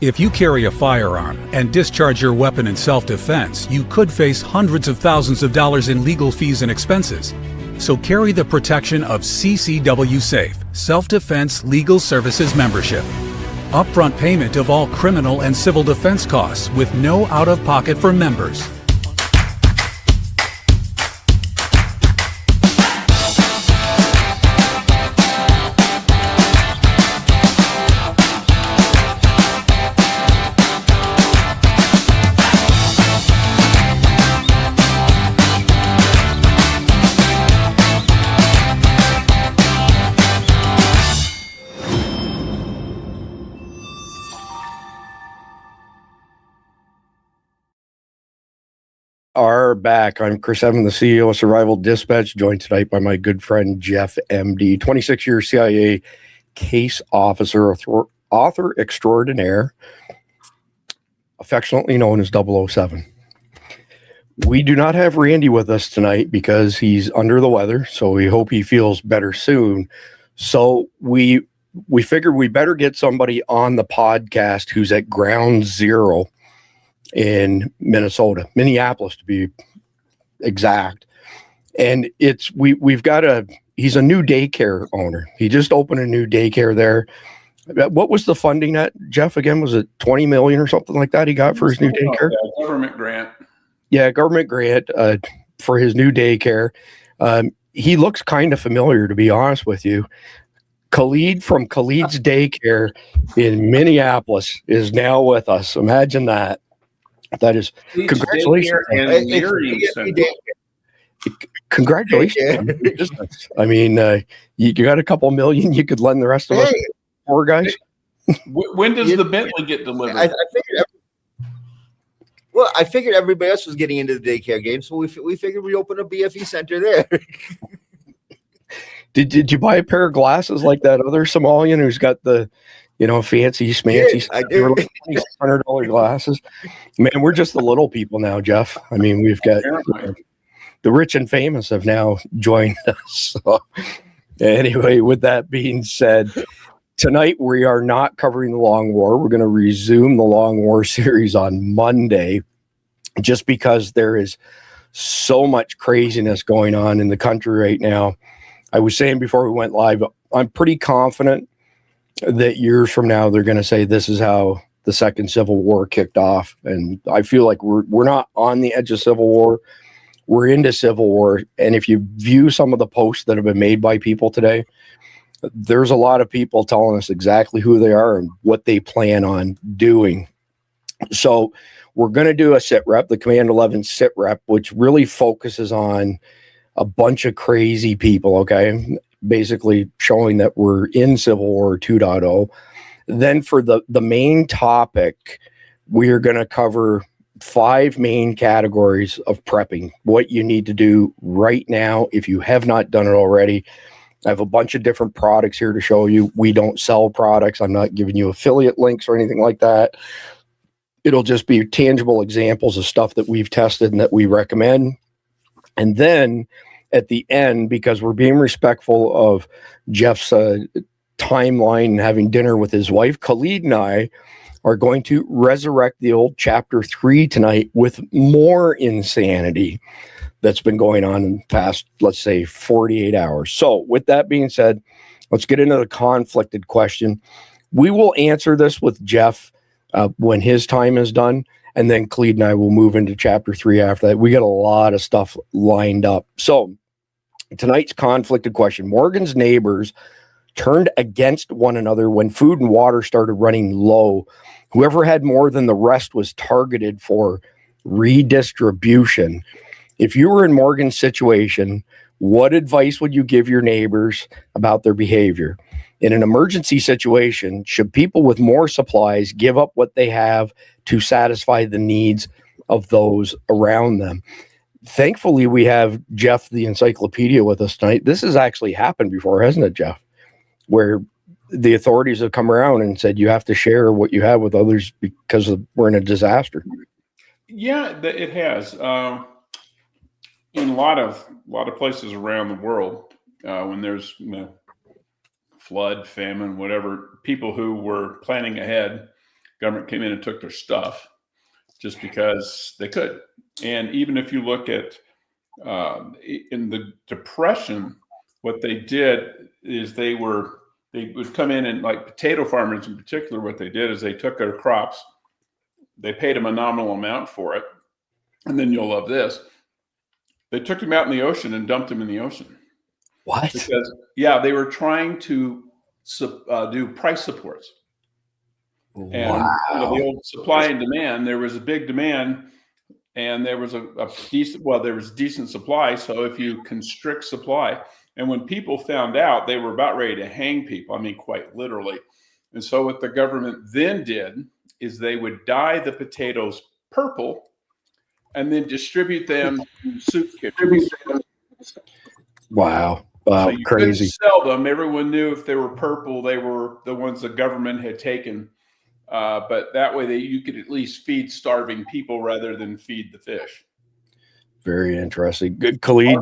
If you carry a firearm and discharge your weapon in self-defense, you could face hundreds of thousands of dollars in legal fees and expenses. So carry the protection of CCW Safe, Self-Defense Legal Services membership. Upfront payment of all criminal and civil defense costs with no out-of-pocket for members. Are back. I'm Chris Evan, the CEO of Survival Dispatch, joined tonight by my good friend Jeff MD, 26-year CIA case officer, author extraordinaire, affectionately known as 007. We do not have Randy with us tonight because he's under the weather, so we hope he feels better soon. So we figured we better get somebody on the podcast who's at ground zero in Minneapolis to be exact. And we've got he's a new daycare owner. He just opened a new daycare there. What was the funding at, Jeff, again? Was it 20 million or something like that he got for his new daycare? Government grant. Yeah, government grant for his new daycare. He looks kind of familiar, to be honest with you. Khalid from Khalid's Daycare in Minneapolis is now with us. Imagine that. That is congratulations. Congratulations. I mean, you got a couple million you could lend the rest of us poor guys. When does the Bentley get delivered? I figured everybody else was getting into the daycare game, so we figured we open a BFE center there. Did you buy a pair of glasses like that other Somalian who's got the fancy schmancy $100 glasses? Man, we're just the little people now, Jeff. I mean, we've got the rich and famous have now joined us. So, anyway, with that being said, tonight we are not covering the Long War. We're going to resume the Long War series on Monday, just because there is so much craziness going on in the country right now. I was saying before we went live, I'm pretty confident that years from now they're going to say this is how the second Civil War kicked off. And I feel like we're not on the edge of Civil War. We're into Civil War. And if you view some of the posts that have been made by people today, there's a lot of people telling us exactly who they are and what they plan on doing. So we're going to do a sit rep, the Command 11 sit rep, which really focuses on a bunch of crazy people, okay? Basically showing that we're in Civil War 2.0. Then for the main topic, we are going to cover 5 main categories of prepping, what you need to do right now if you have not done it already. I have a bunch of different products here to show you. We don't sell products. I'm not giving you affiliate links or anything like that. It'll just be tangible examples of stuff that we've tested and that we recommend. And then at the end, because we're being respectful of Jeff's timeline and having dinner with his wife, Khalid and I are going to resurrect the old chapter 3 tonight with more insanity that's been going on in the past, let's say, 48 hours. So with that being said, let's get into the conflicted question. We will answer this with Jeff when his time is done. And then Khalid and I will move into chapter 3 after that. We got a lot of stuff lined up. So tonight's conflicted question. Morgan's neighbors turned against one another when food and water started running low. Whoever had more than the rest was targeted for redistribution. If you were in Morgan's situation, what advice would you give your neighbors about their behavior? In an emergency situation, should people with more supplies give up what they have to satisfy the needs of those around them? Thankfully, we have Jeff, the encyclopedia, with us tonight. This has actually happened before, hasn't it, Jeff? Where the authorities have come around and said you have to share what you have with others because we're in a disaster. Yeah, it has. In a lot of places around the world, when there's flood, famine, whatever, people who were planning ahead government came in and took their stuff just because they could. And even if you look at in the Depression, what they did is they would come in and, like potato farmers in particular, what they did is they took their crops, they paid them a nominal amount for it, and then you'll love this. They took them out in the ocean and dumped them in the ocean. What? Because, yeah, they were trying to do price supports. And the old supply and demand, there was a big demand and there was a decent supply. So if you constrict supply, and when people found out, they were about ready to hang people. I mean, quite literally. And so what the government then did is they would dye the potatoes purple and then distribute them to soup kitchens. Wow. So you Crazy. couldn't sell them. Everyone knew if they were purple, they were the ones the government had taken. But that way you could at least feed starving people rather than feed the fish. Very interesting. Good. Khalid,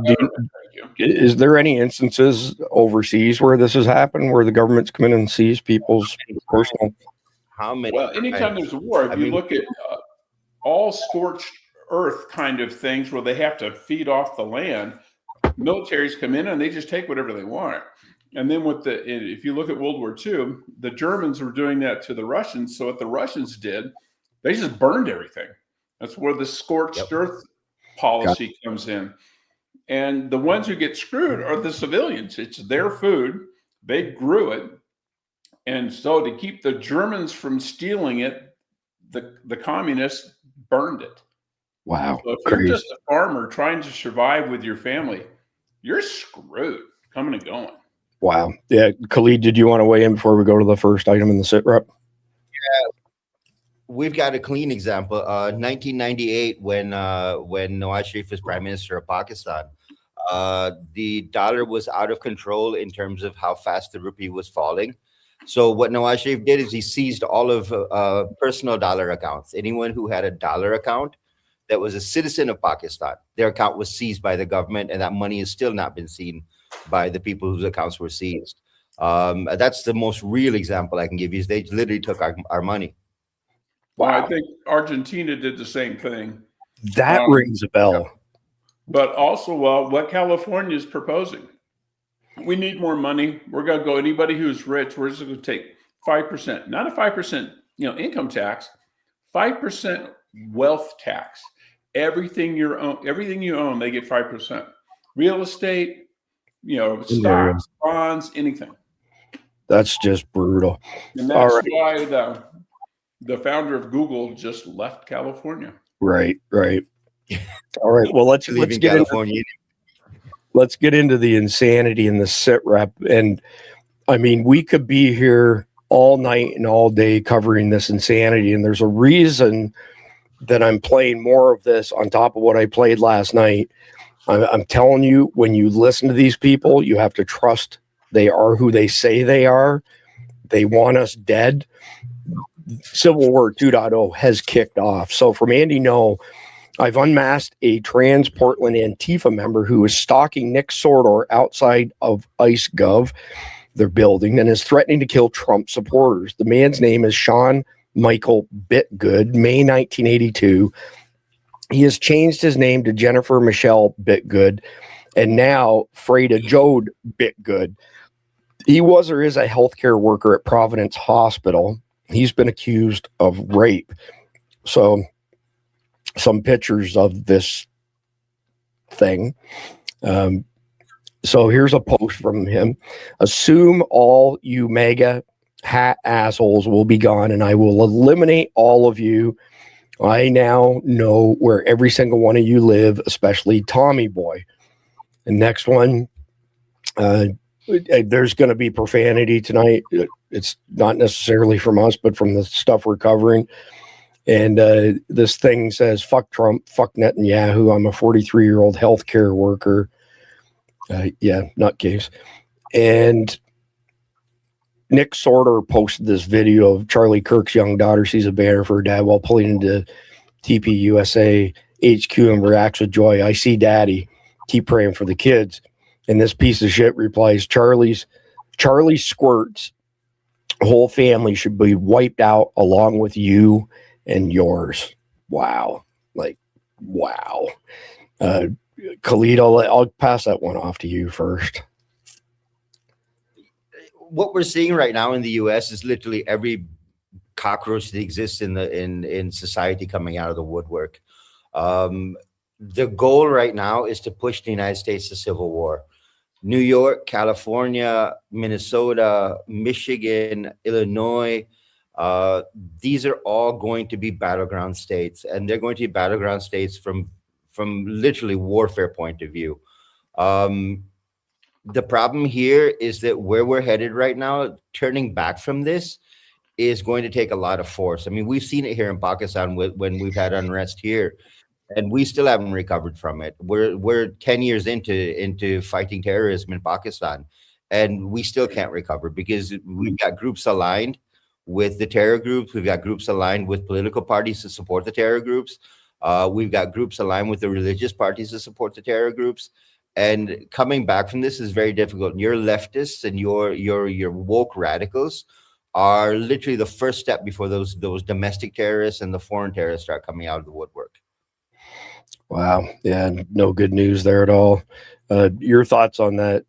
is there any instances overseas where this has happened, where the government's come in and seized people's personal? How many? Well, anytime there's a war, if you look at all scorched earth kind of things where they have to feed off the land, militaries come in and they just take whatever they want. And then if you look at World War II, the Germans were doing that to the Russians. So what the Russians did, they just burned everything. That's where the scorched earth policy comes in. And the ones who get screwed are the civilians. It's their food. They grew it. And so to keep the Germans from stealing it, the communists burned it. Wow. So if you're just a farmer trying to survive with your family, you're screwed coming and going. Wow. Yeah. Khalid, did you want to weigh in before we go to the first item in the sit rep? Yeah. We've got a clean example. 1998, when Nawaz Sharif was prime minister of Pakistan, the dollar was out of control in terms of how fast the rupee was falling. So what Nawaz Sharif did is he seized all of personal dollar accounts. Anyone who had a dollar account that was a citizen of Pakistan, their account was seized by the government, and that money has still not been seen by the people whose accounts were seized. That's the most real example I can give you. Is they literally took our money. Wow. Well, I think Argentina did the same thing. That rings a bell. But also, what California is proposing, we need more money. We're going to go, anybody who's rich, we're just going to take 5%, not a 5%, income tax, 5% wealth tax. Everything you own, they get 5%. Real estate, stocks, bonds, anything. That's just brutal. And that's why the founder of Google just left California. Right. All right. Well, let's get California. Let's get into the insanity in the sit rep. And I mean, we could be here all night and all day covering this insanity. And there's a reason that I'm playing more of this on top of what I played last night. I'm telling you, when you listen to these people, you have to trust they are who they say they are. They want us dead. Civil War 2.0 has kicked off. So from Andy No, I've unmasked a trans Portland Antifa member who is stalking Nick Sordor outside of ICE Gov, their building, and is threatening to kill Trump supporters. The man's name is Sean Michael Bitgood, May 1982. He has changed his name to Jennifer Michelle Bitgood, and now Freda Jode Bitgood. He was or is a healthcare worker at Providence Hospital. He's been accused of rape. So some pictures of this thing. So here's a post from him. Assume all you mega hat assholes will be gone, and I will eliminate all of you. I now know where every single one of you live, especially Tommy Boy. And next one, there's going to be profanity tonight. It's not necessarily from us, but from the stuff we're covering. And this thing says, fuck Trump, fuck Netanyahu. I'm a 43-year-old healthcare worker. Nutcase. And Nick Sordor posted this video of Charlie Kirk's young daughter sees a banner for her dad while pulling into TPUSA HQ and reacts with joy. I see daddy. Keep praying for the kids. And this piece of shit replies, Charlie squirts whole family should be wiped out along with you and yours. Wow. Like, wow. Khalid, I'll pass that one off to you first. What we're seeing right now in the U.S. is literally every cockroach that exists in society coming out of the woodwork. The goal right now is to push the United States to civil war. New York, California, Minnesota, Michigan, Illinois, these are all going to be battleground states, and they're going to be battleground states from literally warfare point of view. The problem here is that where we're headed right now, turning back from this is going to take a lot of force. I mean, we've seen it here in Pakistan when we've had unrest here, and we still haven't recovered from it. We're 10 years into fighting terrorism in Pakistan, and we still can't recover because we've got groups aligned with the terror groups. We've got groups aligned with political parties to support the terror groups. We've got groups aligned with the religious parties to support the terror groups. And coming back from this is very difficult. And your leftists and your woke radicals are literally the first step before those domestic terrorists and the foreign terrorists start coming out of the woodwork. Wow. Yeah, no good news there at all. Your thoughts on that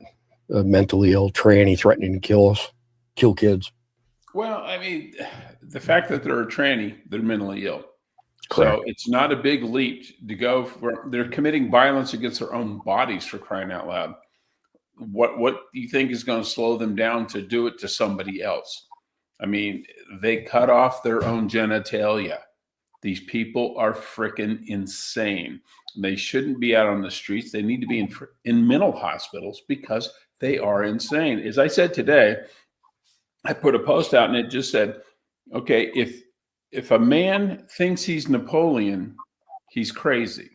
mentally ill tranny threatening to kill kids? Well, I mean, the fact that they're a tranny, they're mentally ill. Correct. So it's not a big leap to go for. They're committing violence against their own bodies, for crying out loud. What do you think is going to slow them down to do it to somebody else? I mean, they cut off their own genitalia. These people are freaking insane. They shouldn't be out on the streets. They need to be in mental hospitals because they are insane. As I said today, I put a post out and it just said, okay, if a man thinks he's Napoleon, he's crazy.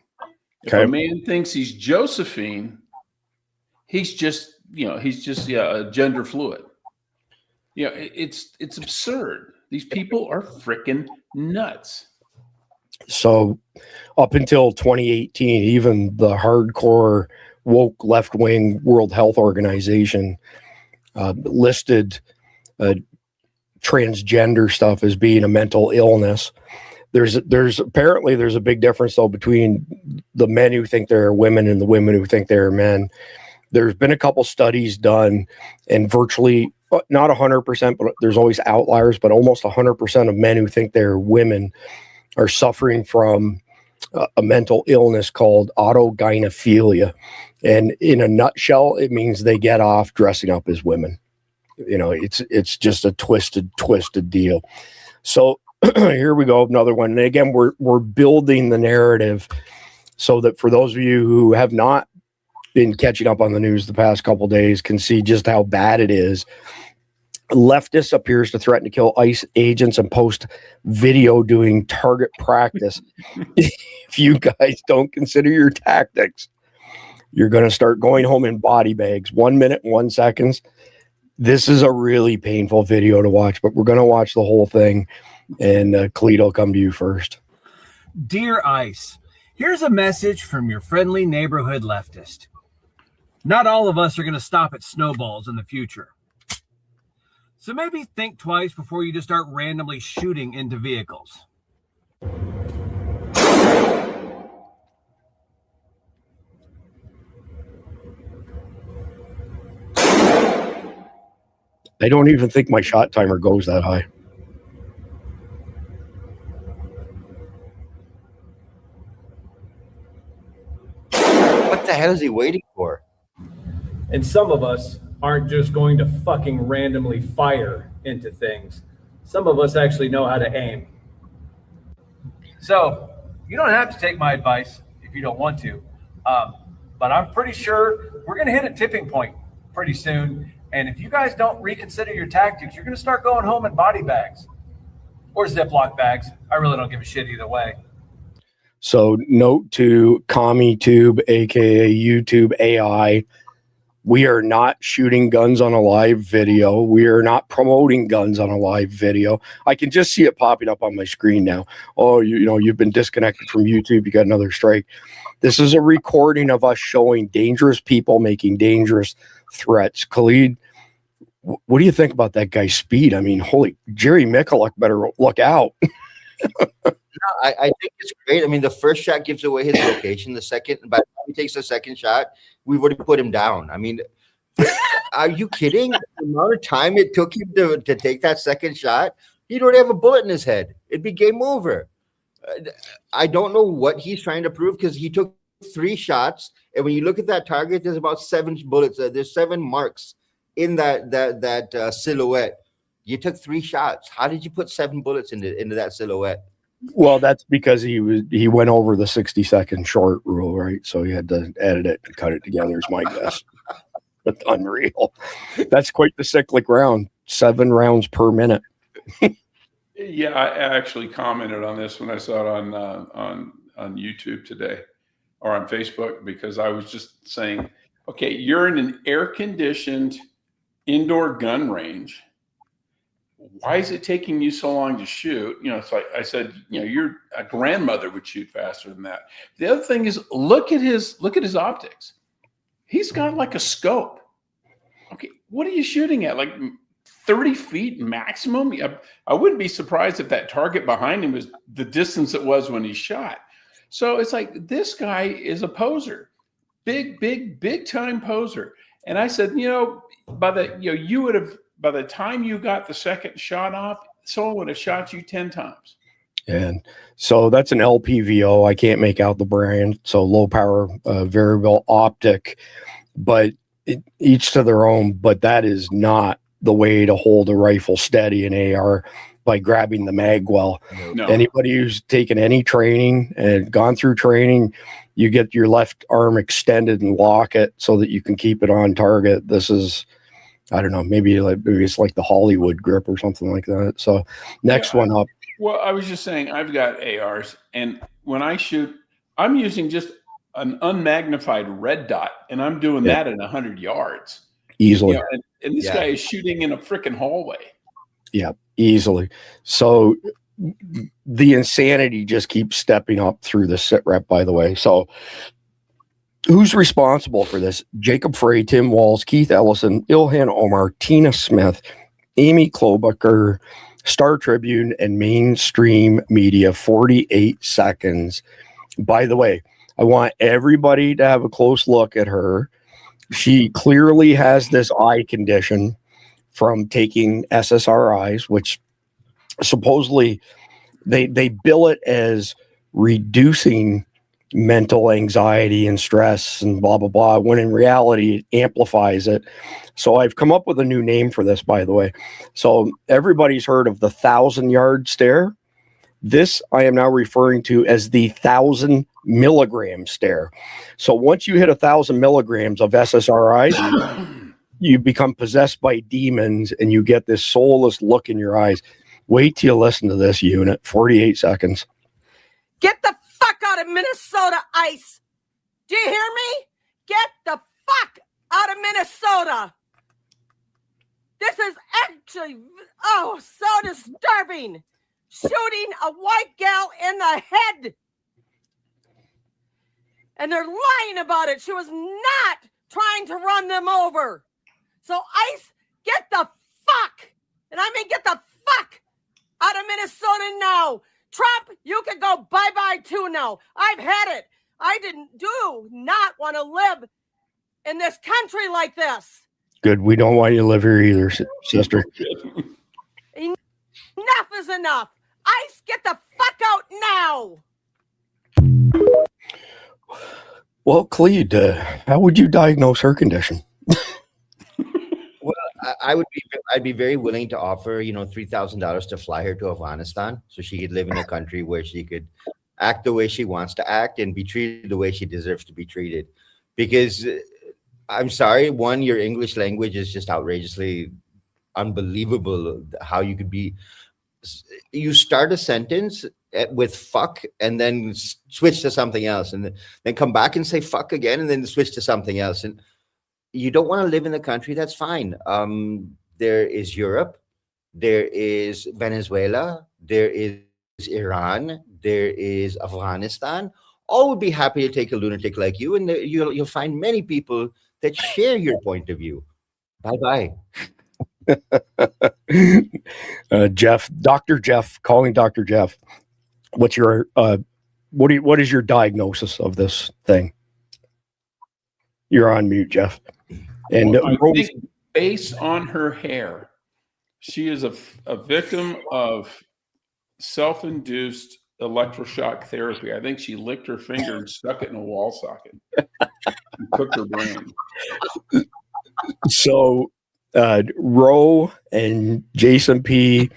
Okay. If a man thinks he's Josephine, he's just gender fluid. It's absurd. These people are freaking nuts. So up until 2018, even the hardcore woke left-wing World Health Organization listed transgender stuff as being a mental illness. There's apparently a big difference though between the men who think they're women and the women who think they're men. There's been a couple studies done, and virtually not 100%, but there's always outliers, but almost 100% of men who think they're women are suffering from a mental illness called autogynephilia. And in a nutshell, it means they get off dressing up as women. It's just a twisted deal. So here we go, another one. And again, we're building the narrative so that for those of you who have not been catching up on the news the past couple of days can see just how bad it is. Leftist appears to threaten to kill ICE agents and post video doing target practice. If you guys don't consider your tactics, you're going to start going home in body bags. 1 minute, 1 second. This is a really painful video to watch, but we're going to watch the whole thing. And Khalid, I'll come to you first. Dear ICE, here's a message from your friendly neighborhood leftist. Not all of us are going to stop at snowballs in the future. So maybe think twice before you just start randomly shooting into vehicles. I don't even think my shot timer goes that high. What the hell is he waiting for? And some of us aren't just going to fucking randomly fire into things. Some of us actually know how to aim. So you don't have to take my advice if you don't want to. But I'm pretty sure we're going to hit a tipping point pretty soon. And if you guys don't reconsider your tactics, you're going to start going home in body bags or Ziploc bags. I really don't give a shit either way. So note to CommieTube, aka YouTube AI, we are not shooting guns on a live video. We are not promoting guns on a live video. I can just see it popping up on my screen now. Oh, you've been disconnected from YouTube. You got another strike. This is a recording of us showing dangerous people making dangerous threats. Khalid, what do you think about that guy's speed? I mean, holy Jerry Mikulik better look out. I think it's great. I mean, the first shot gives away his location. The second, by the time he takes the second shot, we've already put him down. I mean, are you kidding? The amount of time it took him to take that second shot, he'd already have a bullet in his head. It'd be game over. I don't know what he's trying to prove, because he took 3 shots, and when you look at that target, there's about 7 bullets. There's 7 marks in that silhouette. You took 3 shots. How did you put 7 bullets into that silhouette? Well, that's because he went over the 60-second short rule, right? So he had to edit it and cut it together, is my guess. That's unreal. That's quite the cyclic round. 7 rounds per minute. Yeah, I actually commented on this when I saw it on YouTube today, or on Facebook, because I was just saying, okay, you're in an air-conditioned indoor gun range. Why is it taking you so long to shoot? You know, so I said, you know, your grandmother would shoot faster than that. The other thing is, look at his optics. He's got like a scope. Okay, what are you shooting at? Like 30 feet maximum? I wouldn't be surprised if that target behind him was the distance it was when he shot. So it's like, this guy is a poser, big time poser. And I said, you know, by the time you got the second shot off, someone would have shot you 10 times. And so that's an LPVO. I can't make out the brand. So low power variable optic, but each to their own. But that is not the way to hold a rifle steady in AR, by grabbing the mag well. No. Anybody who's taken any training and gone through training, you get your left arm extended and lock it so that you can keep it on target. This is, I don't know, maybe it's like the Hollywood grip or something like that. So next one up. Well, I was just saying, I've got ARs, and when I shoot, I'm using just an unmagnified red dot, and I'm doing that at 100 yards. Easily. You know, and this guy is shooting in a freaking hallway. Yeah, easily. So the insanity just keeps stepping up through the sit rep, by the way. So who's responsible for this? Jacob Frey, Tim Walls, Keith Ellison, Ilhan Omar, Tina Smith, Amy Klobuchar, Star Tribune, and mainstream media. 48 seconds. By the way, I want everybody to have a close look at her. She clearly has this eye condition from taking SSRIs, which supposedly they bill it as reducing mental anxiety and stress and blah, blah, blah, when in reality it amplifies it. So I've come up with a new name for this, by the way. So everybody's heard of the 1,000-yard stare. This I am now referring to as the 1,000 milligram stare. So once you hit 1,000 milligrams of SSRIs, you become possessed by demons and you get this soulless look in your eyes. Wait till you listen to this unit. 48 seconds. Get the fuck out of Minnesota, ICE. Do you hear me? Get the fuck out of Minnesota. This is actually, so disturbing. Shooting a white gal in the head. And they're lying about it. She was not trying to run them over. So ICE, get the fuck, and I mean get the fuck out of Minnesota now. Trump, you can go bye-bye too now. I've had it. I do not want to live in this country like this. Good. We don't want you to live here either, sister. Enough is enough. ICE, get the fuck out now. Well, Clede, how would you diagnose her condition? Well, I'd be very willing to offer, $3,000 to fly her to Afghanistan so she could live in a country where she could act the way she wants to act and be treated the way she deserves to be treated. Because I'm sorry, one, your English language is just outrageously unbelievable. How you could be, you start a sentence with fuck and then switch to something else and then come back and say fuck again and then switch to something else. And you don't want to live in the country, that's fine. There is Europe, there is Venezuela, there is Iran, there is Afghanistan. All would be happy to take a lunatic like you, and you'll find many people that share your point of view. Bye-bye. Jeff, Dr. Jeff, calling Dr. Jeff. What's your what is your diagnosis of this thing? You're on mute, Jeff. And well, I think based on her hair, she is a victim of self-induced electroshock therapy. I think she licked her finger and stuck it in a wall socket and cooked her brain. So Roe and Jason P.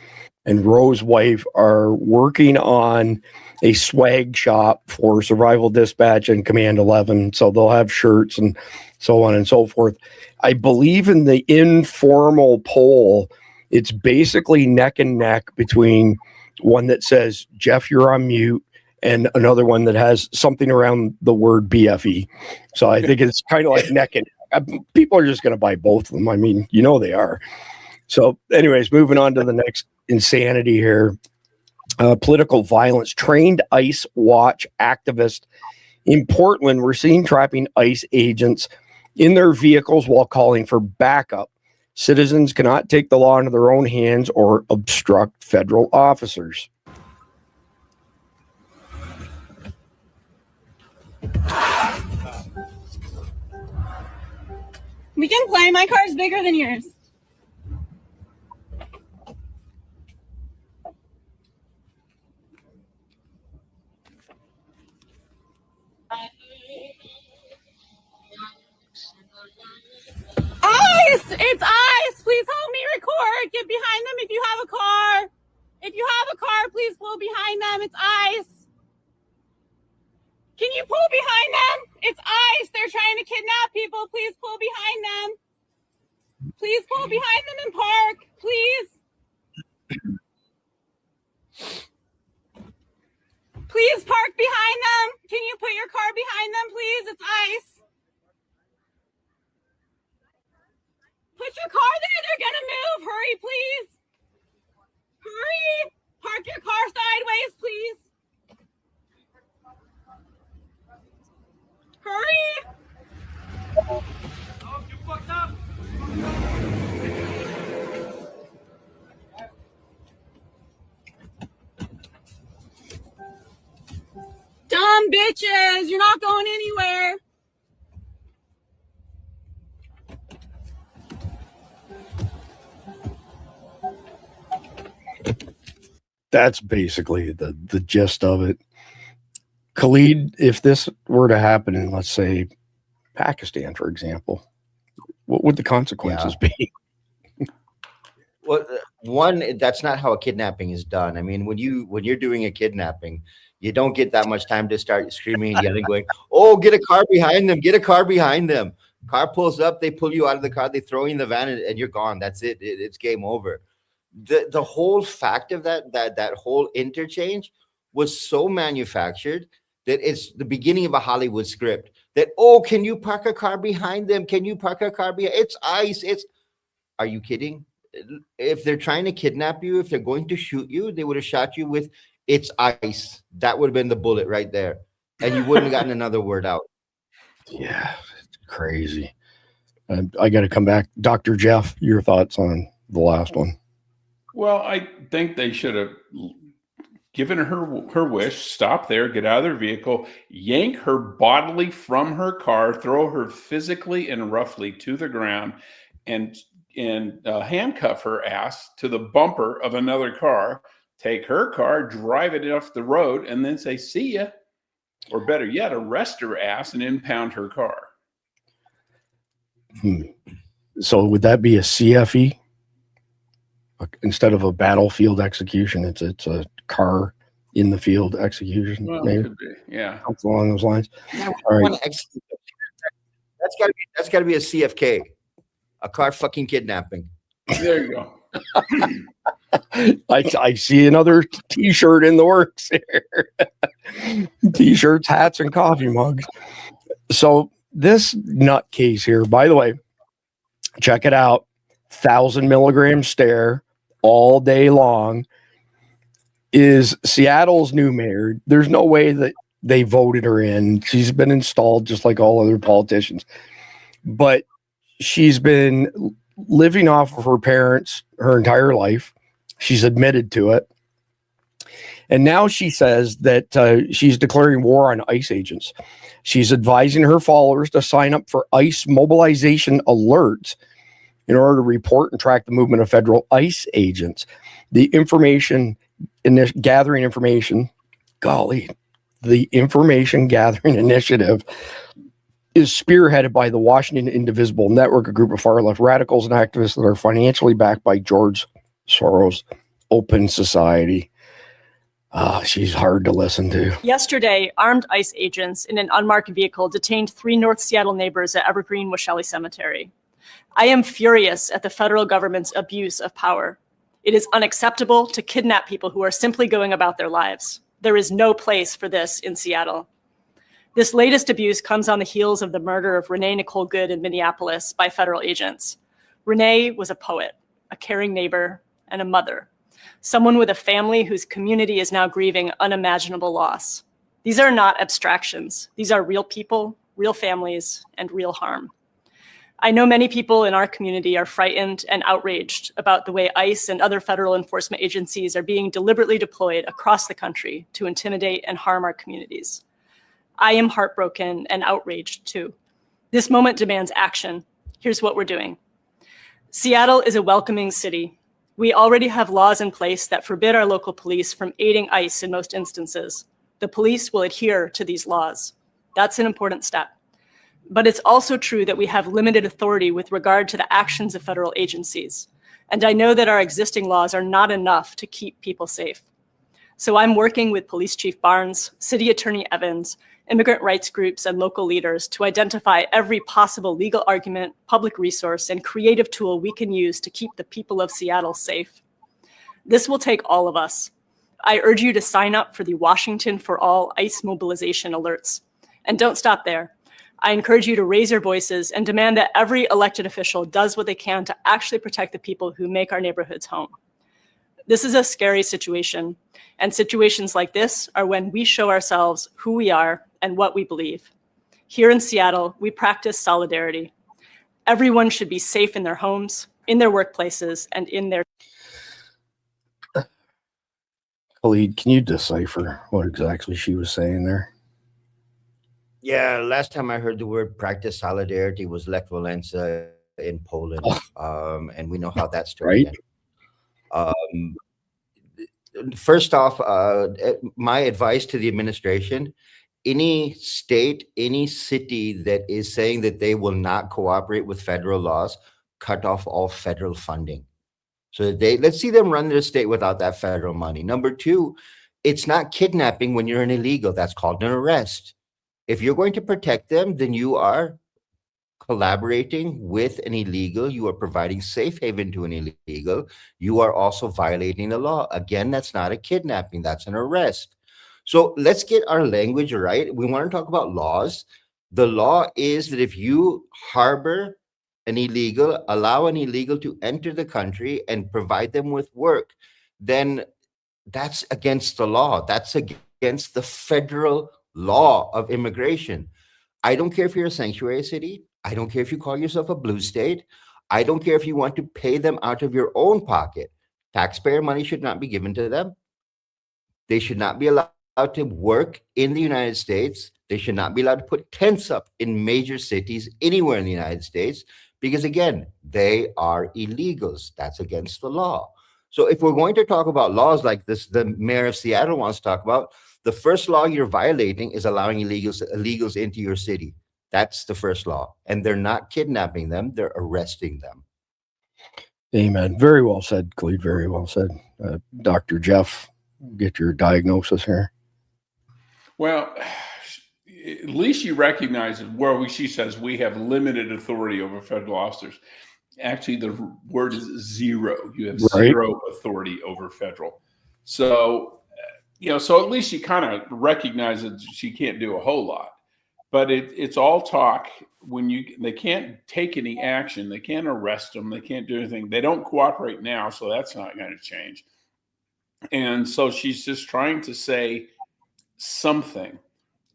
and Roe's wife are working on a swag shop for Survival Dispatch and Command 11. So they'll have shirts and so on and so forth. I believe in the informal poll, it's basically neck and neck between one that says, Jeff, you're on mute, and another one that has something around the word BFE. So I think it's kind of like neck and neck. People are just going to buy both of them. I mean, you know they are. So anyways, moving on to the next insanity here. Political violence. Trained ICE watch activist in Portland were seen trapping ICE agents in their vehicles while calling for backup. Citizens cannot take the law into their own hands or obstruct federal officers. We can play. My car's bigger than yours. Ice! It's ice! Please help me record. Get behind them if you have a car. If you have a car, please pull behind them. It's ice. Can you pull behind them? It's ice. They're trying to kidnap people. Please pull behind them. Please pull behind them and park. Please. Please park behind them. Can you put your car behind them, please? It's ice. Put your car there. They're going to move. Hurry, please. Hurry. Park your car sideways, please. Hurry. Oh, you fucked up. Dumb bitches. You're not going anywhere. That's basically the gist of it. Khalid, if this were to happen in, let's say, Pakistan, for example, what would the consequences be? Well, one, that's not how a kidnapping is done. I mean, when you're doing a kidnapping, you don't get that much time to start screaming and yelling, going, "Oh, get a car behind them! Get a car behind them!" Car pulls up, they pull you out of the car, they throw you in the van, and you're gone. That's it. It's game over. The whole fact of that whole interchange was so manufactured that it's the beginning of a Hollywood script. That, oh, can you park a car behind them? Can you park a car behind? It's ice. Are you kidding? If they're trying to kidnap you, if they're going to shoot you, they would have shot you with "it's ice." That would have been the bullet right there, and you wouldn't have gotten another word out. Yeah, it's crazy. I got to come back. Dr. Jeff, your thoughts on the last one? Well, I think they should have given her wish, stop there, get out of their vehicle, yank her bodily from her car, throw her physically and roughly to the ground, and handcuff her ass to the bumper of another car, take her car, drive it off the road, and then say, "See ya." Or better yet, arrest her ass and impound her car. So would that be a CFE? Instead of a battlefield execution, it's a car in the field execution. Well, maybe. it could be, yeah. Something along those lines. Yeah, all right. That's got to be a CFK, a car fucking kidnapping. There you go. I see another T-shirt in the works here. T-shirts, hats, and coffee mugs. So this nutcase here, by the way, check it out. 1,000 milligram stare all day long is Seattle's new mayor. There's no way that they voted her in. She's been installed just like all other politicians, but she's been living off of her parents her entire life. She's admitted to it. And now she says that she's declaring war on ICE agents. She's advising her followers to sign up for ICE mobilization alerts in order to report and track the movement of federal ICE agents. The information gathering information, the information gathering initiative is spearheaded by the Washington Indivisible Network, a group of far-left radicals and activists that are financially backed by George Soros' Open Society. She's hard to listen to. Yesterday, armed ICE agents in an unmarked vehicle detained 3 North Seattle neighbors at Evergreen Washelli Cemetery. I am furious at the federal government's abuse of power. It is unacceptable to kidnap people who are simply going about their lives. There is no place for this in Seattle. This latest abuse comes on the heels of the murder of Renee Nicole Good in Minneapolis by federal agents. Renee was a poet, a caring neighbor, and a mother. Someone with a family whose community is now grieving unimaginable loss. These are not abstractions. These are real people, real families, and real harm. I know many people in our community are frightened and outraged about the way ICE and other federal enforcement agencies are being deliberately deployed across the country to intimidate and harm our communities. I am heartbroken and outraged too. This moment demands action. Here's what we're doing. Seattle is a welcoming city. We already have laws in place that forbid our local police from aiding ICE in most instances. The police will adhere to these laws. That's an important step. But it's also true that we have limited authority with regard to the actions of federal agencies. And I know that our existing laws are not enough to keep people safe. So I'm working with Police Chief Barnes, City Attorney Evans, immigrant rights groups, and local leaders to identify every possible legal argument, public resource, and creative tool we can use to keep the people of Seattle safe. This will take all of us. I urge you to sign up for the Washington for All ICE mobilization alerts. And don't stop there. I encourage you to raise your voices and demand that every elected official does what they can to actually protect the people who make our neighborhoods home. This is a scary situation, and situations like this are when we show ourselves who we are and what we believe. Here in Seattle, we practice solidarity. Everyone should be safe in their homes, in their workplaces, and in their... Khalid, can you decipher what exactly she was saying there? Yeah, last time I heard the word practice solidarity was Lech Walesa in Poland. And we know how that started. Right. First off, my advice to the administration, any state, any city that is saying that they will not cooperate with federal laws, cut off all federal funding. So let's see them run their state without that federal money. Number two, it's not kidnapping when you're an illegal. That's called an arrest. If you're going to protect them, then you are collaborating with an illegal. You are providing safe haven to an illegal. You are also violating the law. Again, that's not a kidnapping. That's an arrest. So let's get our language right. We want to talk about laws. The law is that if you harbor an illegal, allow an illegal to enter the country and provide them with work, then that's against the law. That's against the federal law of immigration. I don't care if you're a sanctuary city. I don't care if you call yourself a blue state. I don't care if you want to pay them out of your own pocket. Taxpayer money should not be given to them. They should not be allowed to work in the United States. They should not be allowed to put tents up in major cities anywhere in the United States because, again, they are illegals. That's against the law. So if we're going to talk about laws like this, the mayor of Seattle wants to talk about, the first law you're violating is allowing illegals into your city. That's the first law. And they're not kidnapping them. They're arresting them. Amen. Very well said, Khalid. Very well said. Dr. Jeff, get your diagnosis here. Well, at least you recognize where she says we have limited authority over federal officers. Actually, the word is zero. You have zero authority over federal. So, so at least she kind of recognizes she can't do a whole lot. But it's all talk. They can't take any action. They can't arrest them. They can't do anything. They don't cooperate now, so that's not going to change. And so she's just trying to say something.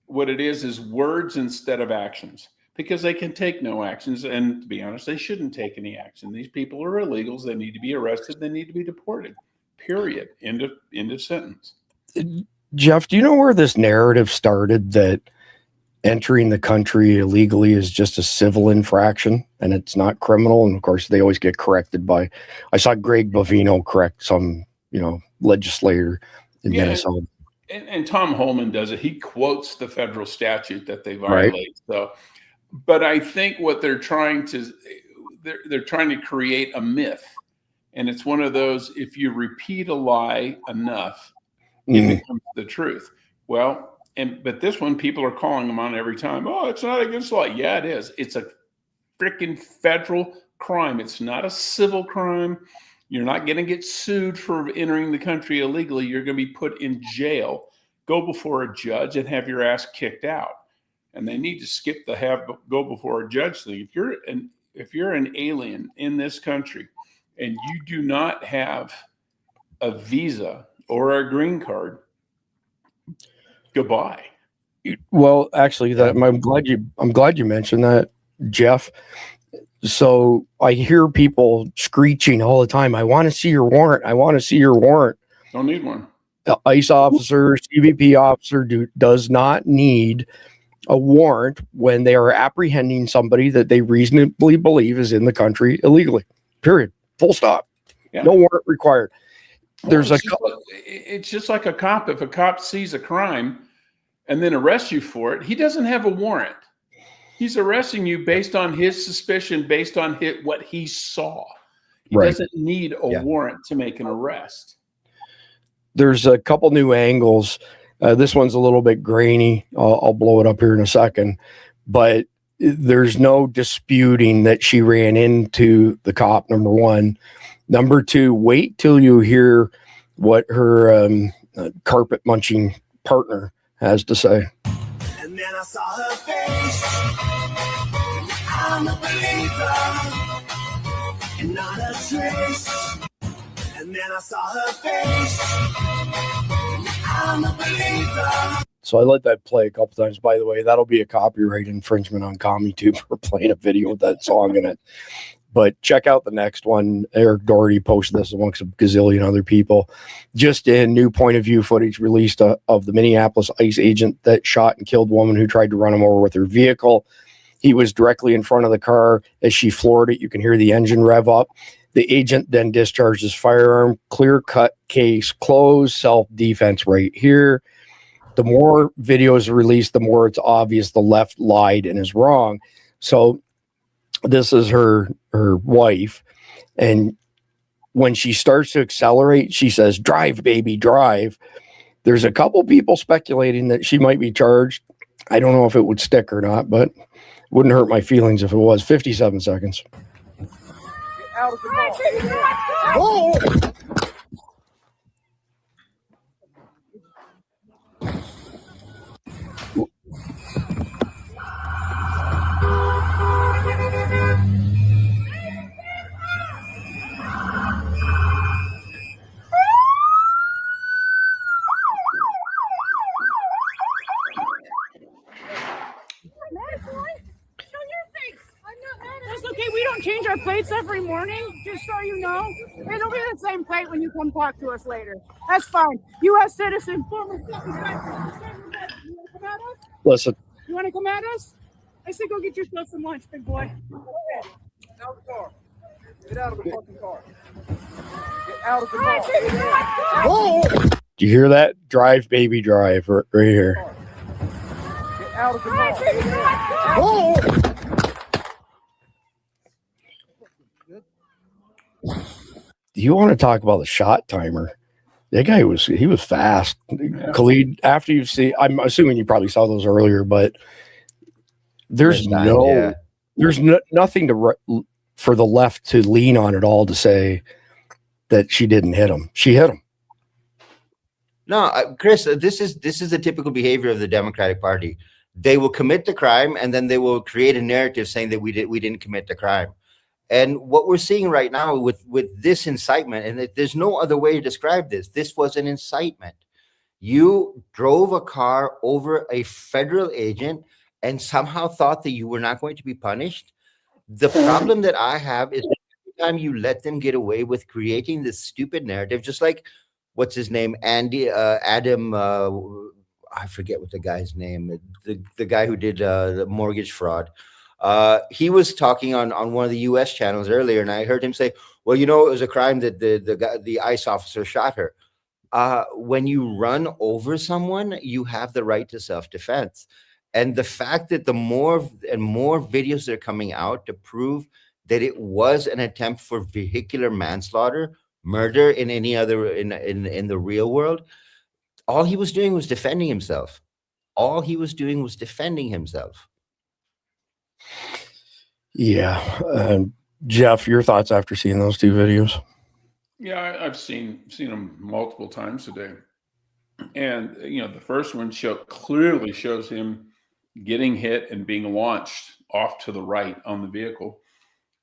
What it is words instead of actions. because they can take no actions. And to be honest, they shouldn't take any action. These people are illegals. They need to be arrested. They need to be deported. Period. End of sentence. Jeff, do you know where this narrative started that entering the country illegally is just a civil infraction and it's not criminal? And of course, they always get corrected by, I saw Greg Bovino correct some, legislator in Minnesota. And Tom Holman does it. He quotes the federal statute that they violate. Right. So, but I think what they're trying to create a myth. And it's one of those, if you repeat a lie enough, it becomes the truth. Well, but this one, people are calling them on every time. Oh, it's not against the law. Yeah, it is. It's a freaking federal crime. It's not a civil crime. You're not going to get sued for entering the country illegally. You're going to be put in jail, go before a judge, and have your ass kicked out. And they need to skip the go before a judge thing. If you're an alien in this country and you do not have a visa or a green card, goodbye. Well, actually, I'm glad you mentioned that, Jeff. So I hear people screeching all the time, I want to see your warrant. I want to see your warrant. Don't need one. The ICE officer, CBP officer does not need a warrant when they are apprehending somebody that they reasonably believe is in the country illegally. Period. Full stop. Yeah. No warrant required. It's just like a cop. If a cop sees a crime and then arrests you for it, he doesn't have a warrant. He's arresting you based on his suspicion, based on what he saw. He doesn't need a warrant to make an arrest. There's a couple new angles. This one's a little bit grainy. I'll blow it up here in a second. But there's no disputing that she ran into the cop, number one. Number two, wait till you hear what her carpet munching partner has to say. And then I saw her face. I'm a believer, and not a trace. And then I saw her face. I'm a believer. So I let that play a couple times. By the way, that'll be a copyright infringement on CommuTube for playing a video with that song in it. But check out the next one. Eric Doherty posted this amongst a gazillion other people. Just in new point of view footage released of the Minneapolis ICE agent that shot and killed a woman who tried to run him over with her vehicle. He was directly in front of the car. As she floored it, you can hear the engine rev up. The agent then discharged his firearm. Clear-cut case closed. Self-defense right here. The more videos are released, the more it's obvious the left lied and is wrong. So this is her wife, and when she starts to accelerate, she says, "Drive, baby, drive." There's a couple people speculating that she might be charged. I don't know if it would stick or not, but it wouldn't hurt my feelings if it was. 57 seconds. Out of the ball. That's okay. We don't change our plates every morning, just so you know. It'll be the same plate when you come talk to us later. That's fine. U.S. citizen, former citizen. You want to come at us? Listen. You want to come at us? I say go get yourself some lunch, big boy. Out of the car. Get out of the fucking car. Get out of the car. Whoa! Do you hear that? Drive, baby, drive. Right here. Get out of the car. Whoa! You want to talk about the shot timer? That guy was fast. Yeah. Khalid, after you see, I'm assuming you probably saw those earlier, but there's nothing for the left to lean on at all to say that she didn't hit him. She hit him. No, Chris, this is the typical behavior of the Democratic Party. They will commit the crime and then they will create a narrative saying that we didn't commit the crime. And what we're seeing right now with this incitement, and there's no other way to describe this, this was an incitement. You drove a car over a federal agent and somehow thought that you were not going to be punished. The problem that I have is every time you let them get away with creating this stupid narrative, just like what's his name, Adam, I forget what the guy's name, the guy who did the mortgage fraud. He was talking on one of the U.S. channels earlier, and I heard him say, "Well, it was a crime that the ICE officer shot her." When you run over someone, you have the right to self-defense. And the fact that the more and more videos that are coming out to prove that it was an attempt for vehicular manslaughter, murder in any other in the real world, all he was doing was defending himself. All he was doing was defending himself. Yeah. Jeff, your thoughts after seeing those two videos? Yeah, I've seen them multiple times today. And, the first one clearly shows him getting hit and being launched off to the right on the vehicle.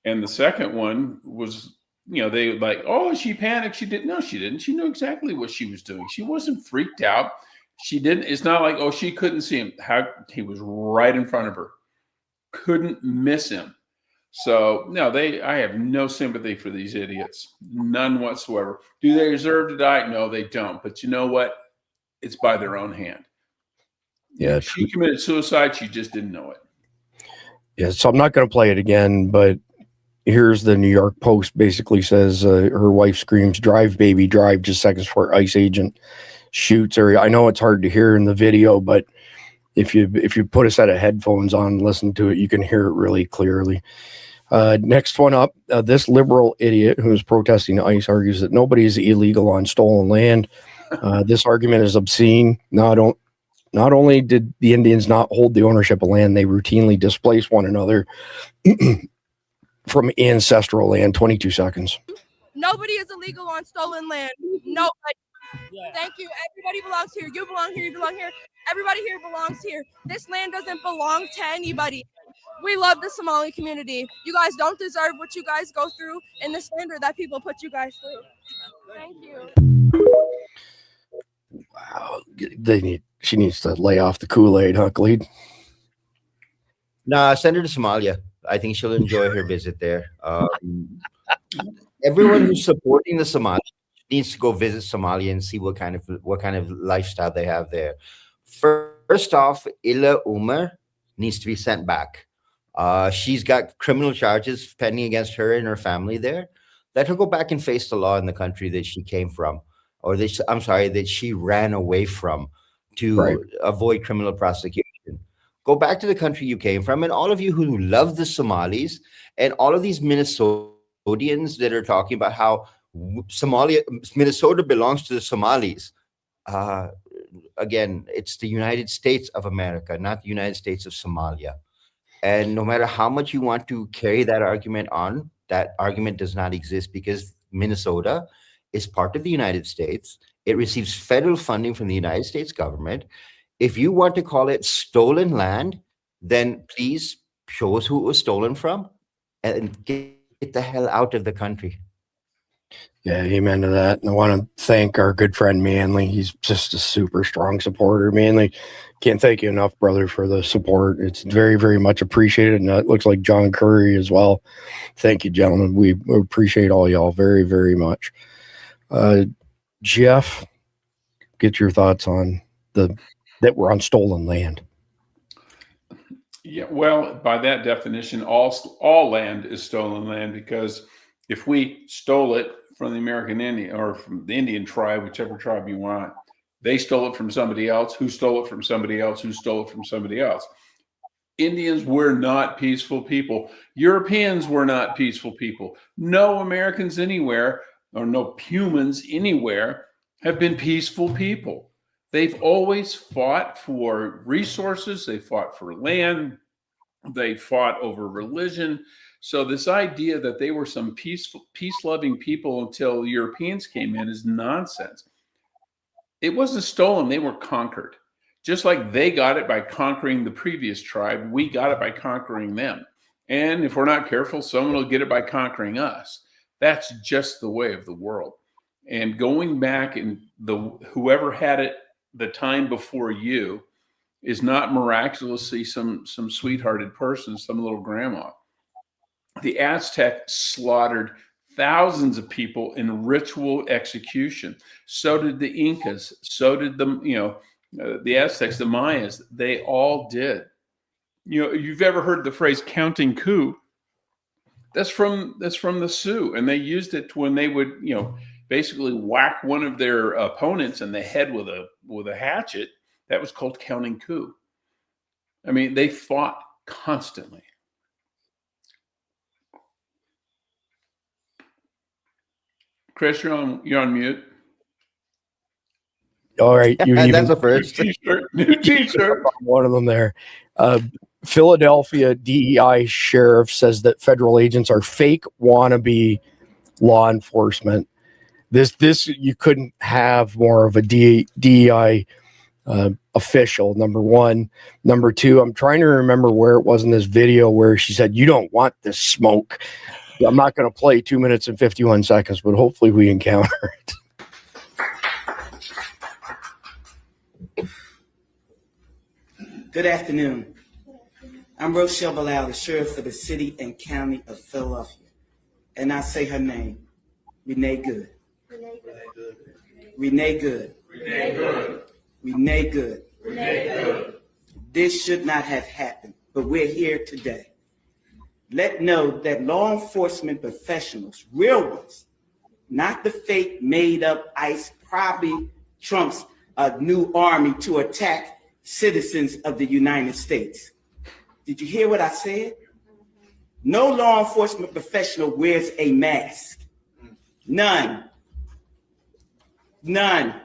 And the second one was, they like, oh, she panicked. She didn't. No, she didn't. She knew exactly what she was doing. She wasn't freaked out. She didn't. It's not like, oh, she couldn't see him. He was right in front of her. Couldn't miss him. So, no, I have no sympathy for these idiots. None whatsoever. Do they deserve to die? No, they don't. But you know what? It's by their own hand. Yeah. She committed suicide. She just didn't know it. Yeah. So I'm not going to play it again, but here's the New York Post basically says her wife screams, "Drive, baby, drive," just seconds before ICE agent shoots her. I know it's hard to hear in the video, but if you put a set of headphones on and listen to it, you can hear it really clearly. Next one up, this liberal idiot who is protesting ICE argues that nobody is illegal on stolen land. This argument is obscene. Not only did the Indians not hold the ownership of land, they routinely displaced one another from ancestral land. 22 seconds. Nobody is illegal on stolen land. Nobody. Yeah. Thank you. Everybody belongs here. You belong here. You belong here. Everybody here belongs here. This land doesn't belong to anybody. We love the Somali community. You guys don't deserve what you guys go through in the standard that people put you guys through. Thank you. Wow. She needs to lay off the Kool-Aid, huh, Khalid? Nah, send her to Somalia. I think she'll enjoy her visit there. Everyone who's supporting the Somali needs to go visit Somalia and see what kind of lifestyle they have there. First off, Ila Umar needs to be sent back. She's got criminal charges pending against her and her family there. Let her go back and face the law in the country that she came from, or that she ran away from to avoid criminal prosecution. Go back to the country you came from. And all of you who love the Somalis and all of these Minnesotans that are talking about how Minnesota belongs to the Somalis. Again, it's the United States of America, not the United States of Somalia. And no matter how much you want to carry that argument on, that argument does not exist because Minnesota is part of the United States. It receives federal funding from the United States government. If you want to call it stolen land, then please show us who it was stolen from and get the hell out of the country. Yeah, amen to that. And I want to thank our good friend Manly. He's just a super strong supporter. Manly, can't thank you enough, brother, for the support. It's very, very much appreciated. And it looks like John Curry as well. Thank you, gentlemen. We appreciate all y'all very, very much. Jeff, get your thoughts on that we're on stolen land. Yeah, well, by that definition, all land is stolen land, because if we stole it from the American Indian or from the Indian tribe, whichever tribe you want, they stole it from somebody else, who stole it from somebody else, who stole it from somebody else. Indians were not peaceful people. Europeans were not peaceful people. No Americans anywhere, or no humans anywhere, have been peaceful people. They've always fought for resources. They fought for land. They fought over religion. So this idea that they were some peace-loving people until Europeans came in is nonsense. It wasn't stolen. They were conquered. Just like they got it by conquering the previous tribe, we got it by conquering them. And if we're not careful, someone will get it by conquering us. That's just the way of the world. And going back, and whoever had it the time before you is not miraculously some sweethearted person, some little grandma. The Aztecs slaughtered thousands of people in ritual execution. So did the Incas. So did the Aztecs, the Mayas. They all did. You've ever heard the phrase "counting coup"? That's from the Sioux, and they used it when they would, basically whack one of their opponents in the head with a hatchet. That was called counting coup. I mean, they fought constantly. Chris, you're on mute. All right, that's the first. New t-shirt. One of them there. Philadelphia DEI sheriff says that federal agents are fake wannabe law enforcement. This you couldn't have more of a DEI official, number one. Number two, I'm trying to remember where it was in this video where she said, "You don't want this smoke." I'm not going to play 2 minutes and 51 seconds, but hopefully we encounter it. Good afternoon. I'm Rochelle Bilal, the sheriff for the city and county of Philadelphia. And I say her name, Renee Good. Renee Good. Renee Good. Renee Good. Renee Good. This should not have happened, but we're here today. Let know that law enforcement professionals, real ones, not the fake made up ICE, probably Trump's new army to attack citizens of the United States. Did you hear what I said? No law enforcement professional wears a mask. None. None.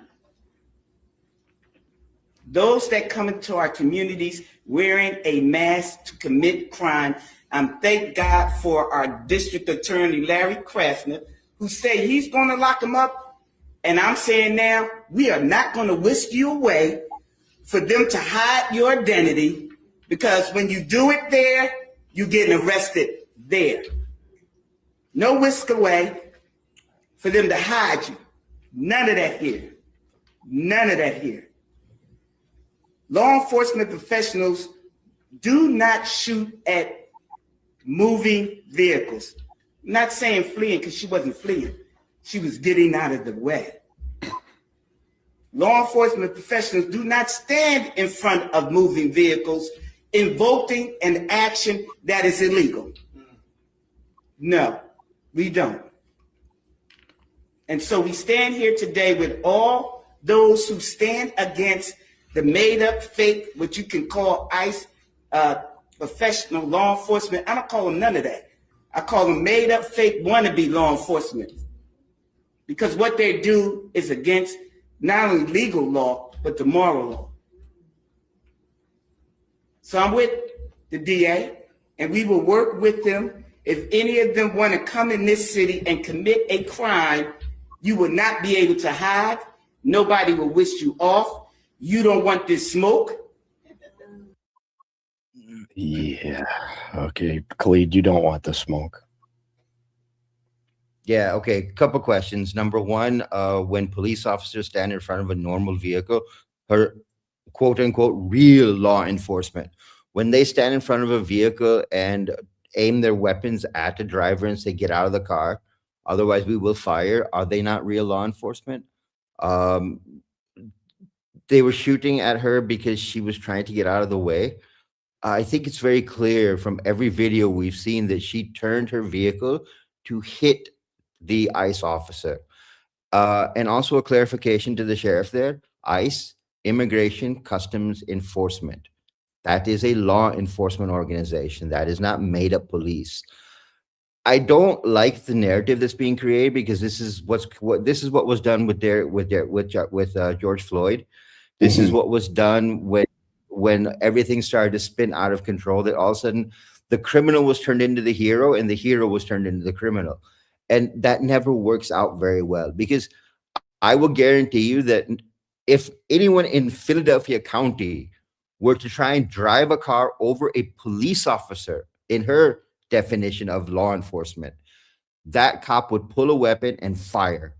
Those that come into our communities wearing a mask to commit crime, thank God for our district attorney, Larry Krasner, who said he's going to lock them up. And I'm saying now, we are not going to whisk you away for them to hide your identity, because when you do it there, you're getting arrested there. No whisk away for them to hide you. None of that here. None of that here. Law enforcement professionals do not shoot at moving vehicles. I'm not saying fleeing, because she wasn't fleeing. She was getting out of the way. Law enforcement professionals do not stand in front of moving vehicles invoking an action that is illegal. No, we don't. And so we stand here today with all those who stand against the made up fake, what you can call ICE, professional law enforcement. I don't call them none of that. I call them made up fake wannabe law enforcement, because what they do is against not only legal law, but the moral law. So I'm with the DA, and we will work with them. If any of them want to come in this city and commit a crime, you will not be able to hide. Nobody will whisk you off. You don't want this smoke. Yeah. Okay. Khalid, you don't want the smoke. Yeah. Okay. Couple questions. Number one, when police officers stand in front of a normal vehicle, her quote unquote real law enforcement, when they stand in front of a vehicle and aim their weapons at the driver and say, "Get out of the car, otherwise we will fire," are they not real law enforcement? They were shooting at her because she was trying to get out of the way. I think it's very clear from every video we've seen that she turned her vehicle to hit the ICE officer. And also a clarification to the sheriff there, ICE, Immigration Customs Enforcement. That is a law enforcement organization. That is not made up police. I don't like the narrative that's being created, because this is what was done with George Floyd. This is what was done when everything started to spin out of control, that all of a sudden the criminal was turned into the hero and the hero was turned into the criminal. And that never works out very well, because I will guarantee you that if anyone in Philadelphia County were to try and drive a car over a police officer, in her definition of law enforcement, that cop would pull a weapon and fire.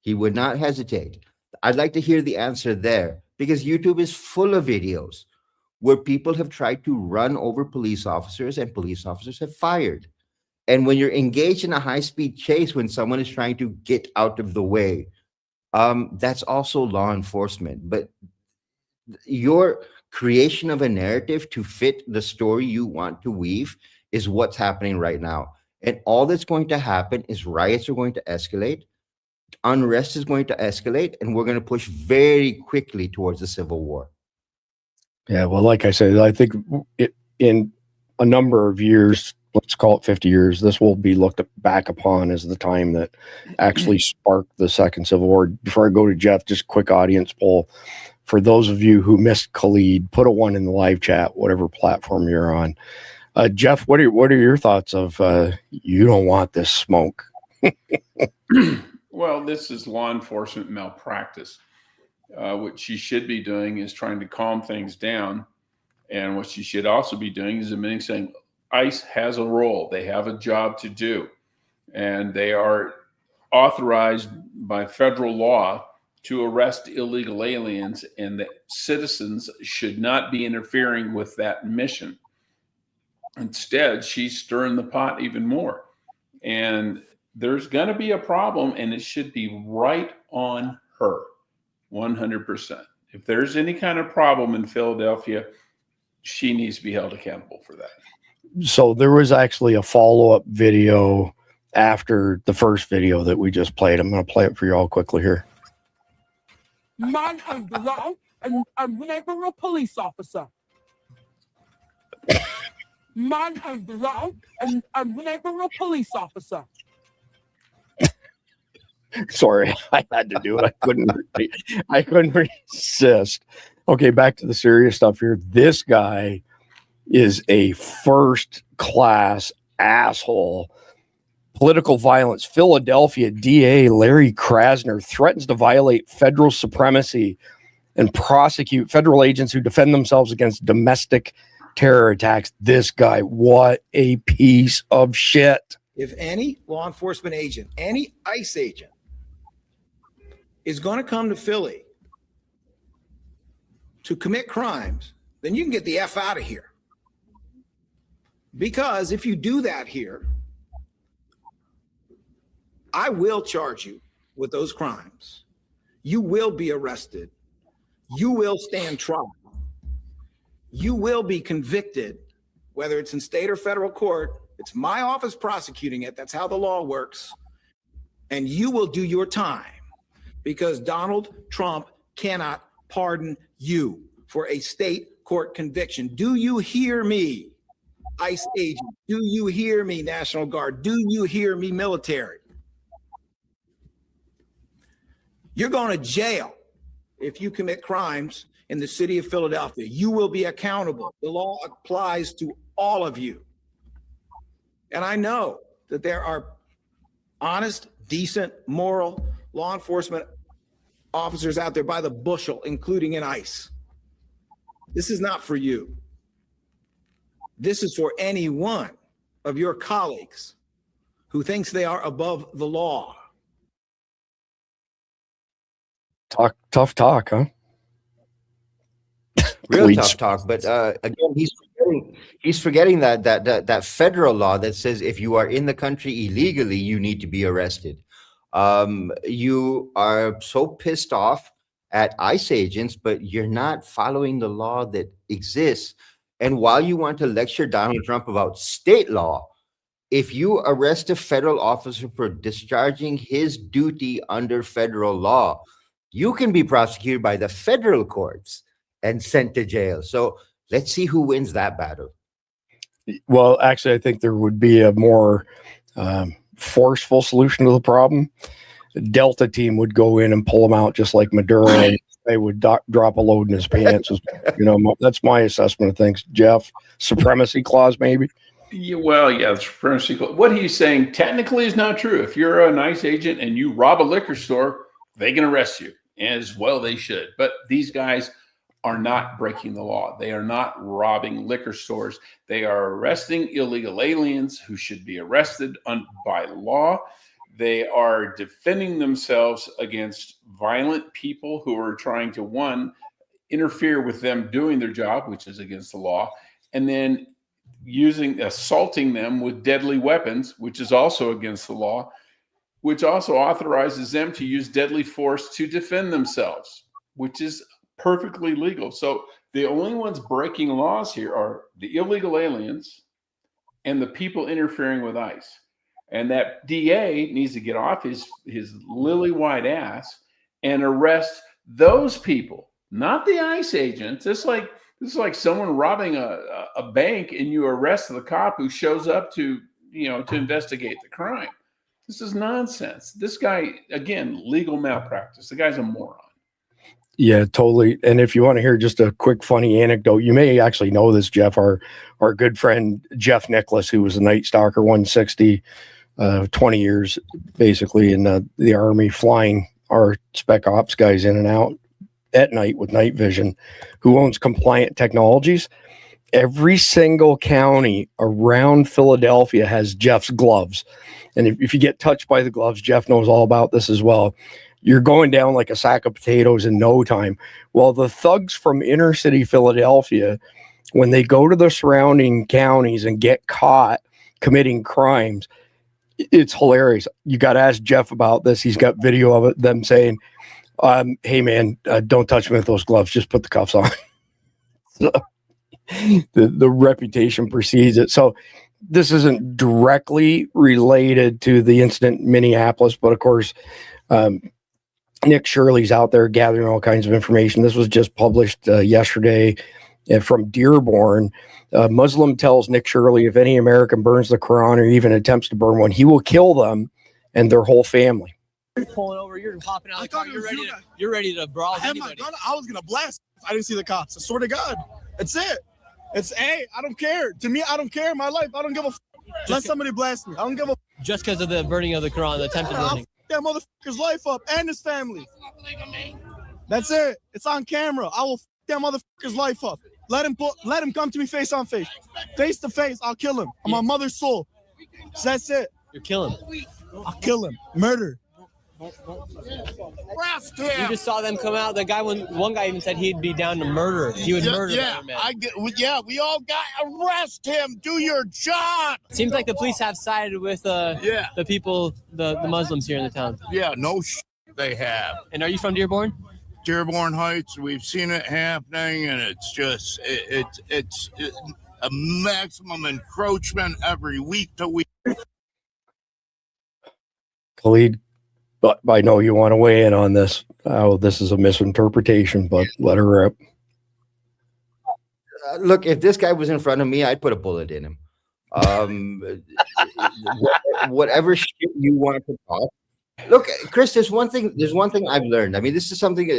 He would not hesitate. I'd like to hear the answer there, because YouTube is full of videos where people have tried to run over police officers and police officers have fired. And when you're engaged in a high-speed chase, when someone is trying to get out of the way, that's also law enforcement. But your creation of a narrative to fit the story you want to weave is what's happening right now. And all that's going to happen is riots are going to escalate, unrest is going to escalate, and we're going to push very quickly towards a civil war. Yeah, well, like I said, I think in a number of years, let's call it 50 years, this will be looked back upon as the time that actually sparked the second Civil War. Before I go to Jeff, just a quick audience poll. For those of you who missed Khalid, put a 1 in the live chat, whatever platform you're on. Jeff, what are your thoughts of you don't want this smoke? Well, this is law enforcement malpractice. What she should be doing is trying to calm things down. And what she should also be doing is admitting, saying, ICE has a role. They have a job to do. And they are authorized by federal law to arrest illegal aliens, and that citizens should not be interfering with that mission. Instead, she's stirring the pot even more. And there's going to be a problem, and it should be right on her, 100%. If there's any kind of problem in Philadelphia, she needs to be held accountable for that. So there was actually a follow-up video after the first video that we just played. I'm going to play it for you all quickly here. Man and law and never a police officer. Man and law and never a police officer. Sorry, I had to do it. I couldn't resist. Okay, back to the serious stuff here. This guy is a first-class asshole. Political violence. Philadelphia DA Larry Krasner threatens to violate federal supremacy and prosecute federal agents who defend themselves against domestic terror attacks. This guy, what a piece of shit. If any law enforcement agent, any ICE agent is going to come to Philly to commit crimes, then you can get the F out of here. Because if you do that here, I will charge you with those crimes. You will be arrested. You will stand trial. You will be convicted, whether it's in state or federal court. It's my office prosecuting it. That's how the law works. And you will do your time, because Donald Trump cannot pardon you for a state court conviction. Do you hear me, ICE agent? Do you hear me, National Guard? Do you hear me, military? You're going to jail if you commit crimes in the city of Philadelphia. You will be accountable. The law applies to all of you. And I know that there are honest, decent, moral law enforcement officers out there by the bushel, including in ICE. This is not for you. This is for any one of your colleagues who thinks they are above the law. Tough talk, huh? Real tough talk. But again, he's forgetting that federal law that says if you are in the country illegally, you need to be arrested. You are so pissed off at ICE agents, but you're not following the law that exists. And while you want to lecture Donald Trump about state law, if you arrest a federal officer for discharging his duty under federal law, you can be prosecuted by the federal courts and sent to jail. So let's see who wins that battle. Well, actually, I think there would be a more forceful solution to the problem. The Delta team would go in and pull him out just like Maduro. And they would drop a load in his pants. That's my assessment of things. Jeff, supremacy clause, maybe? Yeah, well, yeah, the supremacy clause. What he's saying technically is not true. If you're a nice agent and you rob a liquor store, they can arrest you, as well they should. But these guys are not breaking the law. They are not robbing liquor stores. They are arresting illegal aliens who should be arrested by law. They are defending themselves against violent people who are trying to, one, interfere with them doing their job, which is against the law, and then assaulting them with deadly weapons, which is also against the law, which also authorizes them to use deadly force to defend themselves, which is perfectly legal. So the only ones breaking laws here are the illegal aliens and the people interfering with ICE. And that DA needs to get off his lily white ass and arrest those people, not the ICE agents. This is like someone robbing a bank and you arrest the cop who shows up to investigate the crime. This is nonsense. This guy, again, legal malpractice. The guy's a moron. Yeah, totally. And if you want to hear just a quick funny anecdote, you may actually know this, Jeff. Our good friend Jeff Nicholas, who was a Night Stalker 160, 20 years basically in the Army, flying our spec ops guys in and out at night with night vision, who owns Compliant Technologies. Every single county around Philadelphia has Jeff's gloves. And if you get touched by the gloves, Jeff knows all about this as well. You're going down like a sack of potatoes in no time. Well, the thugs from inner city Philadelphia, when they go to the surrounding counties and get caught committing crimes, it's hilarious. You got to ask Jeff about this. He's got video of it, them saying, hey, man, don't touch me with those gloves. Just put the cuffs on. So, the reputation precedes it. So this isn't directly related to the incident in Minneapolis, but of course, Nick Shirley's out there gathering all kinds of information. This was just published yesterday from Dearborn. Muslim tells Nick Shirley if any American burns the Quran or even attempts to burn one, he will kill them and their whole family. You're pulling over, you're popping out. You're ready to brawl. I had my gun. I was gonna blast if I didn't see the cops. I swear to God, that's it. I don't care. To me, I don't care. My life, I don't give a. Let somebody blast me. I don't give a. Just because of the burning of the Quran, the attempted burning. That motherfucker's life up and his family. That's it. It's on camera. I will f that motherfucker's life up. Let him come to me face on face. Face to face, I'll kill him. I'm my mother's soul. So that's it. You're killing him. I'll kill him. Murder. Arrest him. You just saw them come out. The guy, one guy even said he'd be down to murder. He would murder that man. We all got arrest him. Do your job. Seems like the police have sided with the people, the Muslims here in the town. Yeah, no they have. And are you from Dearborn? Dearborn Heights. We've seen it happening, and it's just it's a maximum encroachment every week to week. Khalid, but I know you want to weigh in on this. Oh, this is a misinterpretation, but let her rip. Look, if this guy was in front of me, I'd put a bullet in him. Whatever shit you want to talk. Look, Chris, there's one thing I've learned. I mean, this is something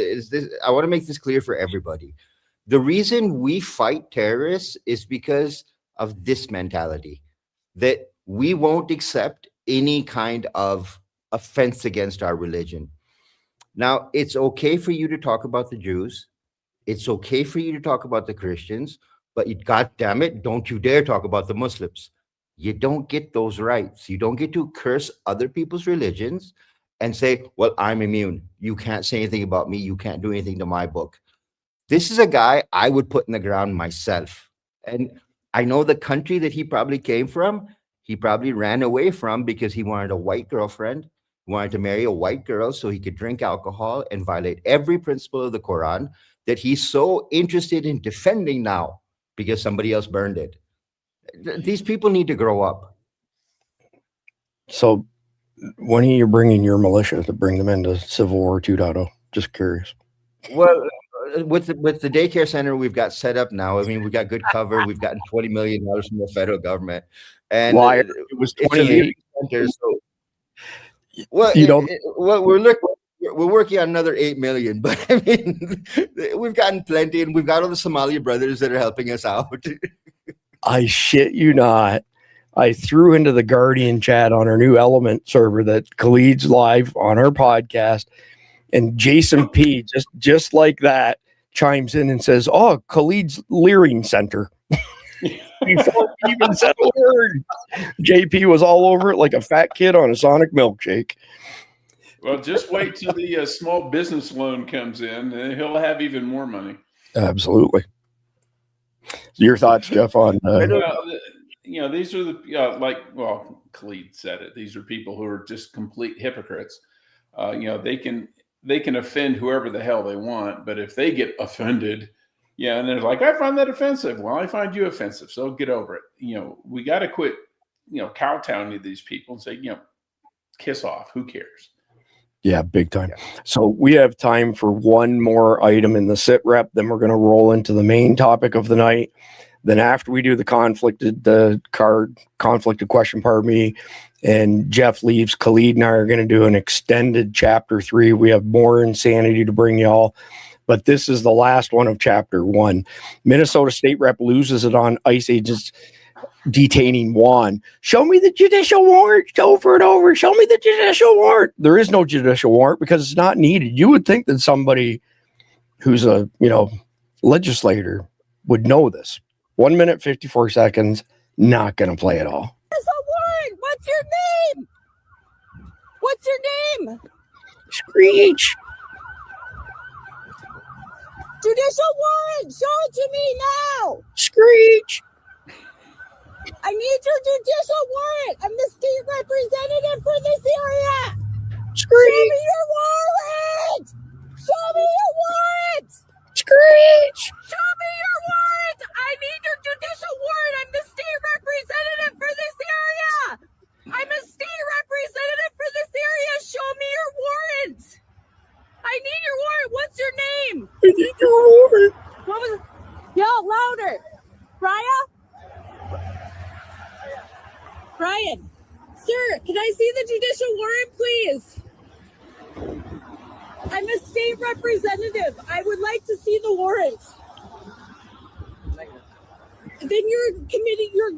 I want to make this clear for everybody. The reason we fight terrorists is because of this mentality that we won't accept any kind of offense against our religion. Now, it's okay for you to talk about the Jews. It's okay for you to talk about the Christians, but God damn it, don't you dare talk about the Muslims. You don't get those rights. You don't get to curse other people's religions and say, well, I'm immune. You can't say anything about me. You can't do anything to my book. This is a guy I would put in the ground myself. And I know the country that he probably came from, he probably ran away from because he wanted a white girlfriend, wanted to marry a white girl so he could drink alcohol and violate every principle of the Quran that he's so interested in defending now because somebody else burned it. These people need to grow up. So when are you bringing your militia to bring them into Civil War 2.0? Just curious. Well, with the daycare center we've got set up now, I mean, we've got good cover. We've gotten $20 million from the federal government. And it was 28. So, we're working on another 8 million, but I mean, we've gotten plenty, and we've got all the Somali brothers that are helping us out. I shit you not. I threw into the Guardian chat on our new Element server that Khalid's live on our podcast, and Jason P. just like that chimes in and says, "Oh, Khalid's Leering Center." Before he even said a word, JP was all over it like a fat kid on a Sonic milkshake. Well, just wait till the small business loan comes in, and he'll have even more money. Absolutely. Your thoughts, Jeff, on these are the Khalid said it. These are people who are just complete hypocrites. They can offend whoever the hell they want, but if they get offended, and they're like, I find that offensive. Well, I find you offensive, so get over it. We got to quit, kowtowing these people and say, kiss off. Who cares? Yeah, big time. So we have time for one more item in the sit rep. Then we're going to roll into the main topic of the night. Then after we do the conflicted question, and Jeff leaves, Khalid and I are going to do an extended chapter 3. We have more insanity to bring y'all, but this is the last one of chapter 1. Minnesota State Rep loses it on ICE agents detaining Juan. Show me the judicial warrant over and over. Show me the judicial warrant. There is no judicial warrant because it's not needed. You would think that somebody who's a legislator would know this. 1 minute, 54 seconds, not going to play at all. Judicial warrant. What's your name? What's your name? Screech. Judicial warrant. Show it to me now. Screech. I need your judicial warrant. I'm the state representative for this area. Screech. Show me your warrant. Show me your warrant. Screech. Show me your warrant. I need your judicial warrant. I'm the state representative for this area. I'm a state representative for this area. Show me your warrant. I need your warrant. What's your name? I need your warrant. What was it? Yell louder. Brian, sir, can I see the judicial warrant, please? I'm a state representative. I would like to see the warrant. Then you're committing, you're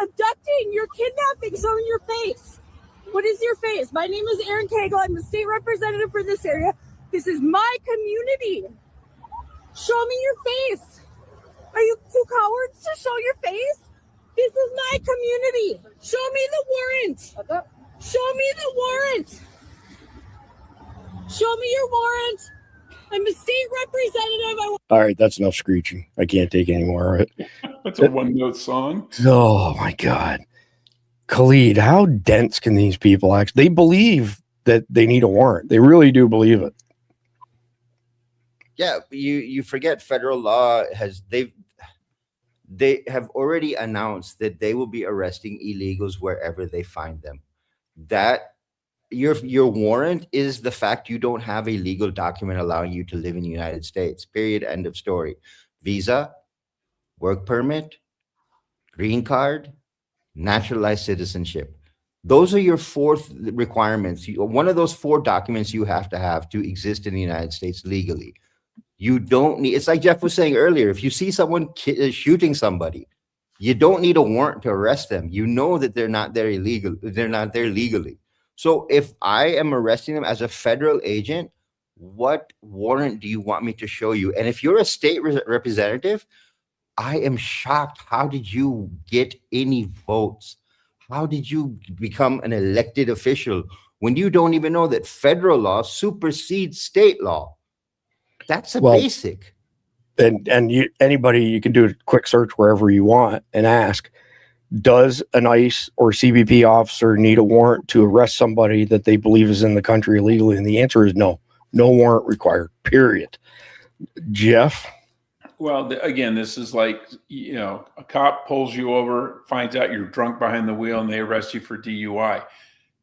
abducting, you're kidnapping. Show me your face. What is your face? My name is Erin Cagle. I'm the state representative for this area. This is my community. Show me your face. Are you two cowards to show your face? This is my community. Show me the warrant. Show me the warrant. Show me your warrant. I'm a state representative. All right, that's enough screeching. I can't take any more of it. That's a one-note song. Oh, my God. Khalid, how dense can these people actually? They believe that they need a warrant. They really do believe it. Yeah, you forget federal law they have already announced that they will be arresting illegals wherever they find them. That your warrant is the fact you don't have a legal document allowing you to live in the United States. Period. End of story. Visa, work permit, green card, naturalized citizenship. Those are your 4 requirements. One of those 4 documents you have to exist in the United States legally. You don't need, it's like Jeff was saying earlier, if you see someone shooting somebody, you don't need a warrant to arrest them. You know that they're not there illegal. They're not there legally. So if I am arresting them as a federal agent, what warrant do you want me to show you? And if you're a state representative, I am shocked. How did you get any votes? How did you become an elected official when you don't even know that federal law supersedes state law? That's a basic. And anybody, you can do a quick search wherever you want and ask, does an ICE or CBP officer need a warrant to arrest somebody that they believe is in the country illegally? And the answer is no. No warrant required, period. Jeff? Well, again, this is like, a cop pulls you over, finds out you're drunk behind the wheel, and they arrest you for DUI.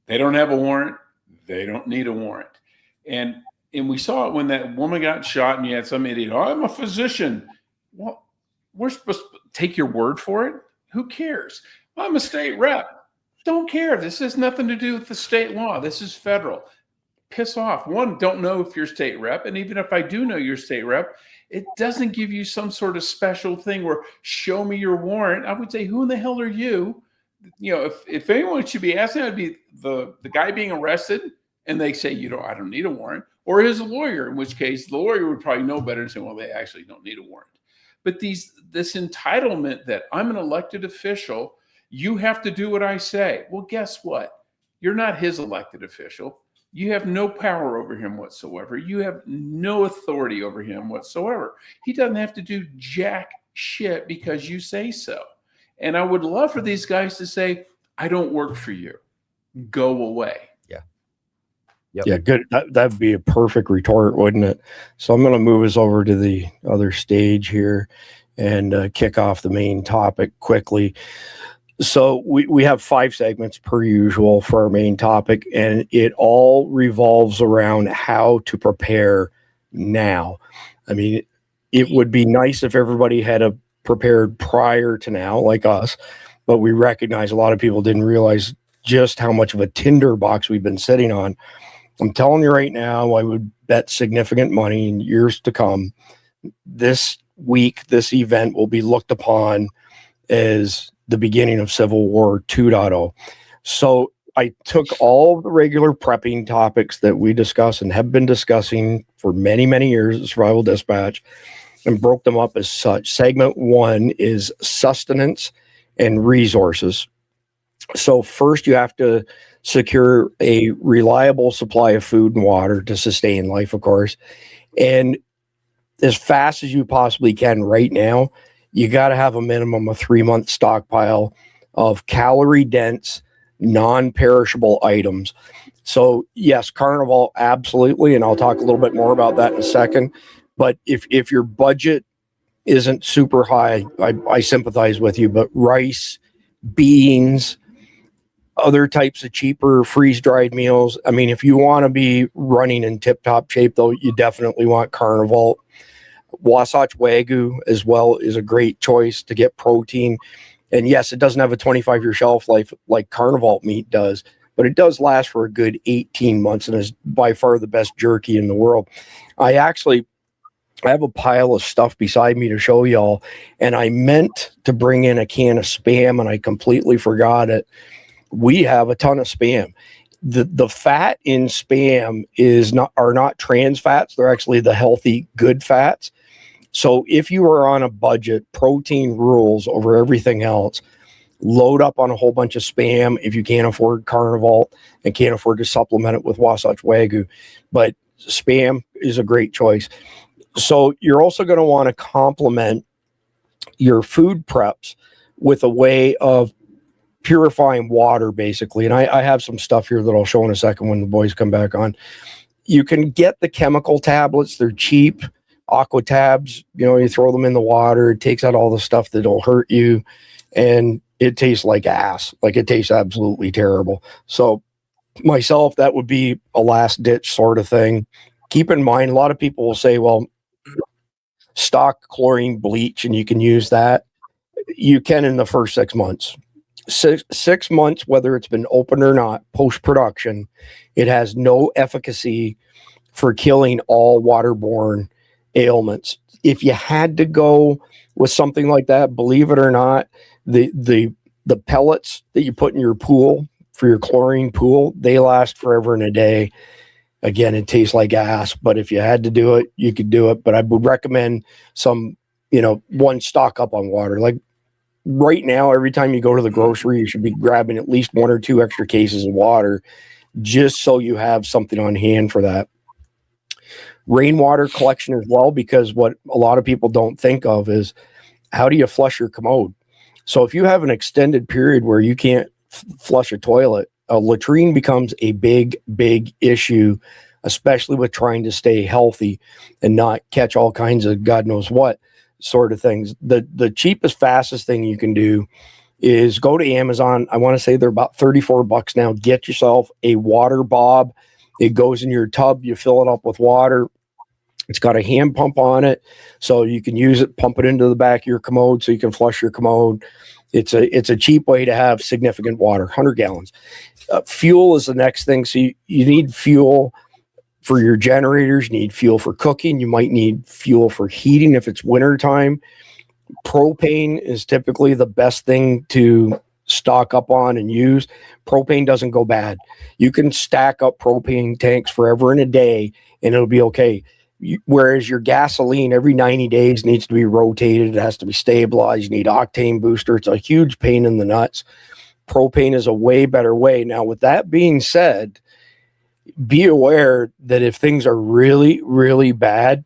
They don't have a warrant. They don't need a warrant. And we saw it when that woman got shot and you had some idiot, I'm a physician. Well, we're supposed to take your word for it. Who cares? I'm a state rep. Don't care. This has nothing to do with the state law. This is federal. Piss off. One, don't know if you're state rep. And even if I do know you're state rep, it doesn't give you some sort of special thing where show me your warrant. I would say, who in the hell are you? If anyone should be asking, I'd be the guy being arrested. And they say, I don't need a warrant. Or his lawyer, in which case the lawyer would probably know better and say, well, they actually don't need a warrant. But this entitlement that I'm an elected official, you have to do what I say. Well, guess what? You're not his elected official. You have no power over him whatsoever. You have no authority over him whatsoever. He doesn't have to do jack shit because you say so. And I would love for these guys to say, I don't work for you. Go away. Yeah. Yep. Yeah, good. That'd be a perfect retort, wouldn't it? So I'm going to move us over to the other stage here and kick off the main topic quickly. So we have 5 segments per usual for our main topic, and it all revolves around how to prepare now. I mean, it would be nice if everybody had prepared prior to now, like us, but we recognize a lot of people didn't realize just how much of a tinderbox we've been sitting on. I'm telling you right now, I would bet significant money in years to come. This week, this event will be looked upon as the beginning of Civil War 2.0. So I took all the regular prepping topics that we discuss and have been discussing for many, many years at Survival Dispatch and broke them up as such. Segment 1 is sustenance and resources. So first you have to secure a reliable supply of food and water to sustain life, of course. And as fast as you possibly can right now, you got to have a minimum of 3-month stockpile of calorie-dense, non-perishable items. So yes, Carnival, absolutely, and I'll talk a little bit more about that in a second. But if your budget isn't super high, I sympathize with you, but rice, beans, other types of cheaper freeze-dried meals. I mean, if you want to be running in tip-top shape, though, you definitely want Carnival. Wasatch Wagyu as well is a great choice to get protein. And yes, it doesn't have a 25-year shelf life like Carnival meat does, but it does last for a good 18 months and is by far the best jerky in the world. I have a pile of stuff beside me to show y'all, and I meant to bring in a can of Spam, and I completely forgot it. We have a ton of Spam. The fat in Spam are not trans fats. They're actually the healthy, good fats. So if you are on a budget, protein rules over everything else. Load up on a whole bunch of Spam if you can't afford Carnival and can't afford to supplement it with Wasatch Wagyu. But Spam is a great choice. So you're also going to want to complement your food preps with a way of purifying water, basically. And I have some stuff here that I'll show in a second when the boys come back on. You can get the chemical tablets. They're cheap. Aqua tabs, you throw them in the water. It takes out all the stuff that'll hurt you. And it tastes like ass. Like, it tastes absolutely terrible. So myself, that would be a last ditch sort of thing. Keep in mind, a lot of people will say, well, stock chlorine bleach and you can use that. You can in the first 6 months. 6 months, whether it's been opened or not, post-production, it has no efficacy for killing all waterborne ailments. If you had to go with something like that, believe it or not, the pellets that you put in your pool for your chlorine pool, they last forever and a day. Again, it tastes like ass, but if you had to do it, you could do it. But I would recommend one stock up on water. Like right now, every time you go to the grocery, you should be grabbing at least 1 or 2 extra cases of water just so you have something on hand for that. Rainwater collection as well, because what a lot of people don't think of is how do you flush your commode? So if you have an extended period where you can't flush a toilet, a latrine becomes a big, big issue, especially with trying to stay healthy and not catch all kinds of God knows what sort of things. The cheapest, fastest thing you can do is go to Amazon. I want to say they're about $34 now. Get yourself a water bob. It goes in your tub. You fill it up with water. It's got a hand pump on it, so you can use it, pump it into the back of your commode so you can flush your commode. It's a cheap way to have significant water, 100 gallons. Fuel is the next thing. So you need fuel for your generators. You need fuel for cooking. You might need fuel for heating if it's wintertime. Propane is typically the best thing to stock up on and use. Propane doesn't go bad. You can stack up propane tanks forever and a day and it'll be okay. Whereas your gasoline every 90 days needs to be rotated. It has to be stabilized. You need octane booster. It's a huge pain in the nuts. Propane is a way better way. Now, with that being said, be aware that if things are really, really bad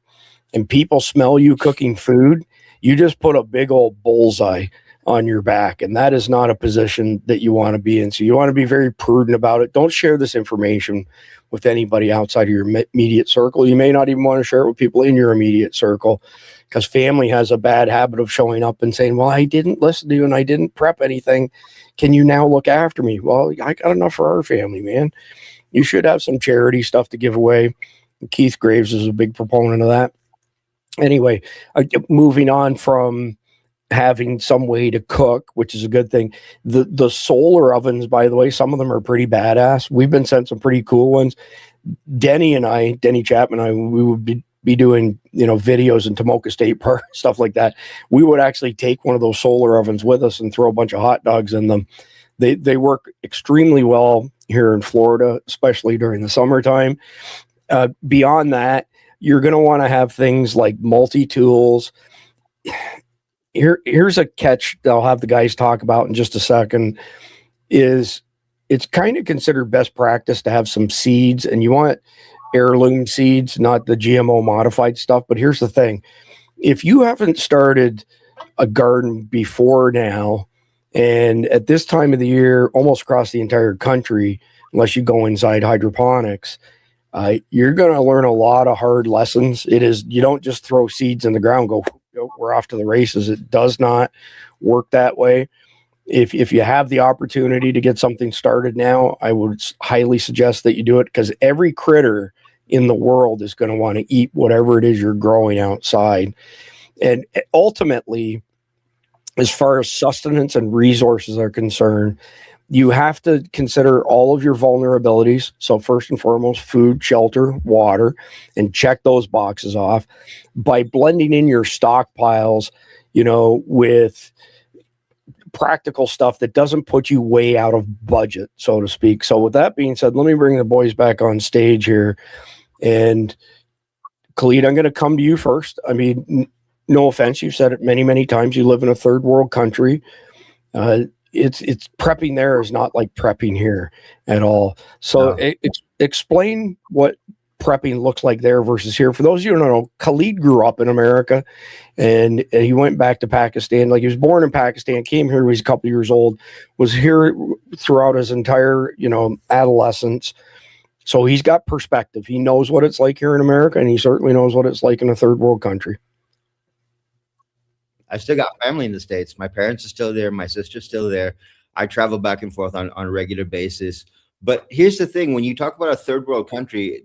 and people smell you cooking food, you just put a big old bullseye on your back. And that is not a position that you want to be in. So you want to be very prudent about it. Don't share this information with anybody outside of your immediate circle. You may not even want to share it with people in your immediate circle, because family has a bad habit of showing up and saying, well, I didn't listen to you and I didn't prep anything. Can you now look after me? Well, I got enough for our family, man. You should have some charity stuff to give away. Keith Graves is a big proponent of that. Anyway, moving on from having some way to cook, which is a good thing. The solar ovens, by the way, some of them are pretty badass. We've been sent some pretty cool ones. Denny Chapman and I, we would be doing, videos in Tomoka State Park, stuff like that. We would actually take one of those solar ovens with us and throw a bunch of hot dogs in them. They work extremely well here in Florida, especially during the summertime. Beyond that, you're going to want to have things like multi-tools. Here's a catch that I'll have the guys talk about in just a second. Is it's kind of considered best practice to have some seeds, and you want heirloom seeds, not the GMO modified stuff. But here's the thing. If you haven't started a garden before now, and at this time of the year, almost across the entire country, unless you go inside hydroponics, you're going to learn a lot of hard lessons. You don't just throw seeds in the ground, go, we're off to the races. It does not work that way. If you have the opportunity to get something started now, I would highly suggest that you do it, because every critter in the world is going to want to eat whatever it is you're growing outside. And ultimately, as far as sustenance and resources are concerned, you have to consider all of your vulnerabilities. So first and foremost, food, shelter, water, and check those boxes off by blending in your stockpiles, with practical stuff that doesn't put you way out of budget, so to speak. So with that being said, let me bring the boys back on stage here. And Khalid, I'm going to come to you first. I mean, no offense, you've said it many, many times. You live in a third world country. It's prepping there is not like prepping here at all. So explain what prepping looks like there versus here. For those of you who don't know, Khalid grew up in America, and he went back to Pakistan. Like, he was born in Pakistan, came here when he was a couple years old, was here throughout his entire, adolescence. So he's got perspective. He knows what it's like here in America, and he certainly knows what it's like in a third world country. I still got family in the States. My parents are still there. My sister's still there. I travel back and forth on a regular basis. But here's the thing. When you talk about a third world country,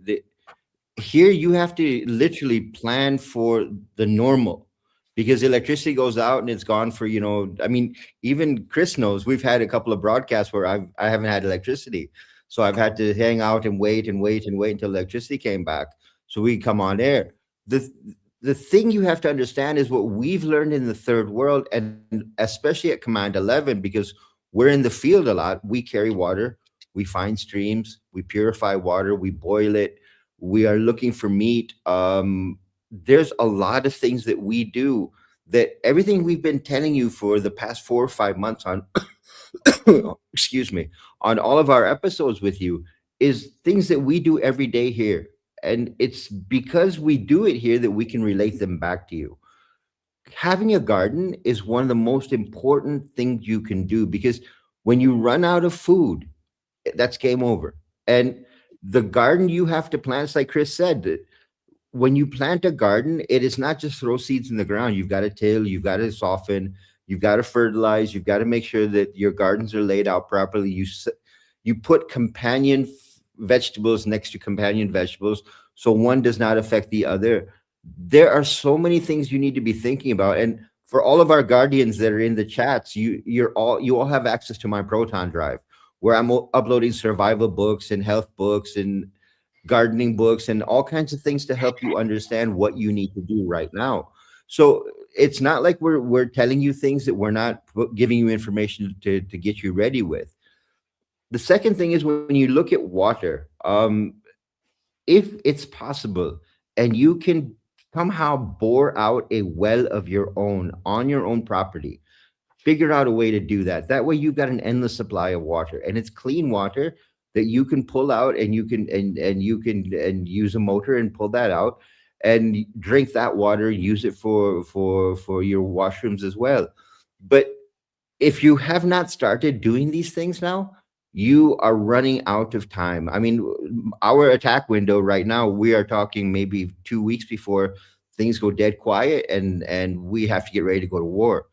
here you have to literally plan for the normal, because electricity goes out and it's gone for, even Chris knows, we've had a couple of broadcasts where I haven't had electricity. So I've had to hang out and wait until electricity came back so we come on air. The thing you have to understand is what we've learned in the third world, and especially at Command 11, because we're in the field a lot. We carry water, we find streams, we purify water, we boil it, we are looking for meat. There's a lot of things that we do, that everything we've been telling you for the past 4 or 5 months on, excuse me, on all of our episodes with you, is things that we do every day here. And it's because we do it here that we can relate them back to you. Having a garden is one of the most important things you can do, because when you run out of food, that's game over. And the garden you have to plant, like Chris said, that when you plant a garden, it is not just throw seeds in the ground. You've got to till, you've got to soften, you've got to fertilize, you've got to make sure that your gardens are laid out properly. You put companion vegetables next to companion vegetables, so one does not affect the other. There are so many things you need to be thinking about. And for all of our guardians that are in the chats, you all have access to my Proton Drive, where I'm uploading survival books and health books and gardening books and all kinds of things to help you understand what you need to do right now. So it's not like we're telling you things that we're not giving you information to get you ready with. The second thing is, when you look at water, if it's possible and you can somehow bore out a well of your own on your own property, figure out a way to do that. That way you've got an endless supply of water, and it's clean water that you can pull out, and you can use a motor and pull that out and drink that water, use it for your washrooms as well. But if you have not started doing these things now, you are running out of time. I mean, our attack window right now, we are talking maybe 2 weeks before things go dead quiet and we have to get ready to go to war.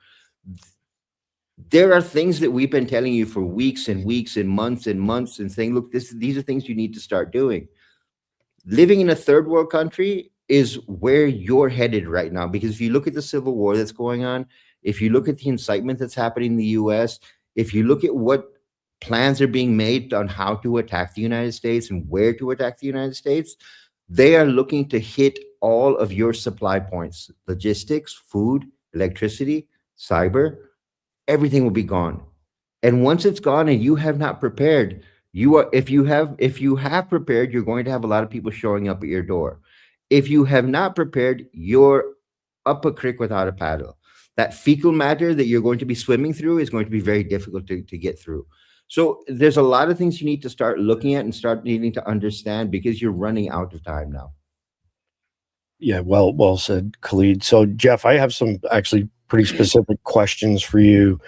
There are things that we've been telling you for weeks and weeks and months and saying, look, these are things you need to start doing. Living in a third world country is where you're headed right now, because if you look at the civil war that's going on, if you look at the incitement that's happening in the US, if you look at what plans are being made on how to attack the United States and where to attack the United States, they are looking to hit all of your supply points: logistics, food, electricity, cyber. Everything will be gone. And once it's gone and you have not prepared, if you have prepared, you're going to have a lot of people showing up at your door. If you have not prepared, you're up a creek without a paddle. That fecal matter that you're going to be swimming through is going to be very difficult to get through. So there's a lot of things you need to start looking at and start needing to understand, because you're running out of time now. Yeah, well said, Khalid. So, Jeff, I have some actually pretty specific questions for you.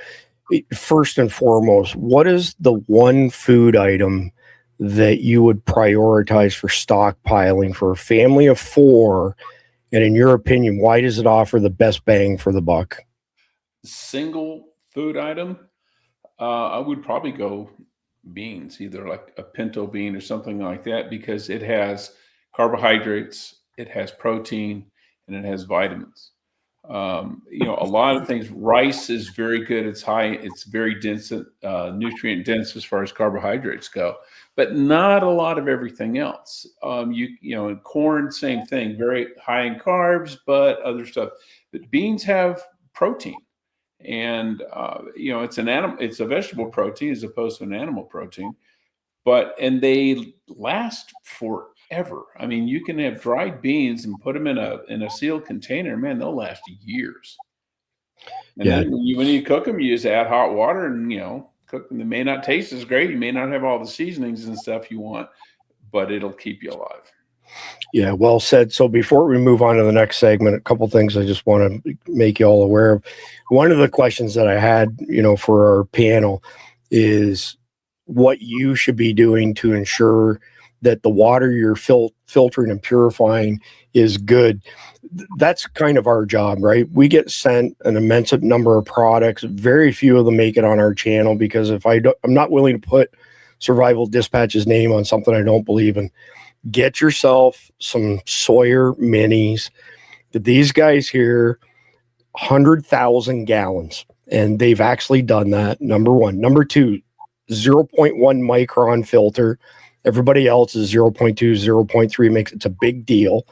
First and foremost, what is the one food item that you would prioritize for stockpiling for a family of 4? And in your opinion, why does it offer the best bang for the buck? Single food item, I would probably go beans, either like a pinto bean or something like that, because it has carbohydrates, it has protein, and it has vitamins. A lot of things. Rice is very good. It's high. It's very dense, nutrient dense as far as carbohydrates go, but not a lot of everything else. Corn, same thing, very high in carbs, but other stuff. But beans have protein, and it's a vegetable protein as opposed to an animal protein, and they last forever. I mean, you can have dried beans and put them in a sealed container. Man, they'll last years. And then when you cook them, you just add hot water and cook them. They may not taste as great. You may not have all the seasonings and stuff you want, but it'll keep you alive. Yeah, well said. So before we move on to the next segment, a couple things I just want to make you all aware of. One of the questions that I had, for our panel is what you should be doing to ensure that the water you're filtering and purifying is good. That's kind of our job, right? We get sent an immense number of products. Very few of them make it on our channel, because I'm not willing to put Survival Dispatch's name on something I don't believe in. Get yourself some Sawyer minis. These guys here, 100,000 gallons, and they've actually done that. Number one. Number two, 0.1 micron filter. Everybody else is 0.2, 0.3. It's a big deal.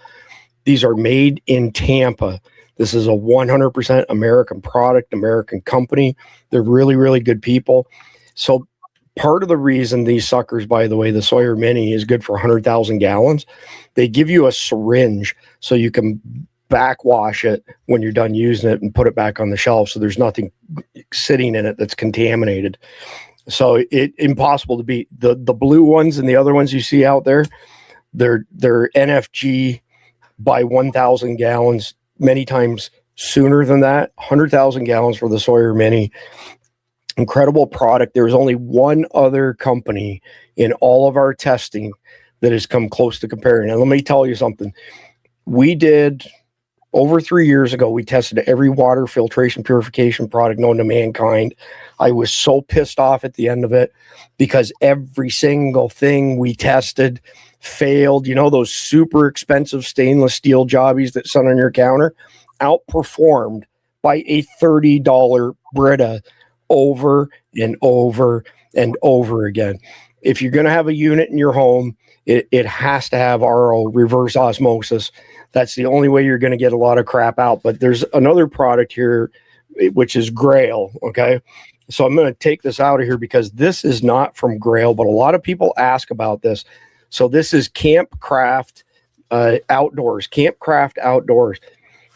These are made in Tampa. This is a 100% American product, American company. They're really, really good people. So part of the reason these suckers, by the way, the Sawyer Mini is good for 100,000 gallons. They give you a syringe so you can backwash it when you're done using it and put it back on the shelf. So there's nothing sitting in it that's contaminated. So it's impossible to beat. The blue ones and the other ones you see out there, they're NFG by 1,000 gallons, many times sooner than that. 100,000 gallons for the Sawyer Mini. Incredible product. There's only one other company in all of our testing that has come close to comparing. And let me tell you something. We did over 3 years ago, we tested every water filtration purification product known to mankind. I was so pissed off at the end of it because every single thing we tested failed. Those super expensive stainless steel jobbies that sit on your counter, outperformed by a $30 Brita over and over and over again. If you're going to have a unit in your home, it has to have RO, reverse osmosis. That's the only way you're going to get a lot of crap out. But there's another product here, which is Grail. Okay. So I'm going to take this out of here because this is not from Grail, but a lot of people ask about this. So this is Campcraft Outdoors. Campcraft Outdoors.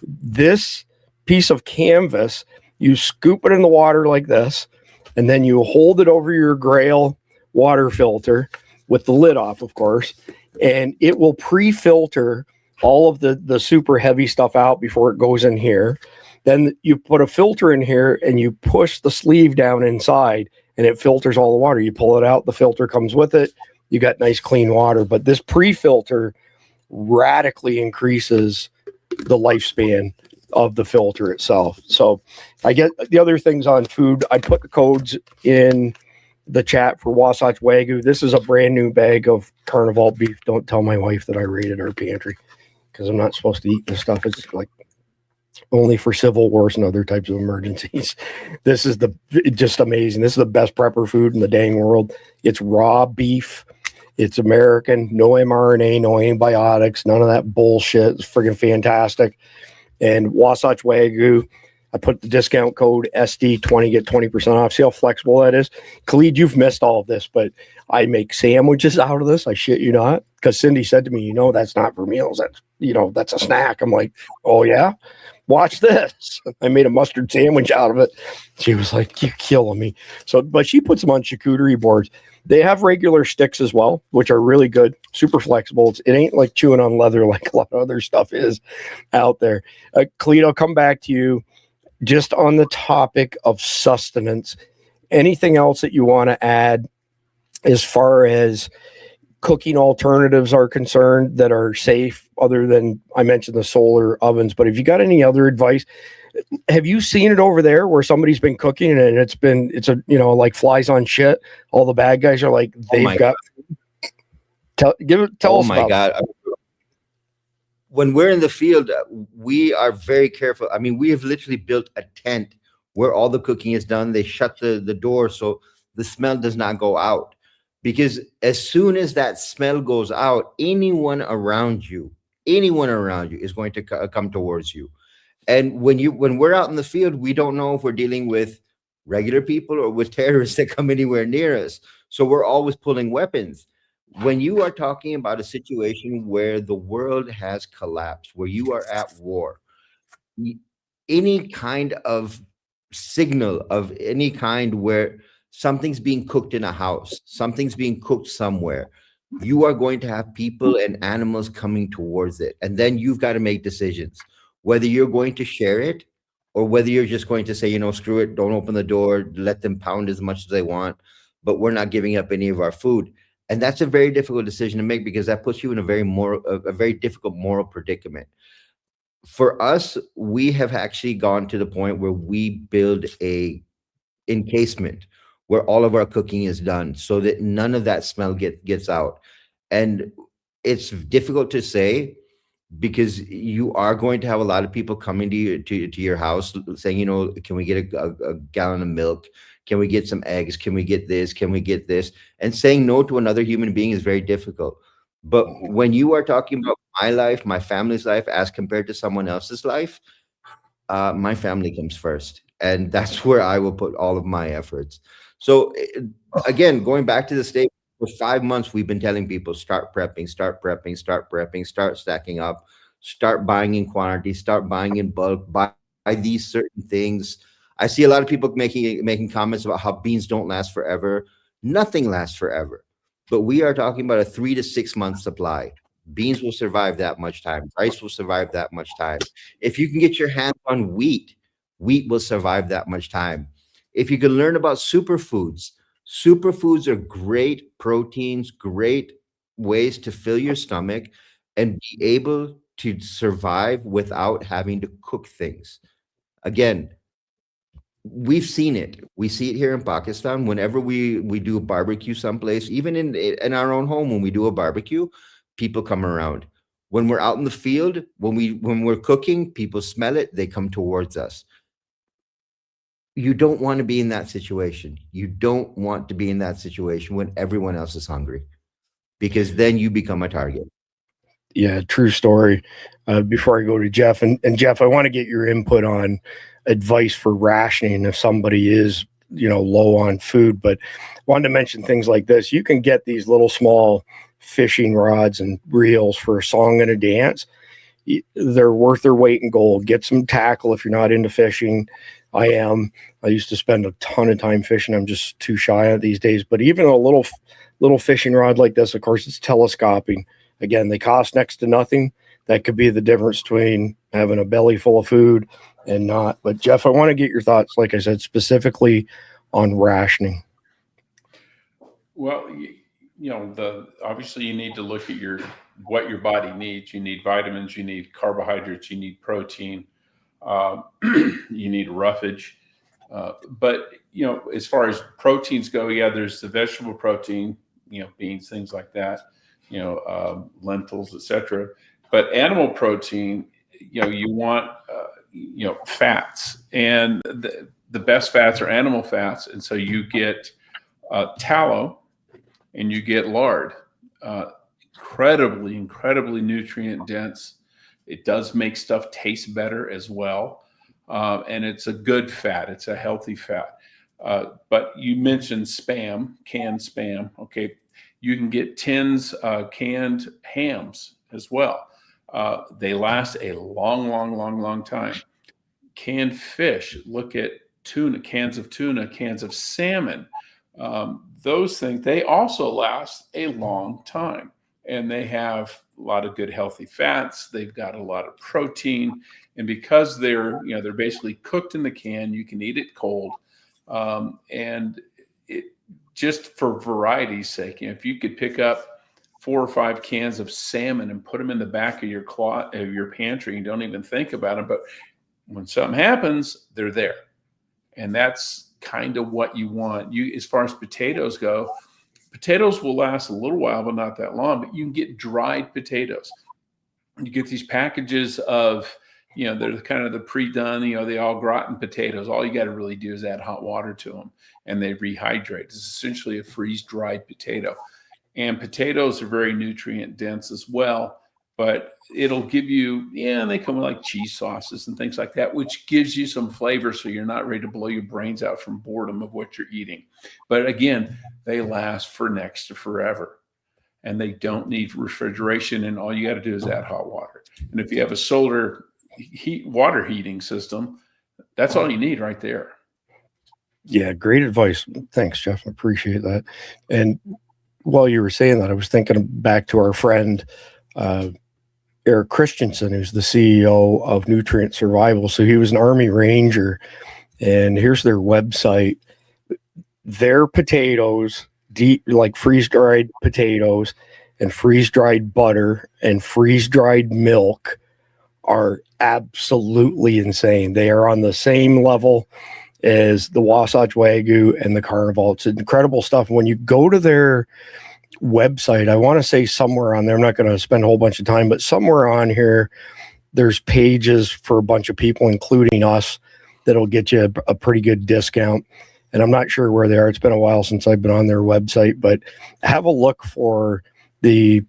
This piece of canvas, you scoop it in the water like this, and then you hold it over your Grail water filter. with the lid off, of course, and it will pre-filter all of the super heavy stuff out before it goes in here. Then you put a filter in here and you push the sleeve down inside and it filters all the water. You pull it out, the filter comes with it. You got nice clean water. But this pre-filter radically increases the lifespan of the filter itself. So I get the other things on food. I put the codes in the chat for Wasatch Wagyu. This is a brand new bag of Carnival beef. Don't tell my wife that I raided our pantry, because I'm not supposed to eat this stuff. It's like only for civil wars and other types of emergencies. This is just amazing. This is the best prepper food in the dang world. It's raw beef. It's American, no mRNA, no antibiotics, none of that bullshit. It's friggin' fantastic. And Wasatch Wagyu, I put the discount code SD20, get 20% off. See how flexible that is? Khalid, you've missed all of this, but I make sandwiches out of this. I shit you not. Because Cindy said to me, that's not for meals. That's a snack. I'm like, oh yeah? Watch this. I made a mustard sandwich out of it. She was like, you're killing me. So, but she puts them on charcuterie boards. They have regular sticks as well, which are really good, super flexible. It ain't like chewing on leather like a lot of other stuff is out there. Khalid, I'll come back to you just on the topic of sustenance. Anything else that you want to add as far as cooking alternatives are concerned that are safe, other than I mentioned the solar ovens? But if you got any other advice, have you seen it over there where somebody's been cooking and it's like flies on shit? All the bad guys are like, they've got. Tell us about it. God. When we're in the field, we are very careful. I mean, we have literally built a tent where all the cooking is done. They shut the door so the smell does not go out. Because as soon as that smell goes out, anyone around you is going to come towards you. And when we're out in the field, we don't know if we're dealing with regular people or with terrorists that come anywhere near us. So we're always pulling weapons. When you are talking about a situation where the world has collapsed, where you are at war, any kind of signal of any kind where something's being cooked in a house, something's being cooked somewhere, you are going to have people and animals coming towards it. And then you've got to make decisions, whether you're going to share it or whether you're just going to say, screw it, don't open the door, let them pound as much as they want, but we're not giving up any of our food. And that's a very difficult decision to make, because that puts you in a very difficult moral predicament. For us, we have actually gone to the point where we build a encasement where all of our cooking is done so that none of that smell gets out. And it's difficult to say, because you are going to have a lot of people coming to your house saying, can we get a gallon of milk? Can we get some eggs? Can we get this? Can we get this? And saying no to another human being is very difficult. But when you are talking about my life, my family's life, as compared to someone else's life, my family comes first. And that's where I will put all of my efforts. So again, going back to the statement, for 5 months, we've been telling people, start prepping, start prepping, start prepping, start stacking up, start buying in quantity, start buying in bulk, buy these certain things. I see a lot of people making comments about how beans don't last forever. Nothing lasts forever. But we are talking about a 3 to 6 month supply. Beans will survive that much time. Rice will survive that much time. If you can get your hands on wheat will survive that much time. If you can learn about superfoods are great proteins, great ways to fill your stomach and be able to survive without having to cook things. Again, we've seen it. We see it here in Pakistan. Whenever we do a barbecue someplace, even in our own home, when we do a barbecue, people come around. When we're out in the field, when we're cooking, people smell it, they come towards us. You don't want to be in that situation. You don't want to be in that situation when everyone else is hungry, because then you become a target. Yeah, true story. Before I go to Jeff, and Jeff, I want to get your input on advice for rationing if somebody is, low on food. But I wanted to mention things like this. You can get these little small fishing rods and reels for a song and a dance. They're worth their weight in gold. Get some tackle if you're not into fishing. I used to spend a ton of time fishing. I'm just too shy these days. But even a little little fishing rod like this, of course, it's telescoping. Again, they cost next to nothing. That could be the difference between having a belly full of food and not. But Jeff, I want to get your thoughts, like I said, specifically on rationing. Well, obviously you need to look at what your body needs. You need vitamins, you need carbohydrates, you need protein, you need roughage. But as far as proteins go, there's the vegetable protein, beans, things like that, lentils, etc. But animal protein, you want fats, and the best fats are animal fats, and so you get tallow and you get lard. Incredibly nutrient dense. It does make stuff taste better as well. And it's a good fat. It's a healthy fat. But you mentioned spam, canned spam. Okay. You can get tins canned hams as well. They last a long time. Canned fish, look at tuna, cans of salmon. Those things, they also last a long time. And they have a lot of good healthy fats. They've got a lot of protein, and because they're basically cooked in the can, you can eat it cold. And it just for variety's sake, if you could pick up 4 or 5 cans of salmon and put them in the back of your pantry, and don't even think about them. But when something happens, they're there, and that's kind of what you want. As far as potatoes go. Potatoes will last a little while, but not that long. But you can get dried potatoes. You get these packages of, they're kind of the pre-done, the au gratin potatoes. All you got to really do is add hot water to them, and they rehydrate. It's essentially a freeze-dried potato. And potatoes are very nutrient dense as well. But it'll give you, they come with like cheese sauces and things like that, which gives you some flavor so you're not ready to blow your brains out from boredom of what you're eating. But again, they last for next to forever. And they don't need refrigeration, and all you got to do is add hot water. And if you have a solar water heating system, that's all you need right there. Yeah, great advice. Thanks, Jeff. I appreciate that. And while you were saying that, I was thinking back to our friend, Eric Christensen, who's the CEO of Nutrient Survival. So he was an Army Ranger, and here's their website. Their potatoes, like freeze-dried potatoes and freeze-dried butter and freeze-dried milk, are absolutely insane. They are on the same level as the Wasatch Wagyu and the Carnival. It's incredible stuff. When you go to their website, I want to say somewhere on there, I'm not going to spend a whole bunch of time, but somewhere on here, there's pages for a bunch of people, including us, that'll get you a pretty good discount. And I'm not sure where they are. It's been a while since I've been on their website, but have a look for the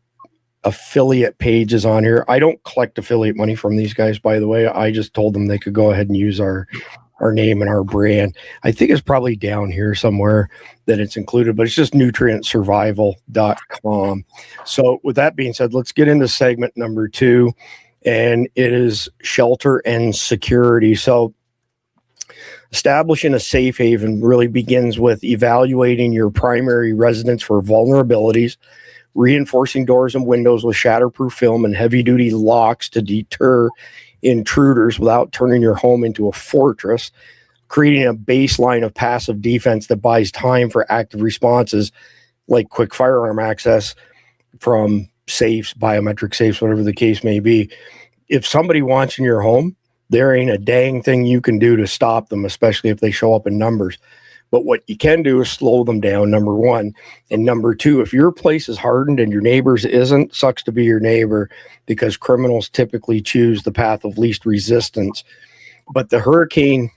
affiliate pages on here. I don't collect affiliate money from these guys, by the way. I just told them they could go ahead and use our name and our brand. I think it's probably down here somewhere that it's included, but it's just nutrientsurvival.com. So with that being said, let's get into segment number 2, and it is shelter and security. So establishing a safe haven really begins with evaluating your primary residence for vulnerabilities, reinforcing doors and windows with shatterproof film and heavy-duty locks to deter intruders without turning your home into a fortress, creating a baseline of passive defense that buys time for active responses like quick firearm access from safes, biometric safes, whatever the case may be. If somebody wants in your home, there ain't a dang thing you can do to stop them, especially if they show up in numbers. But what you can do is slow them down, number one. And number two, if your place is hardened and your neighbor's isn't, sucks to be your neighbor, because criminals typically choose the path of least resistance. But the hurricane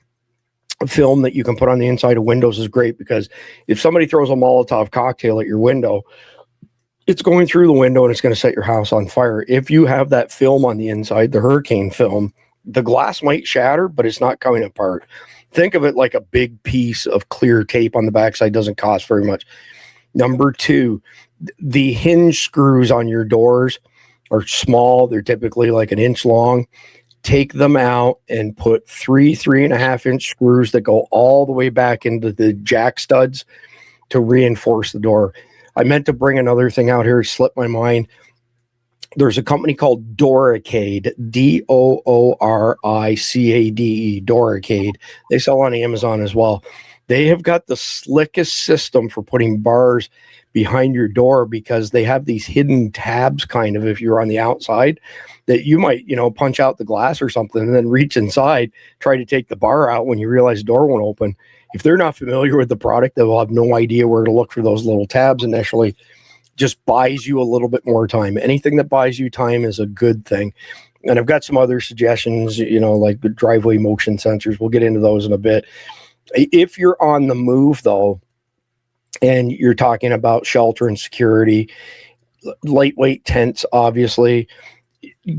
film that you can put on the inside of windows is great, because if somebody throws a Molotov cocktail at your window, it's going through the window and it's going to set your house on fire. If you have that film on the inside, the hurricane film, the glass might shatter, but it's not coming apart. Think of it like a big piece of clear tape on the backside. Doesn't cost very much. Number two, the hinge screws on your doors are small. They're typically like an inch long. Take them out and put 3.5 inch screws that go all the way back into the jack studs to reinforce the door. I meant to bring another thing out here. It slipped my mind. There's a company called Doricade, Dooricade, Doricade. They sell on Amazon as well. They have got the slickest system for putting bars behind your door, because they have these hidden tabs, kind of, if you're on the outside, that you might, punch out the glass or something and then reach inside, try to take the bar out when you realize the door won't open. If they're not familiar with the product, they will have no idea where to look for those little tabs initially. Just buys you a little bit more time. Anything that buys you time is a good thing. And I've got some other suggestions, like the driveway motion sensors. We'll get into those in a bit. If you're on the move, though, and you're talking about shelter and security, lightweight tents, obviously,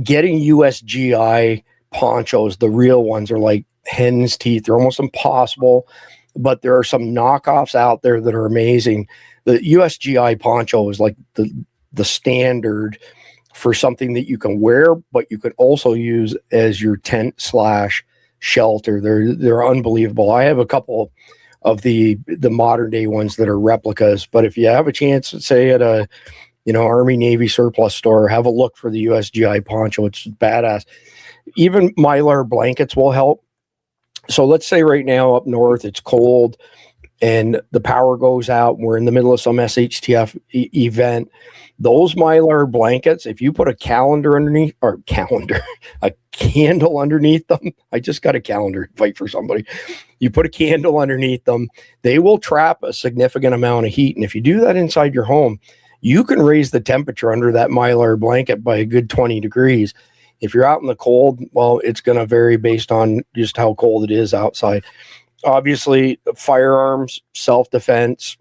getting USGI ponchos, the real ones, are like hen's teeth. They're almost impossible, but there are some knockoffs out there that are amazing. The USGI poncho is like the standard for something that you can wear, but you can also use as your tent / shelter. They're unbelievable. I have a couple of the modern day ones that are replicas, but if you have a chance, say at a Army Navy surplus store, have a look for the USGI poncho. It's badass. Even Mylar blankets will help. So let's say right now up north it's cold and the power goes out and we're in the middle of some SHTF event. Those Mylar blankets, if you put a candle underneath them, I just got a calendar fight for somebody. You put a candle underneath them, they will trap a significant amount of heat. And if you do that inside your home, you can raise the temperature under that Mylar blanket by a good 20 degrees. If you're out in the cold, well, it's going to vary based on just how cold it is outside. Obviously, firearms, self-defense,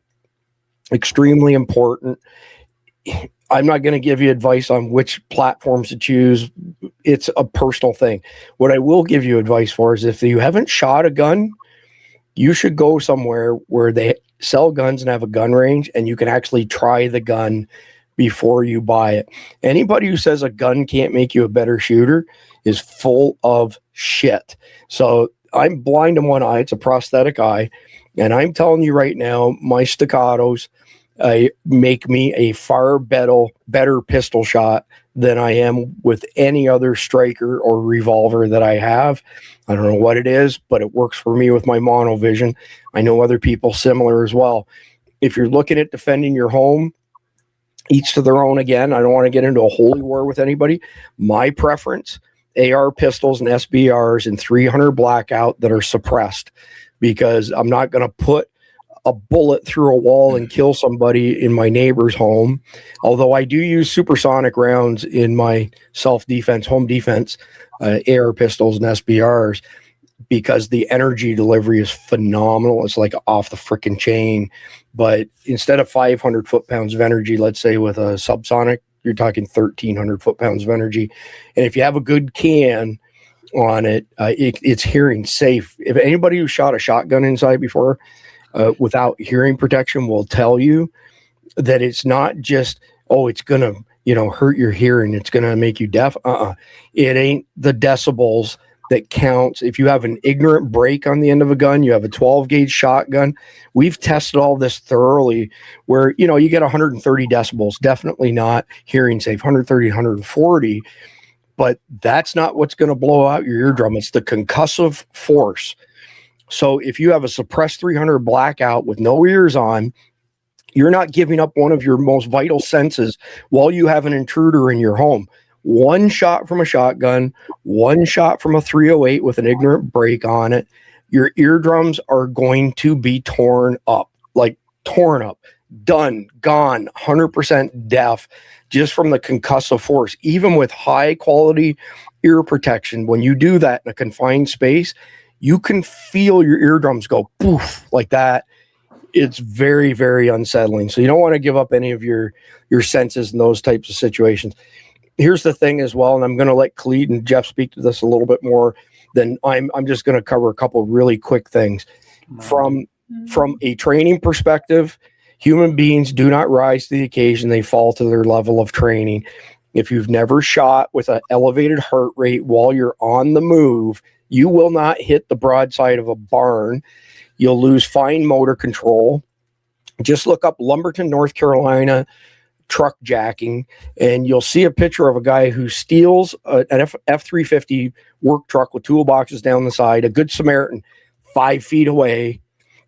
extremely important. I'm not going to give you advice on which platforms to choose. It's a personal thing. What I will give you advice for is if you haven't shot a gun, you should go somewhere where they sell guns and have a gun range, and you can actually try the gun before you buy it. Anybody who says a gun can't make you a better shooter is full of shit. So I'm blind in one eye. It's a prosthetic eye. And I'm telling you right now, my staccatos make me a far better pistol shot than I am with any other striker or revolver that I have. I don't know what it is, but it works for me with my monovision. I know other people similar as well. If you're looking at defending your home, each to their own. Again, I don't want to get into a holy war with anybody. My preference, AR pistols and SBRs and 300 blackout that are suppressed, because I'm not going to put a bullet through a wall and kill somebody in my neighbor's home. Although I do use supersonic rounds in my self-defense, home defense, AR pistols and SBRs, because the energy delivery is phenomenal. It's like off the freaking chain. But instead of 500 foot-pounds of energy, let's say with a subsonic, you're talking 1,300 foot-pounds of energy. And if you have a good can on it, it's hearing safe. If anybody who shot a shotgun inside before without hearing protection will tell you that it's not just, it's going to, hurt your hearing. It's going to make you deaf. It ain't the decibels that counts. If you have an ignorant break on the end of a gun, you have a 12 gauge shotgun. We've tested all this thoroughly where, you get 130 decibels, definitely not hearing safe, 130, 140, but that's not what's going to blow out your eardrum. It's the concussive force. So if you have a suppressed 300 blackout with no ears on, you're not giving up one of your most vital senses while you have an intruder in your home. One shot from a shotgun, one shot from a 308 with an ignorant break on it, your eardrums are going to be torn up, done, gone, 100% deaf just from the concussive force. Even with high quality ear protection, when you do that in a confined space, you can feel your eardrums go poof like that. It's very, very unsettling. So you don't want to give up any of your senses in those types of situations. Here's the thing as well, and I'm going to let Khalid and Jeff speak to this a little bit more. Then I'm just going to cover a couple really quick things. From a training perspective, human beings do not rise to the occasion. They fall to their level of training. If you've never shot with an elevated heart rate while you're on the move, you will not hit the broadside of a barn. You'll lose fine motor control. Just look up Lumberton, North Carolina, truck jacking, and you'll see a picture of a guy who steals an F-350 work truck with toolboxes down the side, a Good Samaritan, 5 feet away,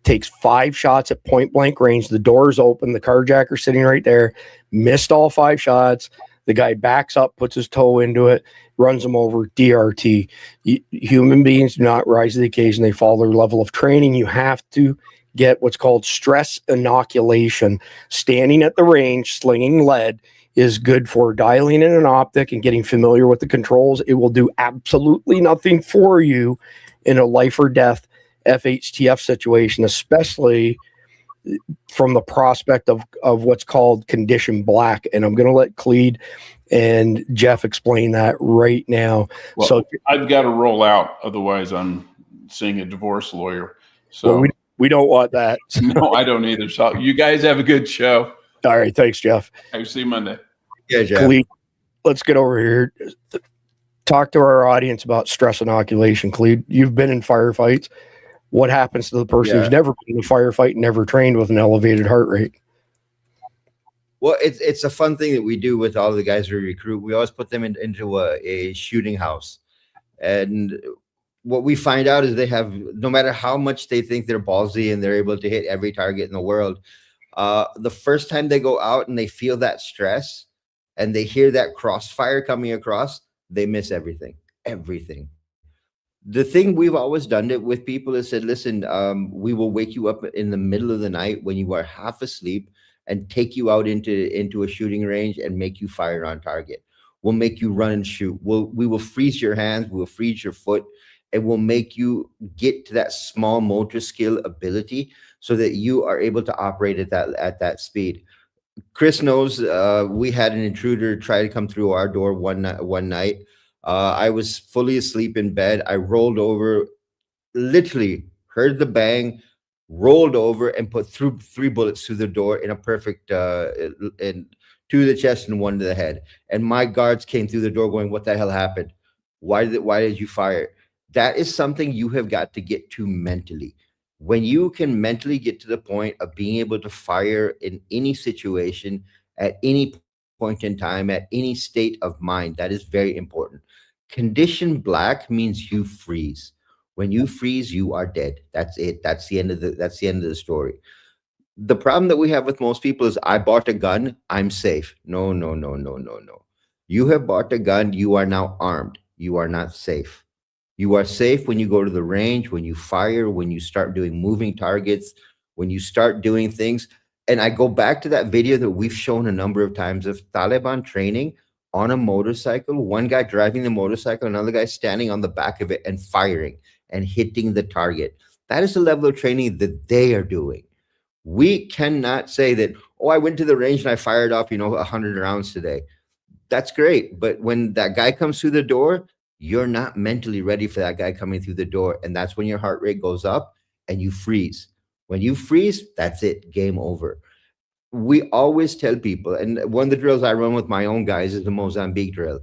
takes 5 shots at point blank range. The door's open. The carjacker sitting right there, missed all 5 shots. The guy backs up, puts his toe into it, runs him over, DRT. Human beings do not rise to the occasion. They follow their level of training. You have to get what's called stress inoculation. Standing at the range, slinging lead is good for dialing in an optic and getting familiar with the controls. It will do absolutely nothing for you in a life or death SHTF situation, especially from the prospect of what's called condition black. And I'm going to let Cleed and Jeff explain that right now. Well, so I've got to roll out. Otherwise I'm seeing a divorce lawyer. So well, we don't want that. No, I don't either. So you guys have a good show. All right. Thanks, Jeff. I'll see you Monday. Yeah, Jeff. Cleed, let's get over here. Talk to our audience about stress inoculation. Cleed, you've been in firefights. What happens to the person who's never been in a firefight and never trained with an elevated heart rate? Well, it's a fun thing that we do with all the guys we recruit. We always put them into a shooting house. And what we find out is they have, no matter how much they think they're ballsy and they're able to hit every target in the world, the first time they go out and they feel that stress and they hear that crossfire coming across, they miss everything. The thing we've always done it with people is said, listen, we will wake you up in the middle of the night when you are half asleep and take you out into a shooting range and make you fire on target. We'll make you run and shoot. We will freeze your hands. We'll freeze your foot, and we'll make you get to that small motor skill ability so that you are able to operate at that speed. Chris knows we had an intruder try to come through our door one night. I was fully asleep in bed. I rolled over, literally heard the bang, rolled over, and put 3 bullets through the door in a perfect, in 2 to the chest and 1 to the head. And my guards came through the door going, "What the hell happened? Why did you fire?" That is something you have got to get to mentally. When you can mentally get to the point of being able to fire in any situation, at any point in time, at any state of mind, that is very important. Condition black means you freeze. When you freeze, you are dead. That's it. That's the end of the story. The problem that we have with most people is, I bought a gun, I'm safe. No. You have bought a gun, you are now armed. You are not safe. You are safe when you go to the range, when you fire, when you start doing moving targets, when you start doing things. And I go back to that video that we've shown a number of times of Taliban training on a motorcycle, one guy driving the motorcycle, another guy standing on the back of it and firing and hitting the target. That is the level of training that they are doing. We cannot say that, oh, I went to the range and I fired off, 100 rounds today. That's great. But when that guy comes through the door, you're not mentally ready for that guy coming through the door. And that's when your heart rate goes up and you freeze. When you freeze, that's it, game over. We always tell people, and one of the drills I run with my own guys is the Mozambique drill.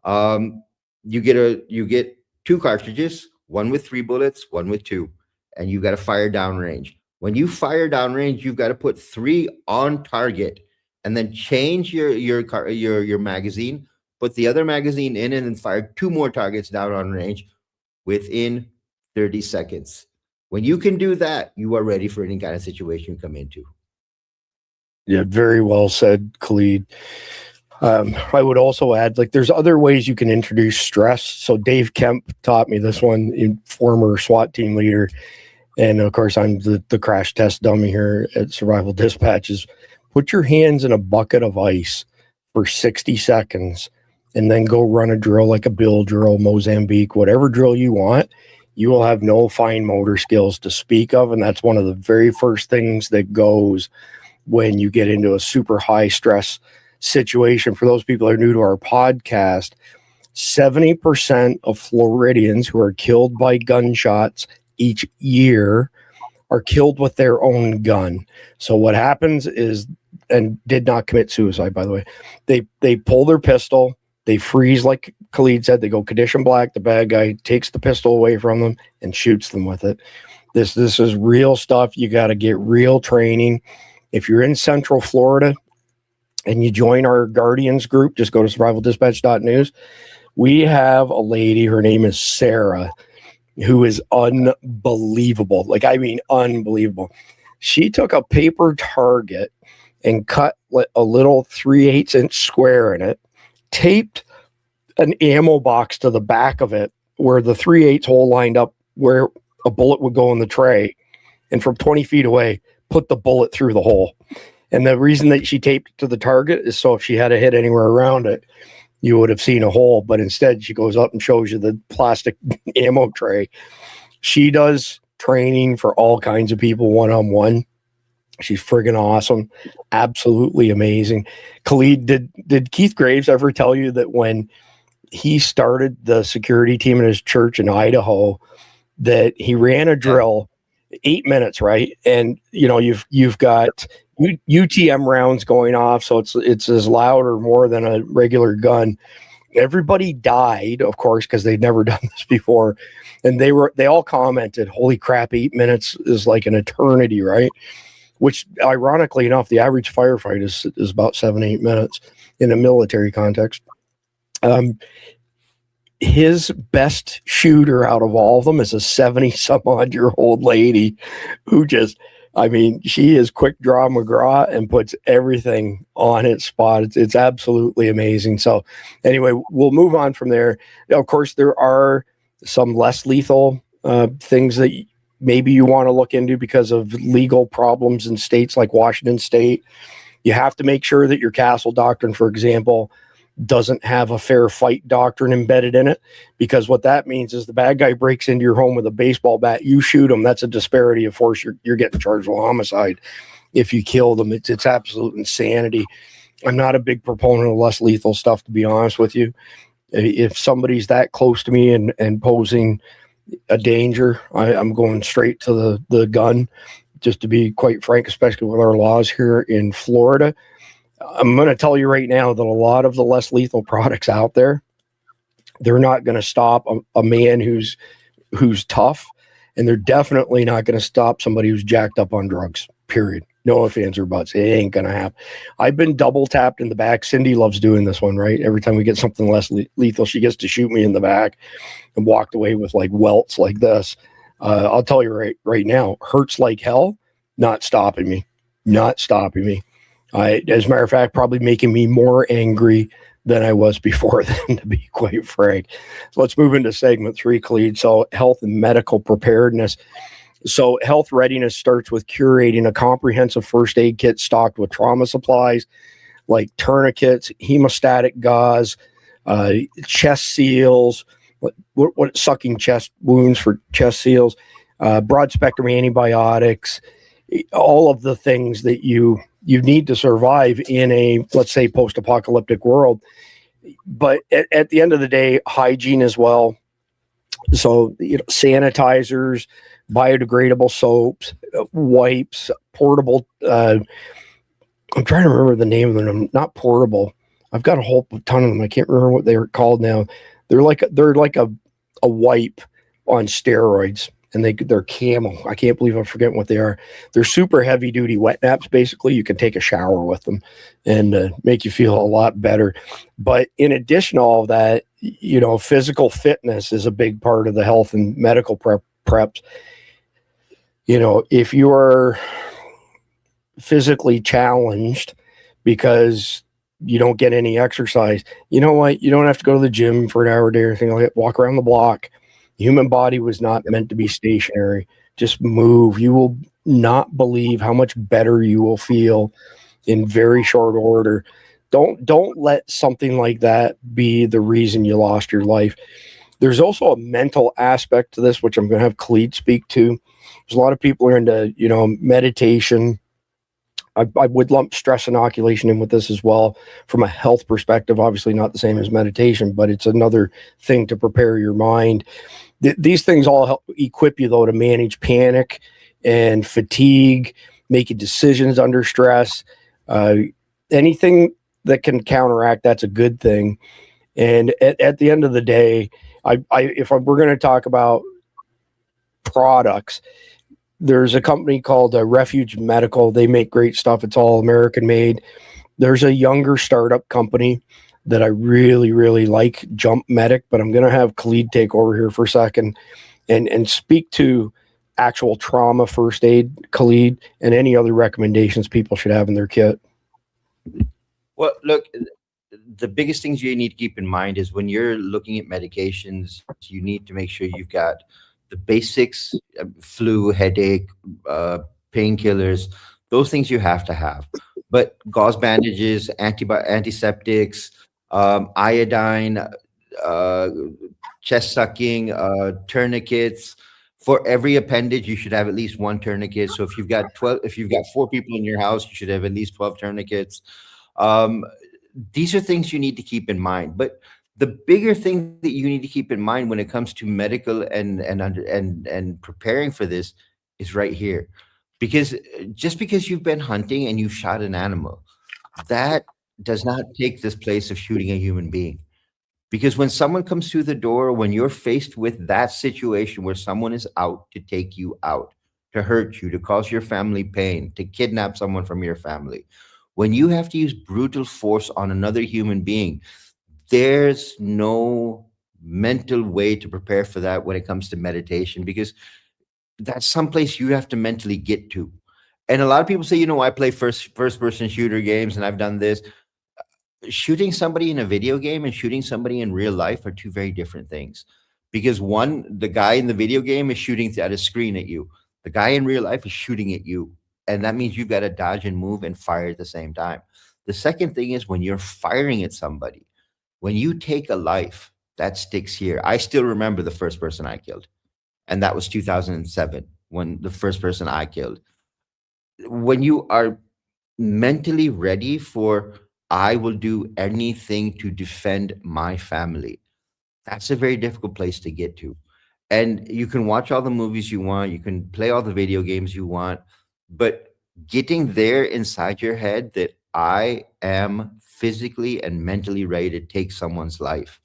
You get 2 cartridges, one with 3 bullets, one with 2, and you got to fire downrange. When you fire downrange, you've got to put 3 on target, and then change your magazine, put the other magazine in, and then fire 2 more targets down on range within 30 seconds. When you can do that, you are ready for any kind of situation you come into. Yeah, very well said, Khalid. I would also add, there's other ways you can introduce stress. So Dave Kemp taught me this one, former SWAT team leader. And of course, I'm the crash test dummy here at Survival Dispatches. Put your hands in a bucket of ice for 60 seconds and then go run a drill like a Bill drill, Mozambique, whatever drill you want. You will have no fine motor skills to speak of. And that's one of the very first things that goes when you get into a super high stress situation. For those people that are new to our podcast, 70% of Floridians who are killed by gunshots each year are killed with their own gun. So what happens is, and did not commit suicide, by the way, they pull their pistol, they freeze, like Khalid said, they go condition black, the bad guy takes the pistol away from them and shoots them with it. This is real stuff. You got to get real training. If you're in Central Florida and you join our Guardians group, just go to survivaldispatch.news. We have a lady, her name is Sarah, who is unbelievable. Like, I mean, unbelievable. She took a paper target and cut a little 3/8 inch square in it, taped an ammo box to the back of it where the 3/8 hole lined up where a bullet would go in the tray. And from 20 feet away, put the bullet through the hole. And the reason that she taped it to the target is so if she had to hit anywhere around it, you would have seen a hole. But instead, she goes up and shows you the plastic ammo tray. She does training for all kinds of people one-on-one. She's friggin' awesome. Absolutely amazing. Khalid, did Keith Graves ever tell you that when he started the security team in his church in Idaho, that he ran a drill 8 minutes, right? And you've got UTM rounds going off, so it's as loud or more than a regular gun. Everybody died, of course, because they'd never done this before. And they all commented, holy crap, 8 minutes is like an eternity, right? Which, ironically enough, the average firefight is about 7-8 minutes in a military context. His best shooter out of all of them is a 70-some-odd-year-old lady who just, I mean, she is quick draw McGraw and puts everything on its spot. It's absolutely amazing. So anyway, we'll move on from there. Of course, there are some less lethal things that maybe you want to look into because of legal problems in states like Washington State. You have to make sure that your castle doctrine, for example, doesn't have a fair fight doctrine embedded in it, because what that means is the bad guy breaks into your home with a baseball bat, you shoot him, that's a disparity of force. You're getting charged with homicide if you kill them. It's absolute insanity. I'm not a big proponent of less lethal stuff, to be honest with you. If somebody's that close to me and posing a danger, I'm going straight to the gun, just to be quite frank, especially with our laws here in Florida. I'm going to tell you right now that a lot of the less lethal products out there, they're not going to stop a man who's tough, and they're definitely not going to stop somebody who's jacked up on drugs, period. No ifs, ands, or buts. It ain't going to happen. I've been double tapped in the back. Cindy loves doing this one, right? Every time we get something less lethal, she gets to shoot me in the back and walked away with like welts like this. I'll tell you right now, hurts like hell, not stopping me. As a matter of fact, probably making me more angry than I was before then, to be quite frank. So let's move into segment 3, Khalid. So health and medical preparedness. So health readiness starts with curating a comprehensive first aid kit stocked with trauma supplies like tourniquets, hemostatic gauze, chest seals, what sucking chest wounds for chest seals, broad spectrum antibiotics, all of the things that you need to survive in a, let's say, post-apocalyptic world. But at the end of the day, hygiene as well. So, sanitizers, biodegradable soaps, wipes, portable. I'm trying to remember the name of them. Not portable. I've got a whole ton of them. I can't remember what they're called now. They're like a wipe on steroids. And they're camel. I can't believe I'm forgetting what they are. They're super heavy duty wet naps. Basically, you can take a shower with them and make you feel a lot better. But in addition to all of that, physical fitness is a big part of the health and medical preps. If you are physically challenged because you don't get any exercise, you know what? You don't have to go to the gym for an hour a day or anything like that. Walk around the block. The human body was not meant to be stationary. Just move. You will not believe how much better you will feel in very short order. Don't let something like that be the reason you lost your life. There's also a mental aspect to this, which I'm going to have Khalid speak to. There's a lot of people who are into, meditation. I would lump stress inoculation in with this as well from a health perspective. Obviously not the same as meditation, but it's another thing to prepare your mind. These things all help equip you, though, to manage panic and fatigue, making decisions under stress. Anything that can counteract that's a good thing. And at the end of the day, if we're going to talk about products, there's a company called Refuge Medical. They make great stuff. It's all American made. There's a younger startup company that I really, really like, Jump Medic, but I'm going to have Khalid take over here for a second and speak to actual trauma first aid, Khalid, and any other recommendations people should have in their kit. Well, look, the biggest things you need to keep in mind is when you're looking at medications, you need to make sure you've got the basics, flu, headache, painkillers, those things you have to have. But gauze bandages, antiseptics, iodine, chest sucking, tourniquets. For every appendage, you should have at least one tourniquet. So if you've got 4 people in your house, you should have at least 12 tourniquets. These are things you need to keep in mind. But the bigger thing that you need to keep in mind when it comes to medical and preparing for this is right here. Because just because you've been hunting and you shot an animal, that does not take this place of shooting a human being. Because when someone comes through the door, when you're faced with that situation where someone is out to take you out, to hurt you, to cause your family pain, to kidnap someone from your family, when you have to use brutal force on another human being, there's no mental way to prepare for that when it comes to meditation, because that's someplace you have to mentally get to. And a lot of people say, I play first person shooter games and I've done this. Shooting somebody in a video game and shooting somebody in real life are two very different things. Because one, the guy in the video game is shooting at a screen at you. The guy in real life is shooting at you. And that means you've got to dodge and move and fire at the same time. The second thing is when you're firing at somebody, when you take a life, that sticks here. I still remember the first person I killed. And that was 2007, when the first person I killed. When you are mentally ready for, I will do anything to defend my family, that's a very difficult place to get to. And you can watch all the movies you want, you can play all the video games you want, but getting there inside your head that I am physically and mentally ready to take someone's life,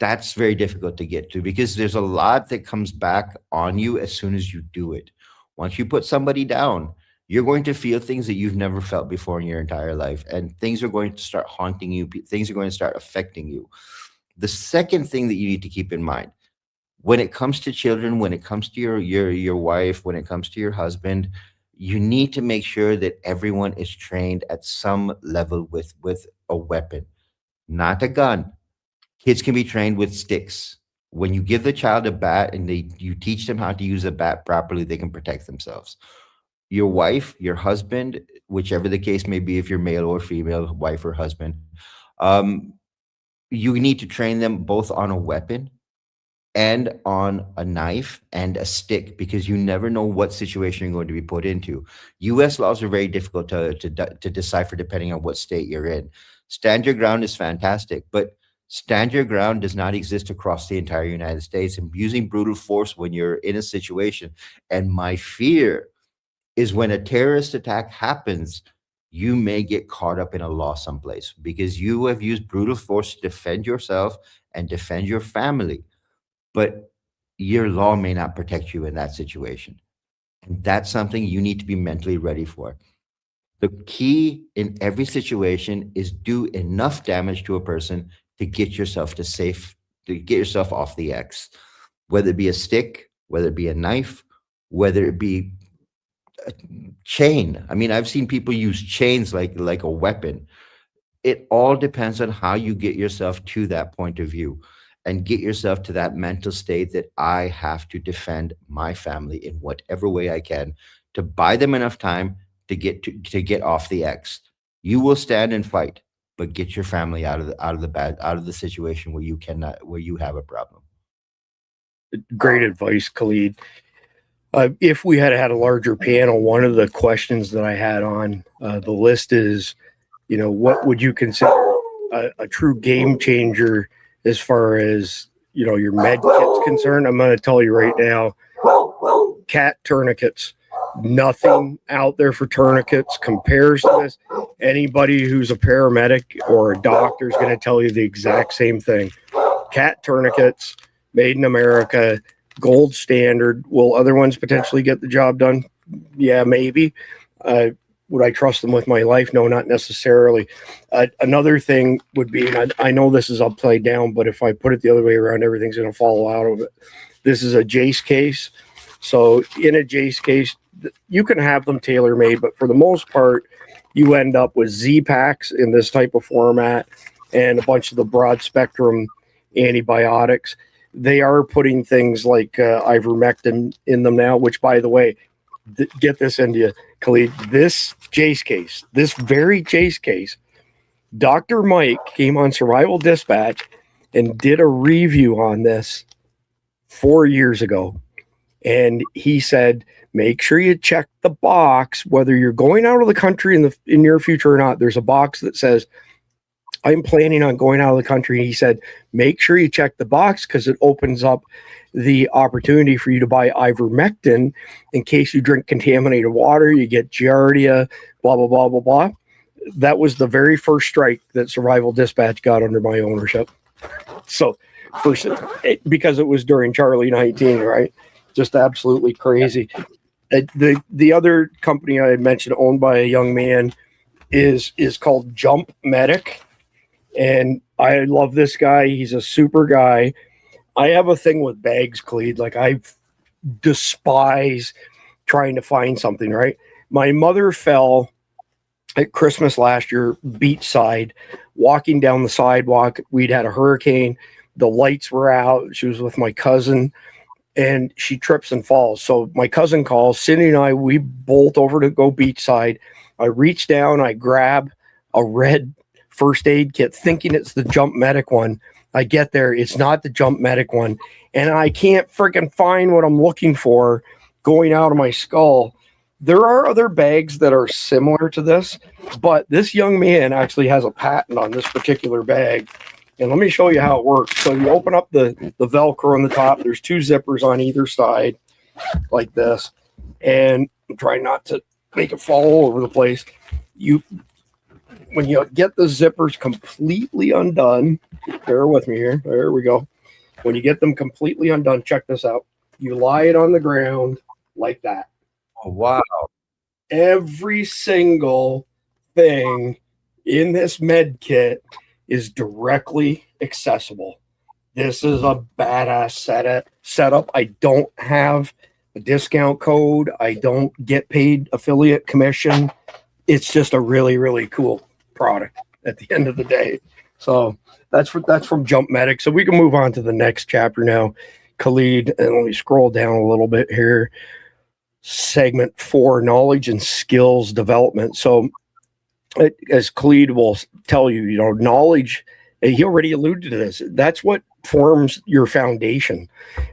that's very difficult to get to, because there's a lot that comes back on you as soon as you do it. Once you put somebody down, you're going to feel things that you've never felt before in your entire life, and things are going to start haunting you. Things are going to start affecting you. The second thing that you need to keep in mind, when it comes to children, when it comes to your wife, when it comes to your husband, you need to make sure that everyone is trained at some level with a weapon, not a gun. Kids can be trained with sticks. When you give the child a bat and you teach them how to use a bat properly, they can protect themselves. Your wife, your husband, whichever the case may be, if you're male or female, wife or husband, you need to train them both on a weapon and on a knife and a stick, because you never know what situation you're going to be put into. U.S. laws are very difficult to decipher depending on what state you're in. Stand your ground is fantastic, but stand your ground does not exist across the entire United States. And using brutal force when you're in a situation, and my fear is when a terrorist attack happens, you may get caught up in a law someplace because you have used brutal force to defend yourself and defend your family. But your law may not protect you in that situation. And that's something you need to be mentally ready for. The key in every situation is do enough damage to a person to get yourself to get yourself off the X, whether it be a stick, whether it be a knife, whether it be a chain. I mean, I've seen people use chains like a weapon. It all depends on how you get yourself to that point of view and get yourself to that mental state that I have to defend my family in whatever way I can, to buy them enough time to get off the X. You will stand and fight, but get your family out of the situation where you have a problem. Great advice, Khalid. If we had had a larger panel, one of the questions that I had on the list is, what would you consider a true game changer as far as, your med kit's concerned? I'm going to tell you right now, cat tourniquets. Nothing out there for tourniquets compares to this. Anybody who's a paramedic or a doctor is going to tell you the exact same thing. Cat tourniquets, made in America. gold standard. Will other ones potentially get the job done? Yeah, maybe. Would I trust them with my life? No, not necessarily. Another thing would be, and I know this is upside down, but if I put it the other way around, everything's going to fall out of it. This is a Jace case. So in a Jace case, you can have them tailor-made, but for the most part, you end up with Z-packs in this type of format and a bunch of the broad spectrum antibiotics. They are putting things like ivermectin in them now, which, by the way, get this into you, Khalid. This Jace case, this very Jace case, Dr. Mike came on Survival Dispatch and did a review on this 4 years ago. And he said, make sure you check the box, whether you're going out of the country in the near future or not. There's a box that says, I'm planning on going out of the country. And he said, make sure you check the box because it opens up the opportunity for you to buy ivermectin in case you drink contaminated water, you get giardia, blah, blah, blah, blah, blah. That was the very first strike that Survival Dispatch got under my ownership. So, because it was during Charlie 19, right? Just absolutely crazy. The other company I had mentioned, owned by a young man, is called Jump Medic. And I love this guy. He's a super guy. I have a thing with bags, Clede. Like, I despise trying to find something, right? My mother fell at Christmas last year, beachside, walking down the sidewalk. We'd had a hurricane. The lights were out. She was with my cousin, and she trips and falls. So my cousin calls. Cindy and I, we bolt over to go beachside. I reach down. I grab a red first aid kit, thinking it's the Jump Medic one. I get there, it's not the Jump Medic one, and I can't freaking find what I'm looking for going out of my skull. There are other bags that are similar to this, but this young man actually has a patent on this particular bag. And let me show you how it works. So you open up the Velcro on the top. There's two zippers on either side like this. And I'm trying not to make it fall all over the place. When you get the zippers completely undone, bear with me here. There we go. When you get them completely undone, check this out. You lie it on the ground like that. Oh, wow. Every single thing in this med kit is directly accessible. This is a badass setup. I don't have a discount code. I don't get paid affiliate commission. It's just a really, really cool product at the end of the day. So that's from Jump Medic. So we can move on to the next chapter now, Khalid. And let me scroll down a little bit here. Segment 4, knowledge and skills development. So as Khalid will tell you, knowledge, he already alluded to this. That's what forms your foundation.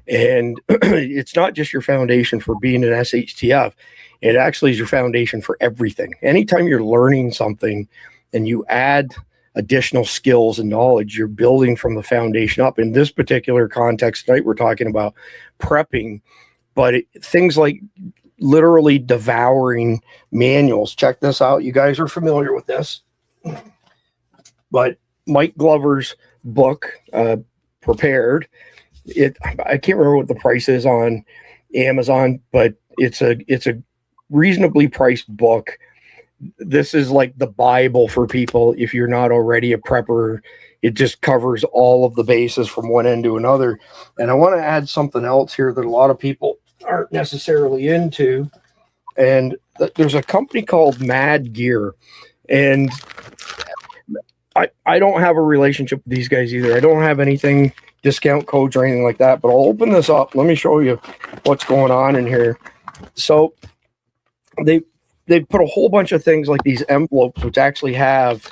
And it's not just your foundation for being an SHTF. It actually is your foundation for everything. Anytime you're learning something and you add additional skills and knowledge, you're building from the foundation up. In this particular context tonight, we're talking about prepping, but things like literally devouring manuals. Check this out. You guys are familiar with this, but Mike Glover's book, Prepared, I can't remember what the price is on Amazon, but it's a reasonably priced book. This is like the Bible for people if you're not already a prepper. It just covers all of the bases from one end to another. And I want to add something else here that a lot of people aren't necessarily into. And there's a company called Mad Gear. And I don't have a relationship with these guys either. I don't have anything, discount codes or anything like that. But I'll open this up. Let me show you what's going on in here. So they put a whole bunch of things like these envelopes, which actually have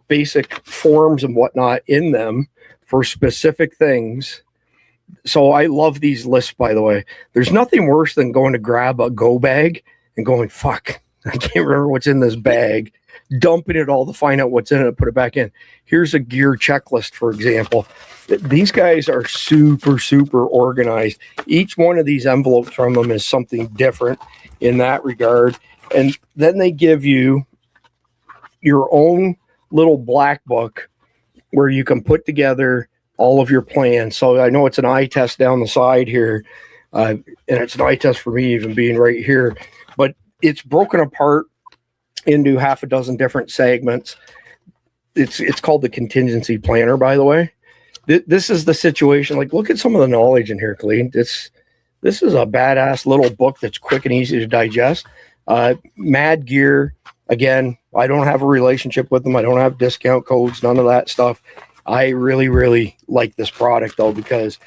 basic forms and whatnot in them for specific things. So I love these lists, by the way. There's nothing worse than going to grab a go bag and going, fuck, I can't remember what's in this bag, dumping it all to find out what's in it and put it back in. Here's a gear checklist, for example. These guys are super, super organized. Each one of these envelopes from them is something different in that regard. And then they give you your own little black book where you can put together all of your plans. So I know it's an eye test down the side here, and it's an eye test for me even being right here, but it's broken apart into half a dozen different segments. It's called the contingency planner, by the way. This is the situation. Like, look at some of the knowledge in here, Clean. This is a badass little book that's quick and easy to digest. Mad Gear, again, I don't have a relationship with them. I don't have discount codes, none of that stuff. I really, really like this product, though, because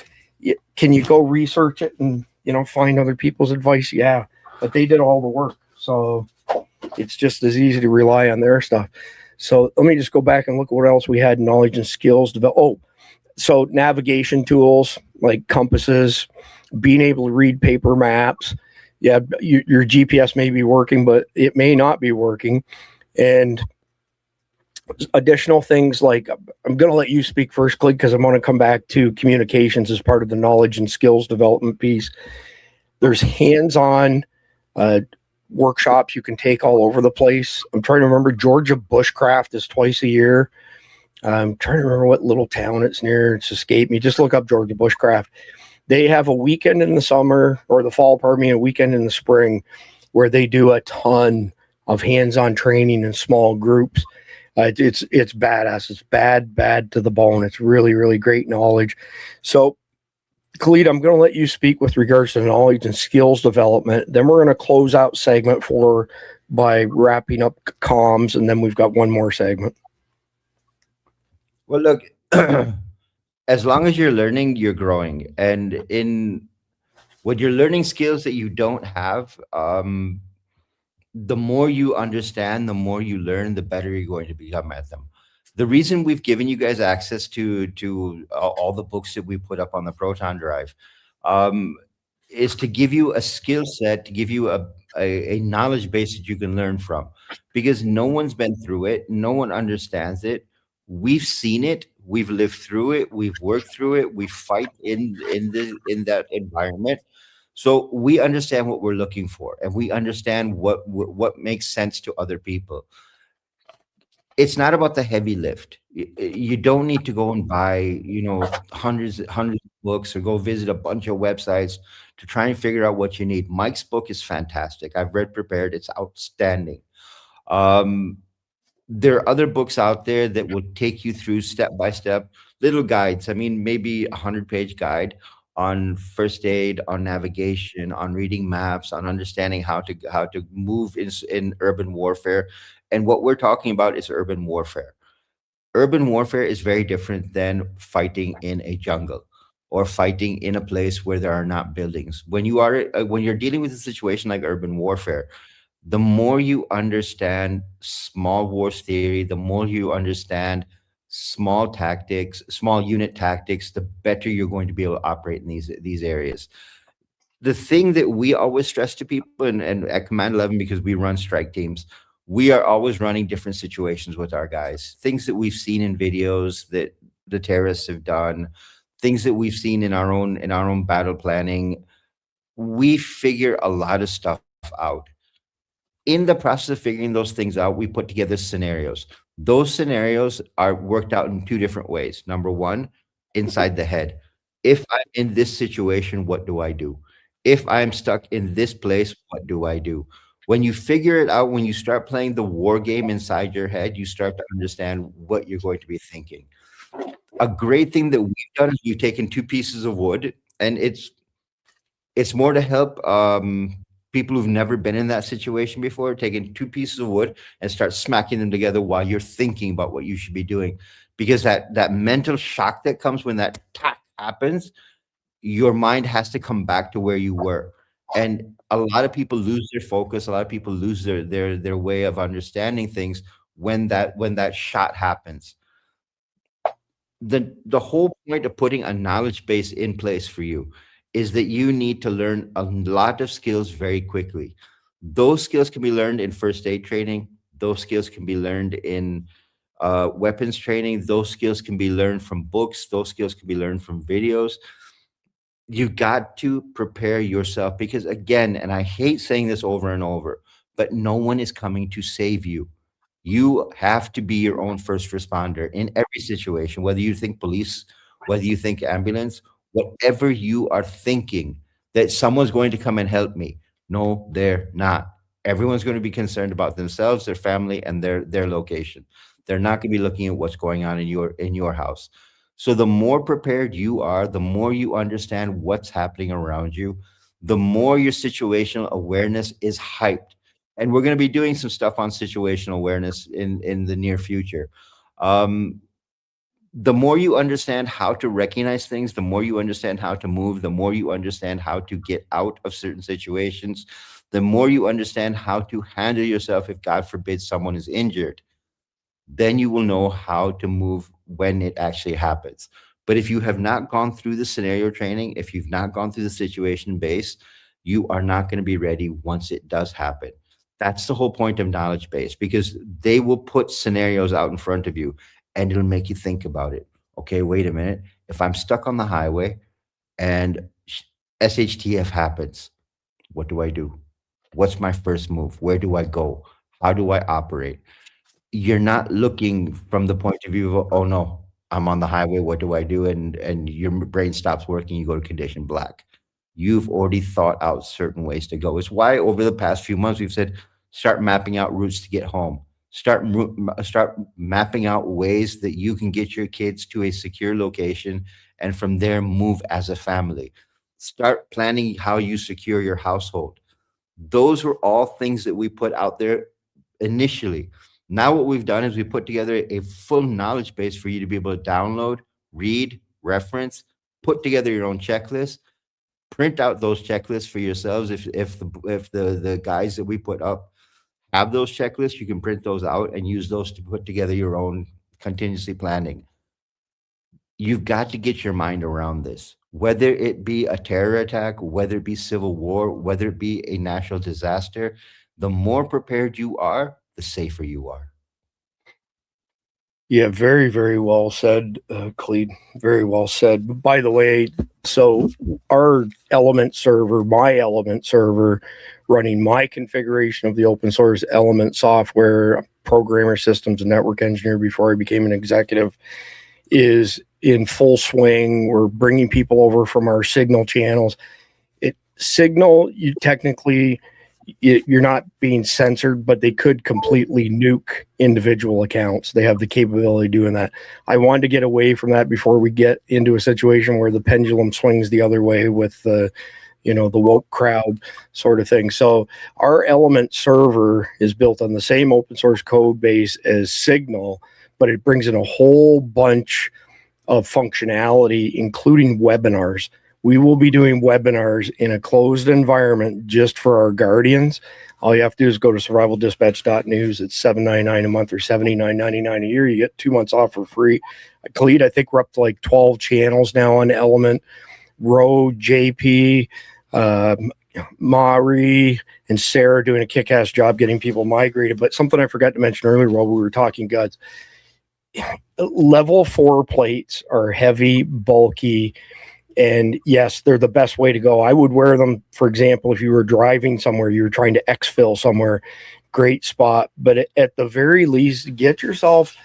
can you go research it and, find other people's advice? Yeah, but they did all the work. So it's just as easy to rely on their stuff. So let me just go back and look at what else we had. Knowledge and skills. So navigation tools like compasses, being able to read paper maps. Yeah, your GPS may be working, but it may not be working. And additional things like, I'm going to let you speak first, Clegg, because I'm going to come back to communications as part of the knowledge and skills development piece. There's hands-on workshops you can take all over the place. I'm trying to remember, Georgia Bushcraft is twice a year. I'm trying to remember what little town it's near. It's escaped me. Just look up Georgia Bushcraft. They have a weekend in the summer or the fall, a weekend in the spring where they do a ton of hands-on training in small groups. It's badass. It's bad to the bone. It's really, really great knowledge. So, Khalid, I'm going to let you speak with regards to knowledge and skills development. Then we're going to close out segment 4 by wrapping up comms, and then we've got one more segment. Well, look, as long as you're learning, you're growing. And when you're learning skills that you don't have, the more you understand, the more you learn, the better you're going to become at them. The reason we've given you guys access to all the books that we put up on the Proton Drive is to give you a skill set, to give you a knowledge base that you can learn from, because no one's been through it. No one understands it. We've seen it. We've lived through it. We've worked through it. We fight in that environment. So we understand what we're looking for, and we understand what makes sense to other people. It's not about the heavy lift. You don't need to go and buy, hundreds of books or go visit a bunch of websites to try and figure out what you need. Mike's book is fantastic. I've read Prepared. It's outstanding. There are other books out there that will take you through step-by-step little guides. I mean, maybe a 100-page guide on first aid, on navigation, on reading maps, on understanding how to move in urban warfare. And what we're talking about is urban warfare. Urban warfare is very different than fighting in a jungle or fighting in a place where there are not buildings. When you're dealing with a situation like urban warfare, the more you understand small wars theory, the more you understand small tactics, small unit tactics, the better you're going to be able to operate in these areas. The thing that we always stress to people, and at Command 11, because we run strike teams, we are always running different situations with our guys. Things that we've seen in videos that the terrorists have done, things that we've seen in our own battle planning. We figure a lot of stuff out. In the process of figuring those things out, we put together scenarios. Those scenarios are worked out in 2 different ways. Number 1, inside the head. If I'm in this situation, what do I do? If I'm stuck in this place, what do I do? When you figure it out, when you start playing the war game inside your head, you start to understand what you're going to be thinking. A great thing that we've done is we've taken 2 pieces of wood, and it's more to help people who've never been in that situation before, taking 2 pieces of wood and start smacking them together while you're thinking about what you should be doing. Because that mental shock that comes when that tack happens, your mind has to come back to where you were. And a lot of people lose their focus. A lot of people lose their way of understanding things when that shot happens. The whole point of putting a knowledge base in place for you is that you need to learn a lot of skills very quickly. Those skills can be learned in first aid training. Those skills can be learned in weapons training. Those skills can be learned from books. Those skills can be learned from videos. You got to prepare yourself, because again, and I hate saying this over and over, but no one is coming to save you. You have to be your own first responder in every situation, whether you think police whether you think ambulance, whatever you are thinking, that someone's going to come and help me. No, they're not. Everyone's going to be concerned about themselves, their family, and their location. They're not going to be looking at what's going on in your house. So the more prepared you are, the more you understand what's happening around you, the more your situational awareness is hyped. And we're going to be doing some stuff on situational awareness in the near future. The more you understand how to recognize things, the more you understand how to move, the more you understand how to get out of certain situations, the more you understand how to handle yourself if, God forbid, someone is injured, then you will know how to move when it actually happens. But if you have not gone through the scenario training, if you've not gone through the situation base, you are not going to be ready once it does happen. That's the whole point of knowledge base, because they will put scenarios out in front of you and it'll make you think about it. Okay, wait a minute. If I'm stuck on the highway and SHTF happens, what do I do? What's my first move? Where do I go? How do I operate? You're not looking from the point of view of, oh no, I'm on the highway, what do I do? And your brain stops working, you go to condition black. You've already thought out certain ways to go. It's why over the past few months we've said, start mapping out routes to get home. Start mapping out ways that you can get your kids to a secure location, and from there move as a family. Start planning how you secure your household. Those were all things that we put out there initially. Now what we've done is we put together a full knowledge base for you to be able to download, read, reference, put together your own checklist, print out those checklists for yourselves. If the guys that we put up have those checklists, you can print those out and use those to put together your own contingency planning. You've got to get your mind around this, whether it be a terror attack, whether it be civil war, whether it be a natural disaster. The more prepared you are, the safer you are. Yeah, very, very well said, Khalid. Very well said. By the way, so our Element server, my Element server, running my configuration of the open source Element software, programmer, systems, and network engineer before I became an executive, is in full swing. We're bringing people over from our Signal channels. Signal, you technically, you're not being censored, but they could completely nuke individual accounts. They have the capability of doing that. I wanted to get away from that before we get into a situation where the pendulum swings the other way with the woke crowd sort of thing. So our Element server is built on the same open source code base as Signal, but it brings in a whole bunch of functionality, including webinars. We will be doing webinars in a closed environment just for our guardians. All you have to do is go to survivaldispatch.news. It's $7.99 a month or $79.99 a year. You get 2 months off for free. Khalid, I think we're up to like 12 channels now on Element. Ro, JP, Mari, and Sarah doing a kick-ass job getting people migrated. But something I forgot to mention earlier while we were talking guts, level 4 plates are heavy, bulky, and yes, they're the best way to go. I would wear them, for example, if you were driving somewhere, you were trying to exfil somewhere, great spot. But at the very least, get yourself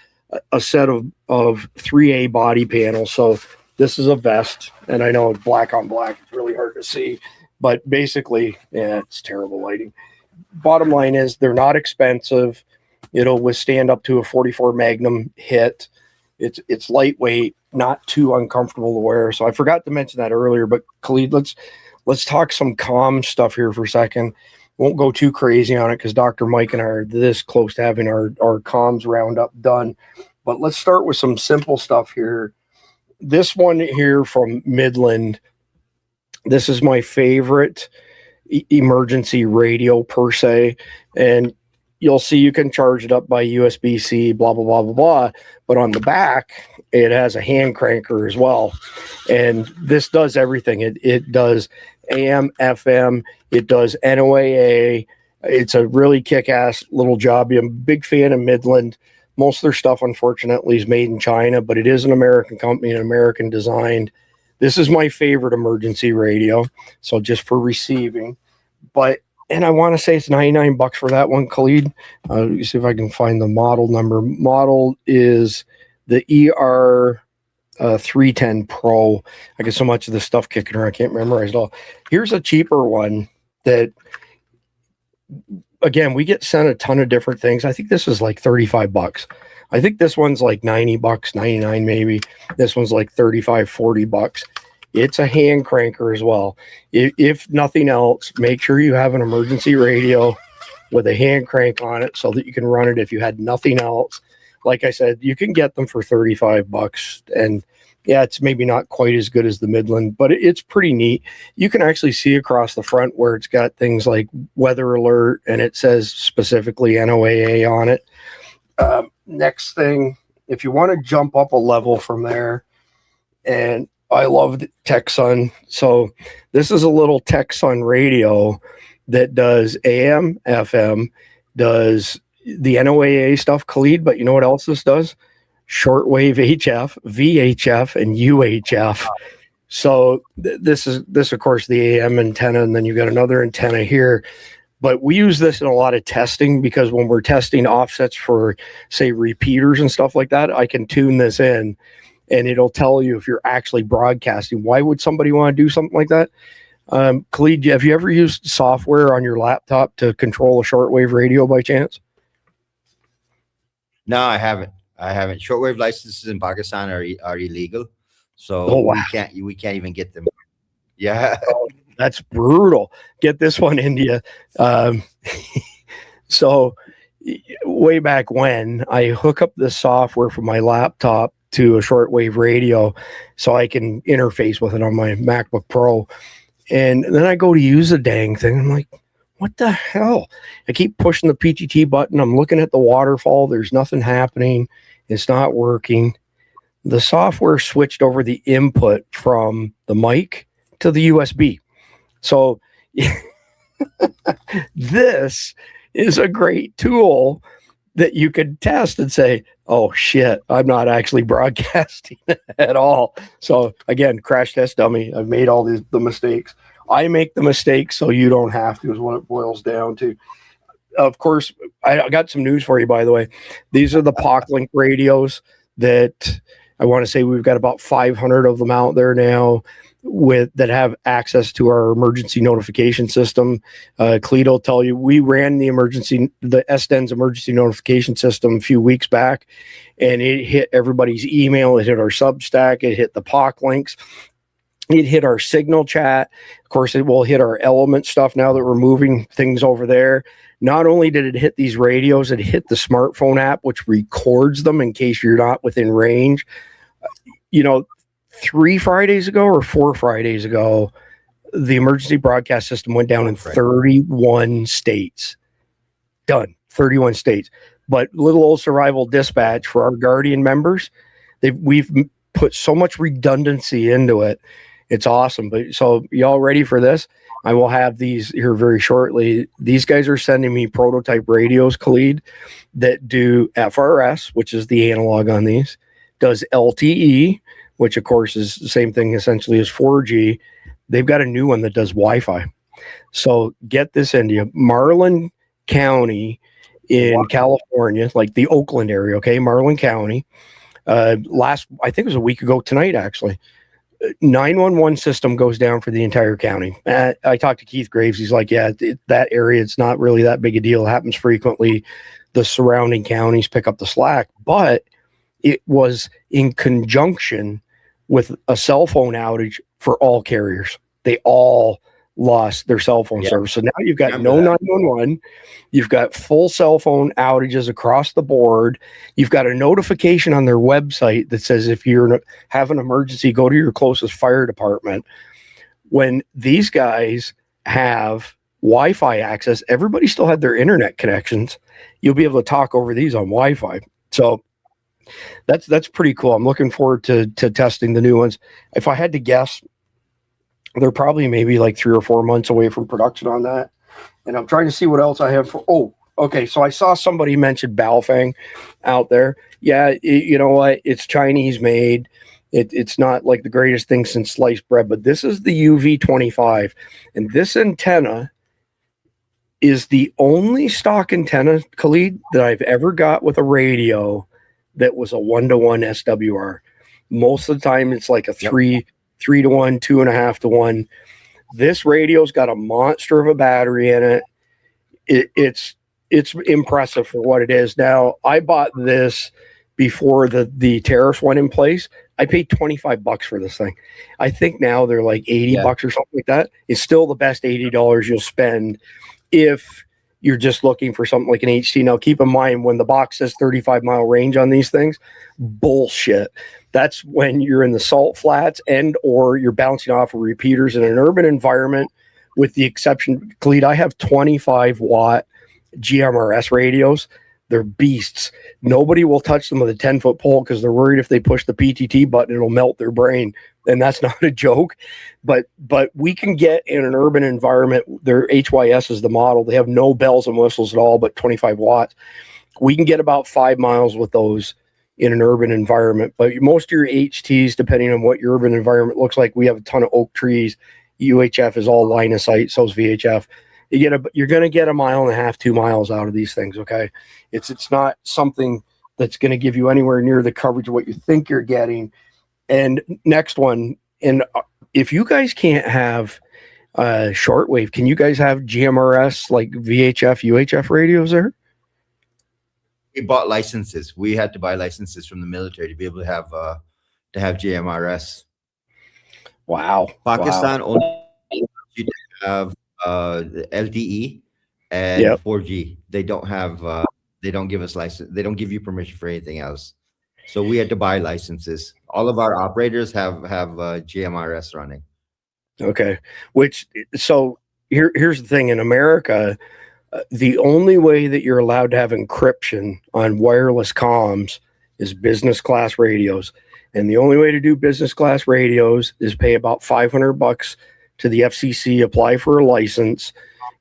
a set of 3A body panels. So this is a vest, and I know it's black on black. It's really hard to see, but basically, yeah, it's terrible lighting. Bottom line is they're not expensive. It'll withstand up to a 44 Magnum hit. It's lightweight, not too uncomfortable to wear. So I forgot to mention that earlier, but Khalid, let's talk some comm stuff here for a second. Won't go too crazy on it because Dr. Mike and I are this close to having our comms roundup done. But let's start with some simple stuff here. This one here from Midland, this is my favorite emergency radio per se. And you'll see you can charge it up by USB-C, blah, blah, blah, blah, blah. But on the back, it has a hand cranker as well. And this does everything. It does AM, FM. It does NOAA. It's a really kick-ass little job. I'm a big fan of Midland. Most of their stuff, unfortunately, is made in China, but it is an American company and American designed. This is my favorite emergency radio. So just for receiving. And I want to say it's $99 for that one, Khalid. Let me see if I can find the model number. Model is the 310 Pro. I get so much of this stuff kicking around, I can't memorize it all. Here's a cheaper one that, again, we get sent a ton of different things. I think this is like $35. I think this one's like $90, 99 maybe. This one's like $35, $40. It's a hand cranker as well. If nothing else, make sure you have an emergency radio with a hand crank on it so that you can run it if you had nothing else. Like I said, you can get them for $35, and yeah, it's maybe not quite as good as the Midland, but it's pretty neat. You can actually see across the front where it's got things like weather alert, and it says specifically NOAA on it. Next thing, if you want to jump up a level from there, and I loved TechSun. So this is a little TechSun radio that does AM, FM, does the NOAA stuff, Khalid, but you know what else this does? Shortwave HF, VHF, and UHF. So this of course, the AM antenna, and then you've got another antenna here. But we use this in a lot of testing because when we're testing offsets for, say, repeaters and stuff like that, I can tune this in and it'll tell you if you're actually broadcasting. Why would somebody want to do something like that? Khalid, have you ever used software on your laptop to control a shortwave radio by chance? No, I haven't. Shortwave licenses in Pakistan are illegal, so Oh, wow. we can't even get them. Yeah. That's brutal. Get this one, India. So way back when, I hook up the software from my laptop to a shortwave radio so I can interface with it on my MacBook Pro. And then I go to use the dang thing. I'm like, what the hell? I keep pushing the PTT button. I'm looking at the waterfall. There's nothing happening. It's not working. The software switched over the input from the mic to the USB. So this is a great tool that you could test and say, oh shit, I'm not actually broadcasting at all. So again, crash test dummy. I've made all the mistakes. I make the mistakes so you don't have to, is what it boils down to. Of course, I got some news for you, by the way. These are the POC-Link radios that I want to say we've got about 500 of them out there now that have access to our emergency notification system. Cleet will tell you, we ran the SDEN's emergency notification system a few weeks back, and it hit everybody's email. It hit our Substack. It hit the POC links. It hit our Signal chat. Of course, it will hit our Element stuff now that we're moving things over there. Not only did it hit these radios, it hit the smartphone app, which records them in case you're not within range. 3 Fridays ago or 4 Fridays ago, the emergency broadcast system went down in 31 states. Done. 31 states. But little old survival dispatch for our Guardian members, we've put so much redundancy into it. It's awesome. But so y'all ready for this? I will have these here very shortly. These guys are sending me prototype radios, Khalid, that do FRS, which is the analog on these, does LTE, which of course is the same thing essentially as 4G. They've got a new one that does Wi-Fi. So get this, India. Marlin County in California, like the Oakland area, okay? Marlin County. I think it was a week ago tonight, actually. 911 system goes down for the entire county. I talked to Keith Graves. He's like, yeah, that area, it's not really that big a deal. It happens frequently. The surrounding counties pick up the slack. But it was in conjunction with a cell phone outage for all carriers. They all lost their cell phone service. So now you've got no 911. You've got full cell phone outages across the board. You've got a notification on their website that says if you have an emergency, go to your closest fire department. When these guys have Wi-Fi access, everybody still had their internet connections. You'll be able to talk over these on Wi-Fi. So that's pretty cool. I'm looking forward to testing the new ones. If I had to guess, they're probably maybe like 3 or 4 months away from production on that. And I'm trying to see what else I have for. Oh, okay. So I saw somebody mention Baofeng out there. Yeah, you know what? It's Chinese made. It's not like the greatest thing since sliced bread, but this is the UV25. And this antenna is the only stock antenna, Khalid, that I've ever got with a radio that was a 1-to-1 SWR. Most of the time, it's like a 3 to 1, 2.5 to 1. This radio's got a monster of a battery in it. It's impressive for what it is. Now, I bought this before the tariffs went in place. I paid $25 for this thing. I think now they're like $80 or something like that. It's still the best $80 you'll spend if you're just looking for something like an HT. Now, keep in mind, when the box says 35-mile range on these things, bullshit. That's when you're in the salt flats and or you're bouncing off of repeaters in an urban environment, with the exception, Khalid, I have 25-watt GMRS radios. They're beasts. Nobody will touch them with a 10-foot pole because they're worried if they push the PTT button, it'll melt their brain. And that's not a joke. But we can get in an urban environment. Their HYS is the model. They have no bells and whistles at all, but 25 watts. We can get about 5 miles with those in an urban environment. But most of your HTs, depending on what your urban environment looks like, we have a ton of oak trees. UHF is all line of sight. So is VHF. You're going to get 1.5 miles, 2 miles out of these things. Okay. It's not something that's going to give you anywhere near the coverage of what you think you're getting. And next one. And if you guys can't have shortwave, can you guys have GMRS like VHF, UHF radios there? We bought licenses. We had to buy licenses from the military to be able to have GMRS. Wow. Pakistan only you have LTE and 4G. They don't have they don't give us license. They don't give you permission for anything else. So we had to buy licenses. All of our operators have GMRS running. Okay. So here's the thing. In America, the only way that you're allowed to have encryption on wireless comms is business class radios. And the only way to do business class radios is pay about $500 to the FCC, apply for a license,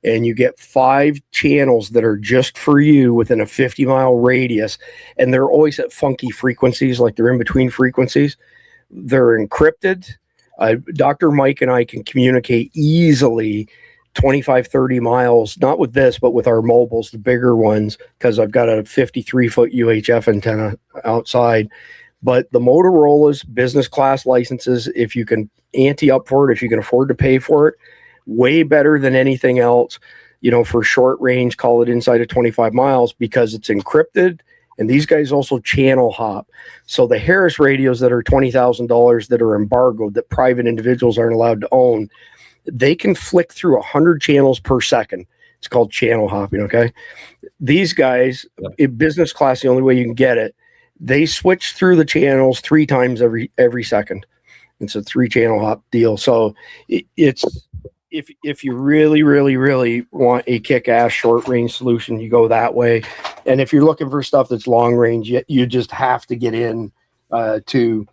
and you get 5 channels that are just for you within a 50-mile radius. And they're always at funky frequencies, like they're in between frequencies. They're encrypted. Dr. Mike and I can communicate easily 25, 30 miles, not with this, but with our mobiles, the bigger ones, because I've got a 53-foot UHF antenna outside. But the Motorola's business class licenses, if you can ante up for it, if you can afford to pay for it, way better than anything else, for short range, call it inside of 25 miles, because it's encrypted. And these guys also channel hop. So the Harris radios that are $20,000 that are embargoed, that private individuals aren't allowed to own, they can flick through 100 channels per second. It's called channel hopping, okay? These guys, in business class, the only way you can get it, they switch through the channels 3 times every second. It's a 3-channel hop deal. So it's if you really, really, really want a kick-ass short-range solution, you go that way. And if you're looking for stuff that's long-range, you just have to get in to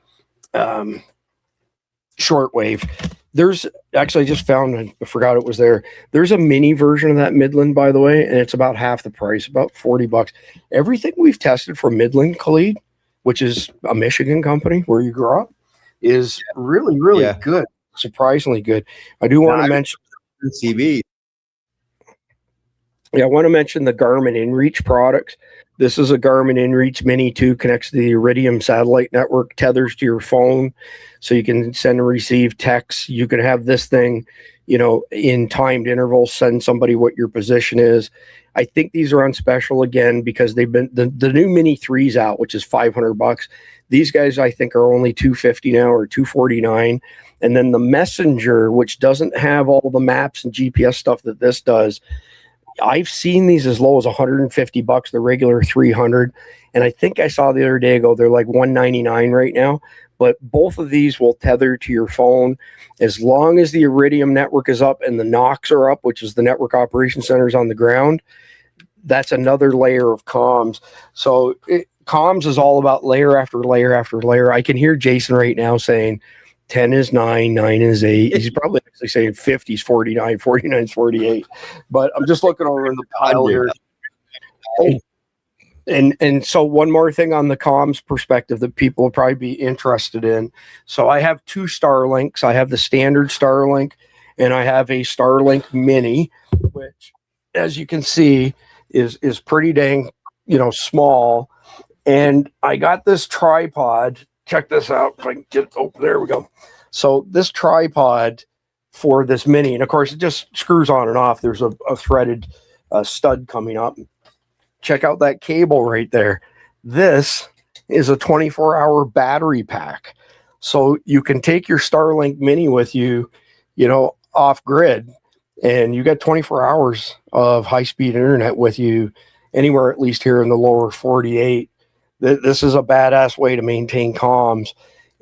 shortwave. There's actually, I just found, I forgot it was there. There's a mini version of that Midland, by the way, and it's about half the price, about $40. Everything we've tested from Midland, Khalid, which is a Michigan company where you grew up, is really, really good. Surprisingly good. I do want to mention CB. Yeah, I want to mention the Garmin InReach products. This is a Garmin InReach Mini 2, connects to the Iridium satellite network, tethers to your phone, so you can send and receive texts. You can have this thing, in timed intervals, send somebody what your position is. I think these are on special again because they've been the new Mini 3's out, which is $500. These guys, I think, are only $250 now or $249. And then the Messenger, which doesn't have all the maps and GPS stuff that this does, I've seen these as low as $150, the regular $300. And I think I saw the other day ago, they're like $199 right now. But both of these will tether to your phone as long as the Iridium network is up and the NOCs are up, which is the network operation centers on the ground. That's another layer of comms. So comms is all about layer after layer after layer. I can hear Jason right now saying 10 is 9, 9 is 8. He's probably actually saying 50 is 49, 49 is 48. But I'm just looking over in the pile here. Oh, and so one more thing on the comms perspective that people will probably be interested in. So I have 2 Starlinks. I have the standard Starlink and I have a Starlink Mini, which, as you can see, is pretty dang, small. And I got this tripod check this out. If I can get, oh, there we go. So this tripod for this mini, and of course it just screws on and off. There's a threaded stud coming up. Check out that cable right there. This is a 24-hour battery pack. So you can take your Starlink mini with you, you know, off grid, and you got 24 hours of high-speed internet with you anywhere, at least here in the lower 48. This is a badass way to maintain comms.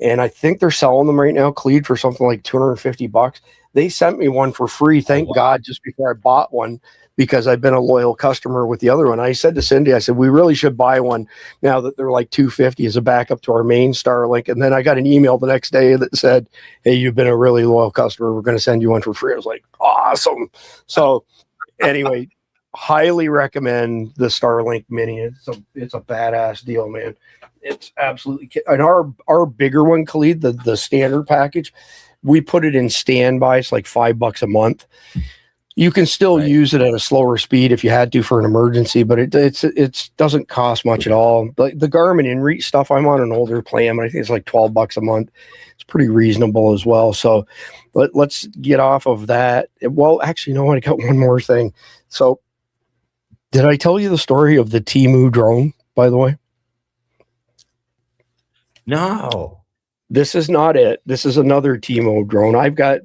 And I think they're selling them right now, Cleed, for something like $250. They sent me one for free, thank God, just before I bought one, because I've been a loyal customer with the other one. I said to Cindy, I said, we really should buy one now that they're like $250 as a backup to our main Starlink. And then I got an email the next day that said, hey, you've been a really loyal customer. We're going to send you one for free. I was like, awesome. So anyway, highly recommend the Starlink Mini. It's a badass deal, man. It's absolutely, and our bigger one, Khalid, the standard package, we put it in standby. It's like $5 a month. You can still use it at a slower speed if you had to for an emergency, but it doesn't cost much at all. The Garmin InReach stuff, I'm on an older plan, but I think it's like $12 a month. It's pretty reasonable as well. So let's get off of that. Well, actually, you know what? I got one more thing. So did I tell you the story of the Temu drone, by the way? No. This is not it. This is another Temu drone. I've got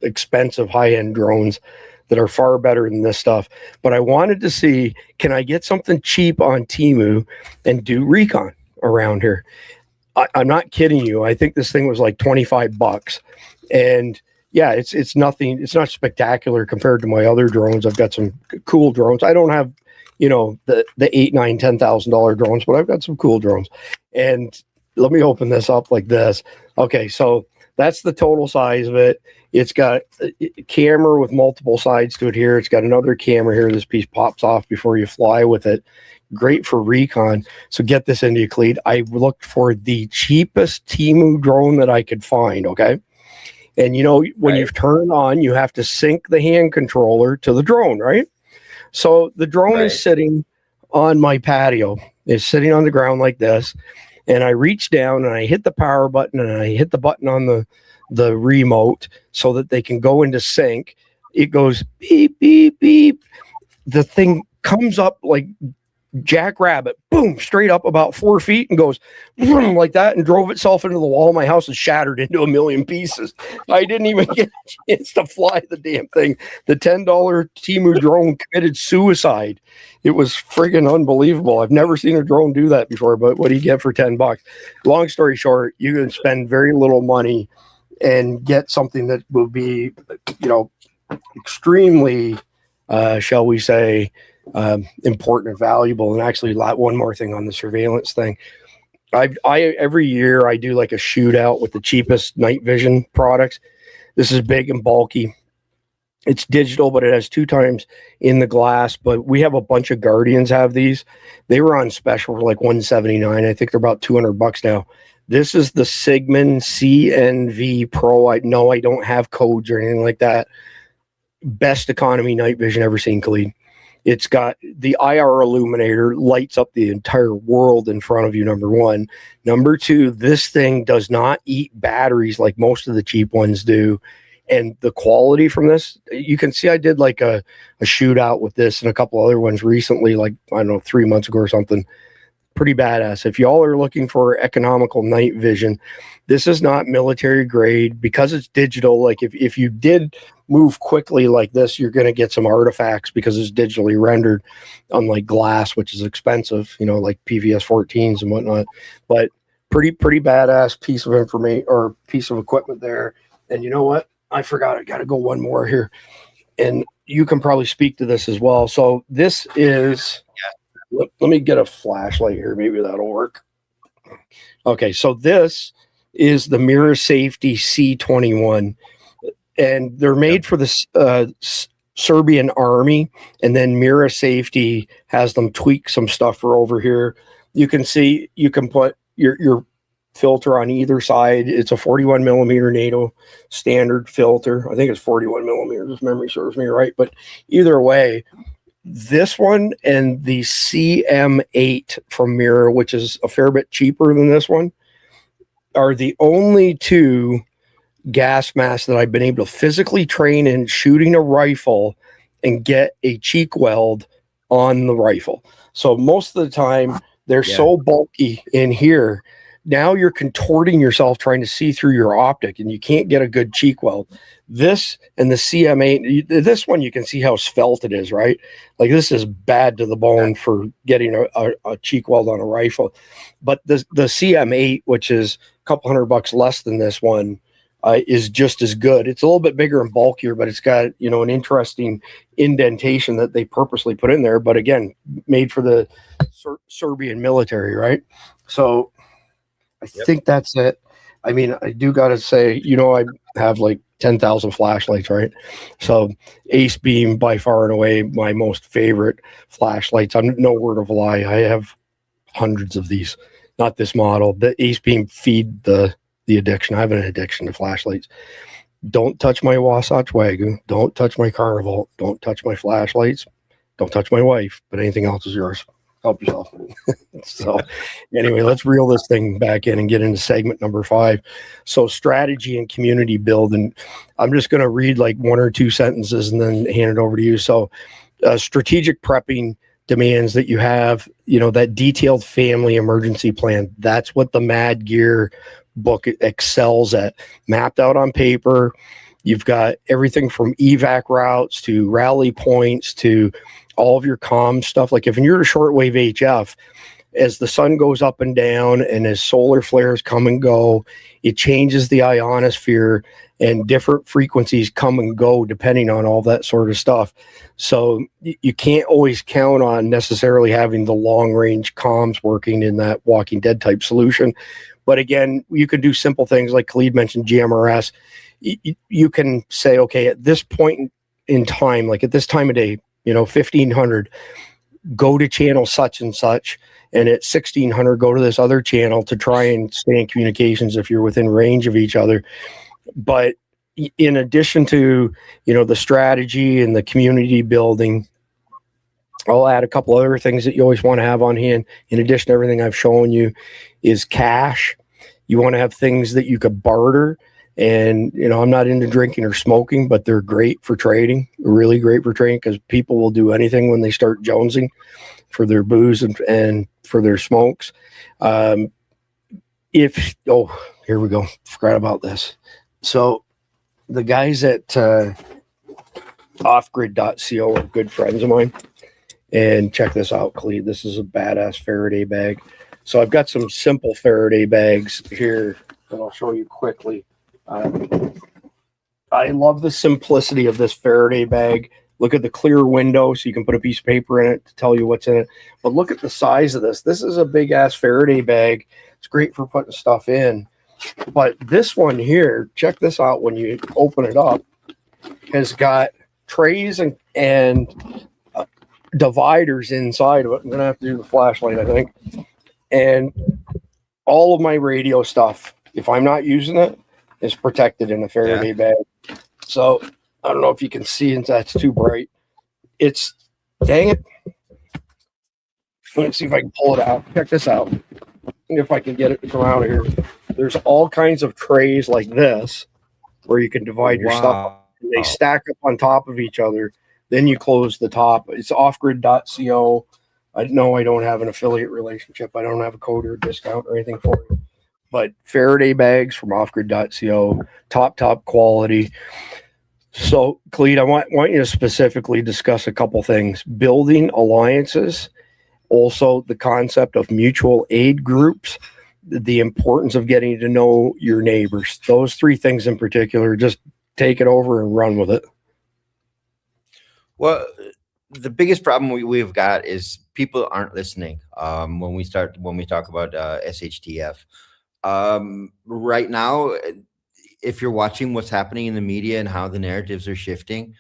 expensive high-end drones that are far better than this stuff. But I wanted to see, can I get something cheap on Temu and do recon around here? I'm not kidding you. I think this thing was like $25. And yeah, it's nothing. It's not spectacular compared to my other drones. I've got some cool drones. I don't have, you know, the $8,000, $9,000, $10,000 drones, but I've got some cool drones. And let me open this up like this. Okay, so that's the total size of it. It's got a camera with multiple sides to it here. It's got another camera here. This piece pops off before you fly with it. Great for recon. So get this into your Cleed. I looked for the cheapest Temu drone that I could find, okay? And you know, when you've turned on, you have to sync the hand controller to the drone, right? So the drone is sitting on my patio. It's sitting on the ground like this. And I reach down and I hit the power button and I hit the button on the remote so that they can go into sync. It goes beep, beep, beep. The thing comes up like jackrabbit, boom, straight up about 4 feet and goes boom, like that, and drove itself into the wall of my house and shattered into a million pieces. I didn't even get a chance to fly the damn thing. The $10 Temu drone committed suicide. It was friggin' unbelievable. I've never seen a drone do that before, but what do you get for $10? Long story short, you can spend very little money and get something that will be, you know, extremely, shall we say, important and valuable. And actually, one more thing on the surveillance thing. I every year I do like a shootout with the cheapest night vision products. This is big and bulky. It's digital, but it has 2 times in the glass. But we have a bunch of Guardians have these. They were on special for like $179. I think they're about $200 now. This is the Sigmund CNV Pro. I know I don't have codes or anything like that. Best economy night vision ever seen, Khalid. It's got the IR illuminator, lights up the entire world in front of you, number one. Number two, this thing does not eat batteries like most of the cheap ones do. And the quality from this, you can see I did like a shootout with this and a couple other ones recently, like, I don't know, 3 months ago or something. Pretty badass. If y'all are looking for economical night vision, this is not military grade because it's digital. Like if you did move quickly like this, you're going to get some artifacts because it's digitally rendered, unlike glass, which is expensive, you know, like PVS 14s and whatnot. But pretty badass piece of information or piece of equipment there. And you know what? I forgot. I got to go one more here. And you can probably speak to this as well. So this is... Let me get a flashlight here. Maybe that'll work. Okay, so this is the Mirror Safety C21. And they're made for the Serbian army. And then Mirror Safety has them tweak some stuff for over here. You can see, you can put your filter on either side. It's a 41 millimeter NATO standard filter. I think it's 41 millimeters if memory serves me right. But either way, this one and the CM8 from Mirror, which is a fair bit cheaper than this one, are the only two gas masks that I've been able to physically train in shooting a rifle and get a cheek weld on the rifle. So most of the time they're so bulky in here. Now you're contorting yourself trying to see through your optic and you can't get a good cheek weld. This and the CM8, this one you can see how svelte it is, right? Like this is bad to the bone for getting a cheek weld on a rifle. But the CM8, which is a couple $100 less than this one, is just as good. It's a little bit bigger and bulkier, but it's got, you know, an interesting indentation that they purposely put in there. But again, made for the Serbian military, right? So I think that's it. I mean, I do got to say, you know, I have like 10,000 flashlights, right? So Ace Beam by far and away my most favorite flashlights. I'm no word of a lie. I have hundreds of these, not this model. The Ace Beam feed the addiction. I have an addiction to flashlights. Don't touch my Wasatch Wagyu. Don't touch my Carnival. Don't touch my flashlights. Don't touch my wife, but anything else is yours. Help yourself. So anyway, let's reel this thing back in and get into segment number 5. So strategy and community build. And I'm just going to read like 1 or 2 sentences and then hand it over to you. So strategic prepping demands that you have, you know, that detailed family emergency plan. That's what the Mad Gear book excels at. Mapped out on paper. You've got everything from evac routes to rally points to all of your comm stuff. Like if you're a shortwave HF, as the sun goes up and down and as solar flares come and go, it changes the ionosphere and different frequencies come and go depending on all that sort of stuff. So you can't always count on necessarily having the long range comms working in that Walking Dead type solution. But again, you can do simple things like Khalid mentioned, GMRS. You can say, okay, at this point in time, like at this time of day, you know, 1500, go to channel such and such. And at 1600, go to this other channel to try and stay in communications if you're within range of each other. But in addition to, you know, the strategy and the community building, I'll add a couple other things that you always want to have on hand. In addition to everything I've shown you is cash. You want to have things that you could barter. And, you know, I'm not into drinking or smoking, but they're great for trading, really great for trading because people will do anything when they start jonesing for their booze and for their smokes. Here we go. Forgot about this. So the guys at offgrid.co are good friends of mine. And check this out, Cleve. This is a badass Faraday bag. So I've got some simple Faraday bags here that I'll show you quickly. I love the simplicity of this Faraday bag. Look at the clear window so you can put a piece of paper in it to tell you what's in it. But look at the size of this. This is a big ass Faraday bag. It's great for putting stuff in. But this one here, check this out when you open it up, has got trays and dividers inside of it. I'm going to have to do the flashlight, I think. And all of my radio stuff, if I'm not using it, is protected in a Faraday bag. So I don't know if you can see it, that's too bright. It's, dang it. Let's see if I can pull it out. Check this out. If I can get it to come out of here. There's all kinds of trays like this where you can divide your stuff. They stack up on top of each other. Then you close the top. It's offgrid.co. I know I don't have an affiliate relationship. I don't have a code or a discount or anything for it. But Faraday bags from offgrid.co, top quality. So, Clete, I want you to specifically discuss a couple things. Building alliances, also the concept of mutual aid groups, the importance of getting to know your neighbors. Those 3 things in particular, just take it over and run with it. Well, the biggest problem we've got is people aren't listening when we talk about SHTF. Right now, if you're watching what's happening in the media and how the narratives are shifting,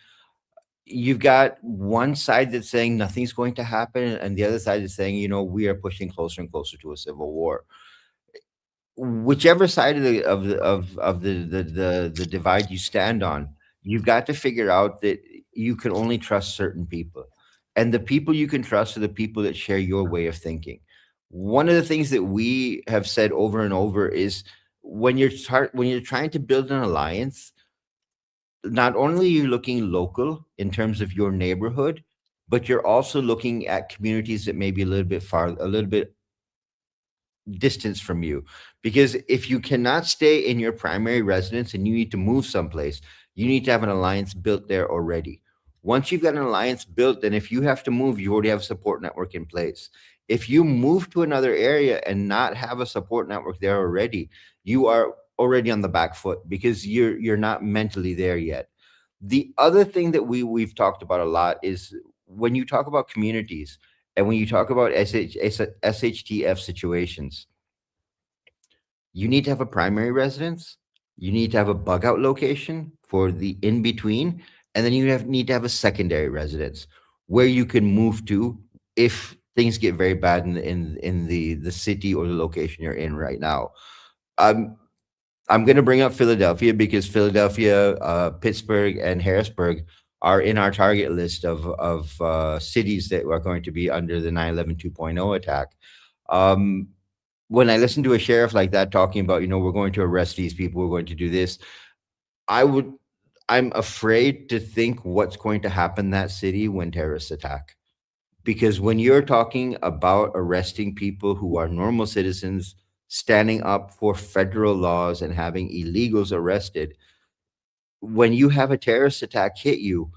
you've got one side that's saying nothing's going to happen, and the other side is saying, you know, we are pushing closer and closer to a civil war. Whichever side of the divide you stand on, you've got to figure out that you can only trust certain people, and the people you can trust are the people that share your way of thinking. One of the things that we have said over and over is when you're trying to build an alliance, not only are you looking local in terms of your neighborhood, but you're also looking at communities that may be a little bit distance from you. Because if you cannot stay in your primary residence and you need to move someplace, you need to have an alliance built there already. Once you've got an alliance built, then if you have to move, you already have a support network in place. If you move to another area and not have a support network there already, you are already on the back foot because you're not mentally there yet. The other thing that we've talked about a lot is when you talk about communities and when you talk about SHTF situations, you need to have a primary residence, you need to have a bug out location for the in between, and then need to have a secondary residence where you can move to if things get very bad in the city or the location you're in right now. I'm going to bring up Philadelphia because Philadelphia, Pittsburgh, and Harrisburg are in our target list of cities that are going to be under the 9/11 2.0 attack. When I listen to a sheriff like that talking about, we're going to arrest these people, we're going to do this, I'm afraid to think what's going to happen in that city when terrorists attack. Because when you're talking about arresting people who are normal citizens, standing up for federal laws and having illegals arrested, when you have a terrorist attack hit you,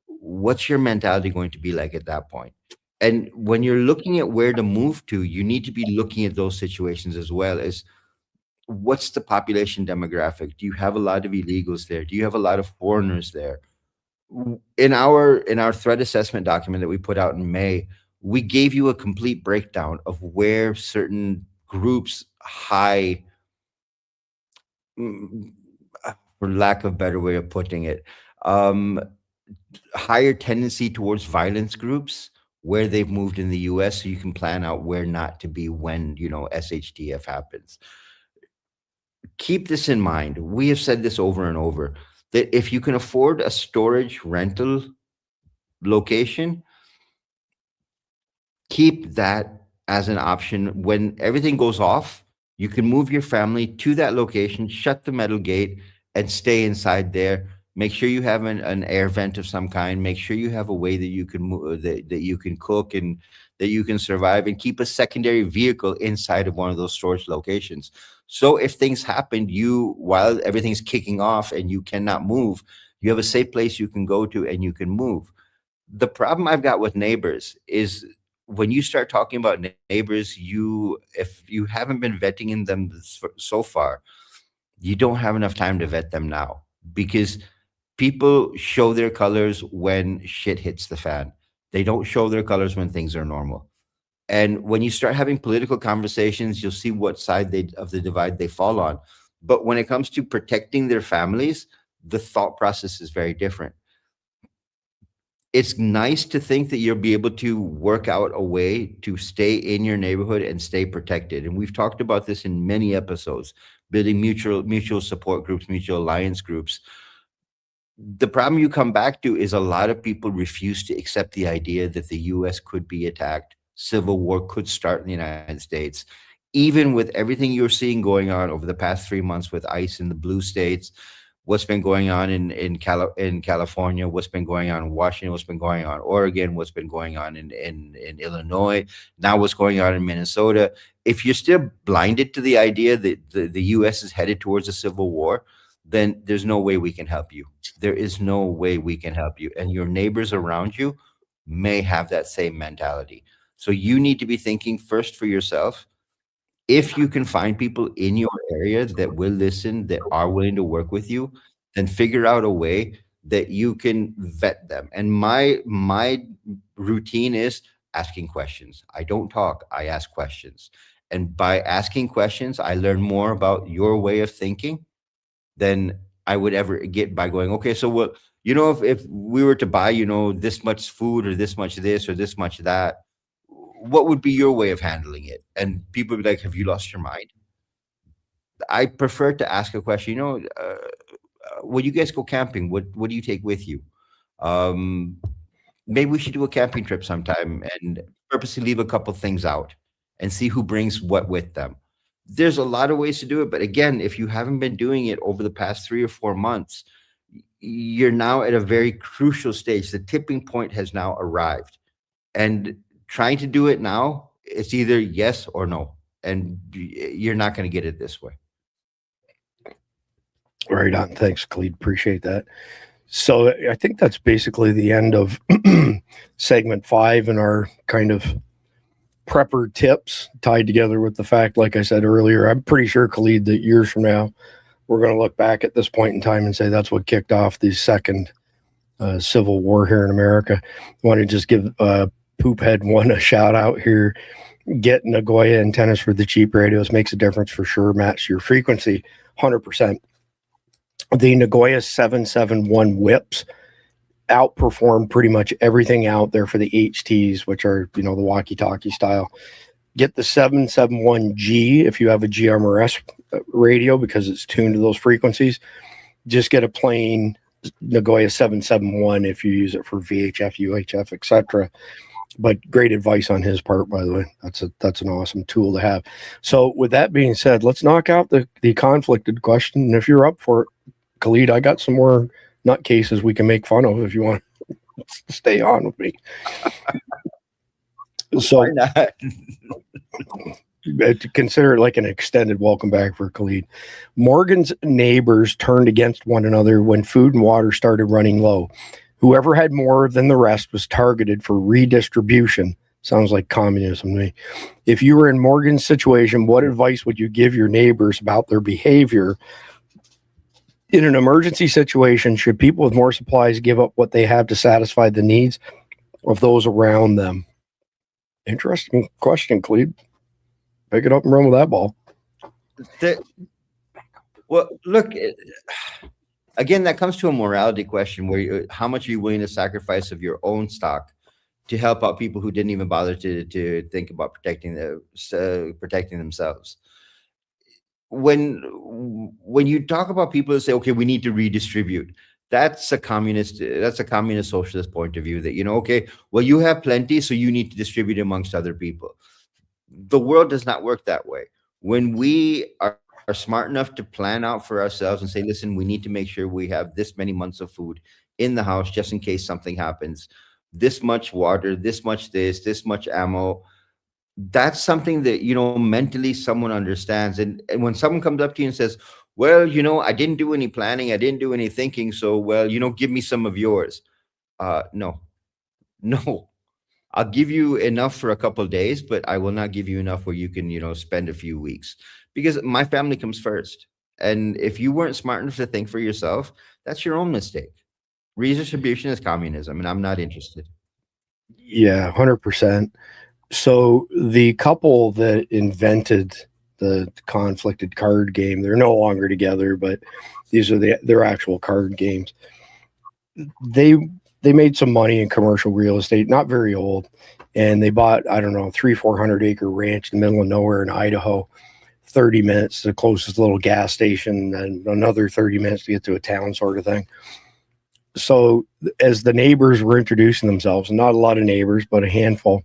what's your mentality going to be like at that point? And when you're looking at where to move to, you need to be looking at those situations as well as what's the population demographic? Do you have a lot of illegals there? Do you have a lot of foreigners there? In our threat assessment document that we put out in May, we gave you a complete breakdown of where certain groups for lack of a better way of putting it, higher tendency towards violence groups where they've moved in the US, so you can plan out where not to be when SHTF happens. Keep this in mind. We have said this over and over, that if you can afford a storage rental location, keep that as an option. When everything goes off, you can move your family to that location, shut the metal gate, and stay inside there. Make sure you have an air vent of some kind. Make sure you have a way that you can move, that you can cook and that you can survive, and keep a secondary vehicle inside of one of those storage locations. So if things happen, while everything's kicking off and you cannot move, you have a safe place you can go to and you can move. The problem I've got with neighbors is when you start talking about neighbors, if you haven't been vetting in them so far, you don't have enough time to vet them now, because people show their colors when shit hits the fan. They don't show their colors when things are normal. And when you start having political conversations, you'll see what side of the divide they fall on. But when it comes to protecting their families, the thought process is very different. It's nice to think that you'll be able to work out a way to stay in your neighborhood and stay protected. And we've talked about this in many episodes, building mutual support groups, mutual alliance groups. The problem you come back to is a lot of people refuse to accept the idea that the US could be attacked. Civil war could start in the United States. Even with everything you're seeing going on over the past 3 months with ICE in the blue states, what's been going on in California, what's been going on in Washington, what's been going on in Oregon, what's been going on in Illinois, now what's going on in Minnesota. If you're still blinded to the idea that the US is headed towards a civil war, then there's no way we can help you. There is no way we can help you. And your neighbors around you may have that same mentality. So you need to be thinking first for yourself. If you can find people in your area that will listen, that are willing to work with you, then figure out a way that you can vet them. And my routine is asking questions. I don't talk, I ask questions. And by asking questions, I learn more about your way of thinking than I would ever get by going, okay, so what, if we were to buy, this much food or this much this or this much that, what would be your way of handling it? And people would be like, have you lost your mind? I prefer to ask a question, when you guys go camping, what do you take with you? Maybe we should do a camping trip sometime and purposely leave a couple things out and see who brings what with them. There's a lot of ways to do it. But again, if you haven't been doing it over the past 3 or 4 months, you're now at a very crucial stage. The tipping point has now arrived. And trying to do it now, it's either yes or no. And you're not going to get it this way. Right on. Thanks, Khalid. Appreciate that. So I think that's basically the end of segment 5 and our kind of prepper tips tied together with the fact, like I said earlier, I'm pretty sure, Khalid, that years from now, we're going to look back at this point in time and say that's what kicked off the second civil war here in America. I want to just give Poophead 1 a shout out here. Get Nagoya antennas for the cheap radios makes a difference for sure. Match your frequency 100%. The Nagoya 771 whips outperform pretty much everything out there for the HTs, which are, the walkie-talkie style. Get the 771G if you have a GMRS radio because it's tuned to those frequencies. Just get a plain Nagoya 771 if you use it for VHF, UHF, etc. But great advice on his part, by the way. That's an awesome tool to have. So with that being said, let's knock out the conflicted question. And if you're up for it, Khalid, I got some more nutcases we can make fun of if you want to stay on with me. So to consider it like an extended welcome back for Khalid. Morgan's neighbors turned against one another when food and water started running low. Whoever had more than the rest was targeted for redistribution. Sounds like communism to me. If you were in Morgan's situation, what advice would you give your neighbors about their behavior? In an emergency situation, should people with more supplies give up what they have to satisfy the needs of those around them? Interesting question, Khalid. Pick it up and run with that ball. Well, look, again, that comes to a morality question where how much are you willing to sacrifice of your own stock to help out people who didn't even bother to think about protecting themselves? When you talk about people that say, okay, we need to redistribute, that's a communist socialist point of view that, okay, well, you have plenty, so you need to distribute amongst other people. The world does not work that way. When we are smart enough to plan out for ourselves and say, listen, we need to make sure we have this many months of food in the house just in case something happens, this much water, this much ammo. That's something that, mentally someone understands. And when someone comes up to you and says, well, I didn't do any planning, I didn't do any thinking, so, well, give me some of yours. No, I'll give you enough for a couple of days, but I will not give you enough where you can, spend a few weeks, because my family comes first. And if you weren't smart enough to think for yourself, that's your own mistake. Redistribution is communism, and I'm not interested. Yeah, 100%. So the couple that invented the conflicted card game, they're no longer together, but these are their actual card games. They made some money in commercial real estate, not very old, and they bought, 300-400 acre ranch in the middle of nowhere in Idaho, 30 minutes to the closest little gas station, and another 30 minutes to get to a town, sort of thing. So as the neighbors were introducing themselves, not a lot of neighbors, but a handful,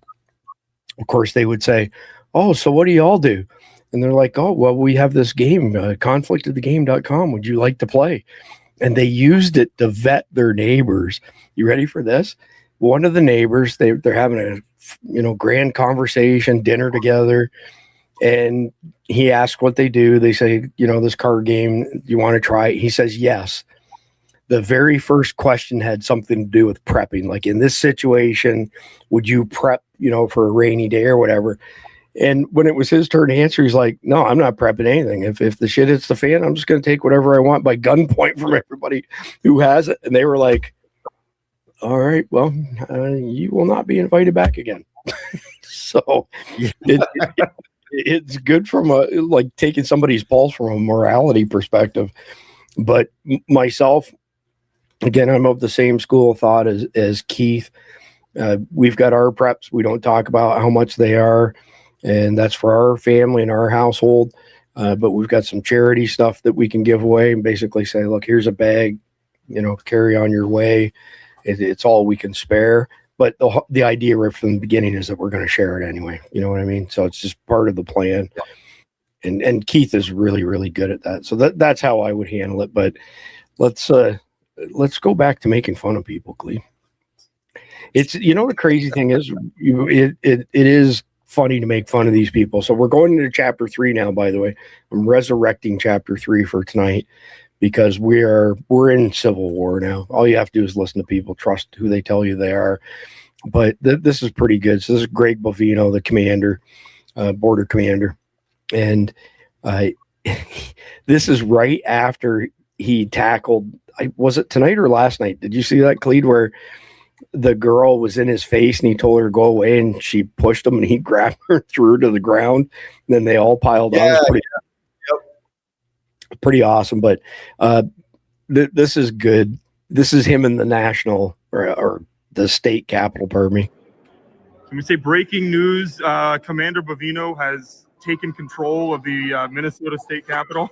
of course, they would say, oh, so what do you all do? And they're like, oh, well, we have this game, conflictofthegame.com. Would you like to play? And they used it to vet their neighbors. You ready for this? One of the neighbors, they're having a grand conversation, dinner together. And he asks what they do. They say, this card game, you want to try it? He says, yes. The very first question had something to do with prepping. Like, in this situation, would you prep, for a rainy day or whatever? And when it was his turn to answer, he's like, no, I'm not prepping anything. If the shit hits the fan, I'm just going to take whatever I want by gunpoint from everybody who has it. And they were like, all right, well, you will not be invited back again. So it's good from taking somebody's pulse from a morality perspective. But myself, again, I'm of the same school of thought as Keith. We've got our preps. We don't talk about how much they are, and that's for our family and our household. But we've got some charity stuff that we can give away and basically say, look, here's a bag, carry on your way. It's all we can spare. But the idea right from the beginning is that we're going to share it anyway. You know what I mean? So it's just part of the plan. And Keith is really, really good at that. So that's how I would handle it. But let's go back to making fun of people, Cleve. It's, the crazy thing is it is funny to make fun of these people. So we're going into chapter 3 now, by the way. I'm resurrecting chapter 3 for tonight because we're in civil war now. All you have to do is listen to people, trust who they tell you they are. But this is pretty good. So this is Greg Bovino, the commander, border commander. And this is right after he tackled, was it tonight or last night? Did you see that, Clede, where the girl was in his face and he told her to go away and she pushed him and he grabbed her, threw her to the ground, and then they all piled on. It was pretty awesome. But this is good. This is him in the national or the state capitol, pardon me. Let me say breaking news. Commander Bovino has taken control of the Minnesota state capitol.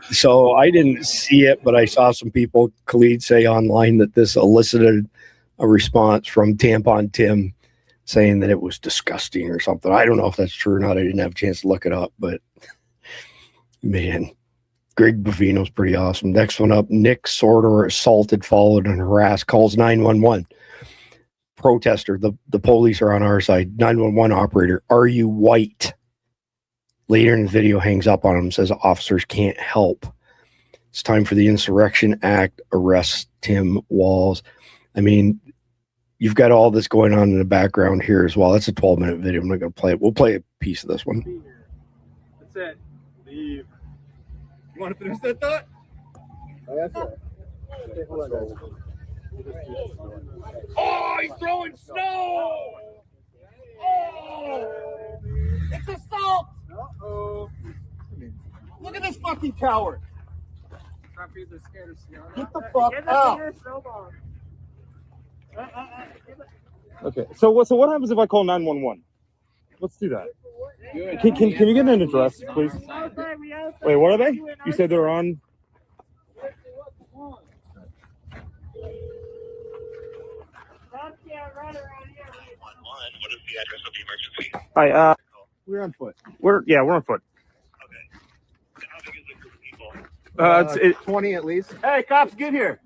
So I didn't see it, but I saw some people, Khalid, say online that this elicited a response from Tampon Tim saying that it was disgusting or something. I don't know if that's true or not. I didn't have a chance to look it up, but man, Greg Bovino's pretty awesome. Next one up, Nick Sorter assaulted, followed, and harassed, calls 911. Protester, the police are on our side. 911 operator, are you white? Later in the video, hangs up on him, says officers can't help. It's time for the Insurrection Act, arrest Tim Walls. I mean, you've got all this going on in the background here as well. That's a 12-minute video. I'm not going to play it. We'll play a piece of this one. That's it. Leave. You want to finish that thought? Oh, he's throwing snow! Oh! It's assault! Uh-oh. Look at this fucking coward! Get the fuck out! Okay, so what happens if I call 911? Let's do that. Can you get an address, please? Wait, what are they? You said they're on. What is the address of the emergency? Hi, We're on foot. we're on foot. Okay. How big is the group of people? It's 20 at least. Hey, cops, get here.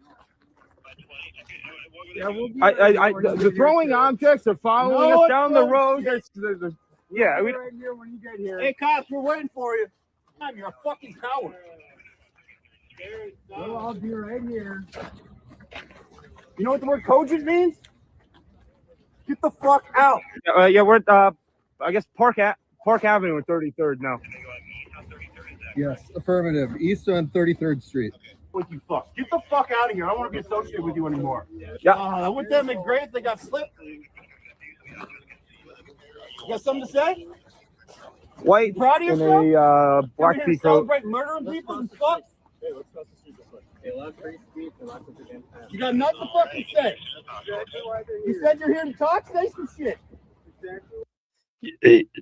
The throwing objects are following us down the road. Yeah, we. Right here when you get here. Hey, cops, we're waiting for you. You're a fucking coward. Well, I'll be right here. You know what the word cogent means? Get the fuck out. Yeah, we're I guess Park Avenue and 33rd now. Yes, affirmative. East on 33rd Street. With you fuck. Get the fuck out of here. I don't want to be associated with you anymore. Yeah. I went there and made great. They got slipped. You got something to say? White you proud of in yourself? a black You're pea here to coat. celebrate murdering people and fuck? Hey, let's cross the street real quick. You got nothing to fucking say. You said you're here to talk? Say some shit.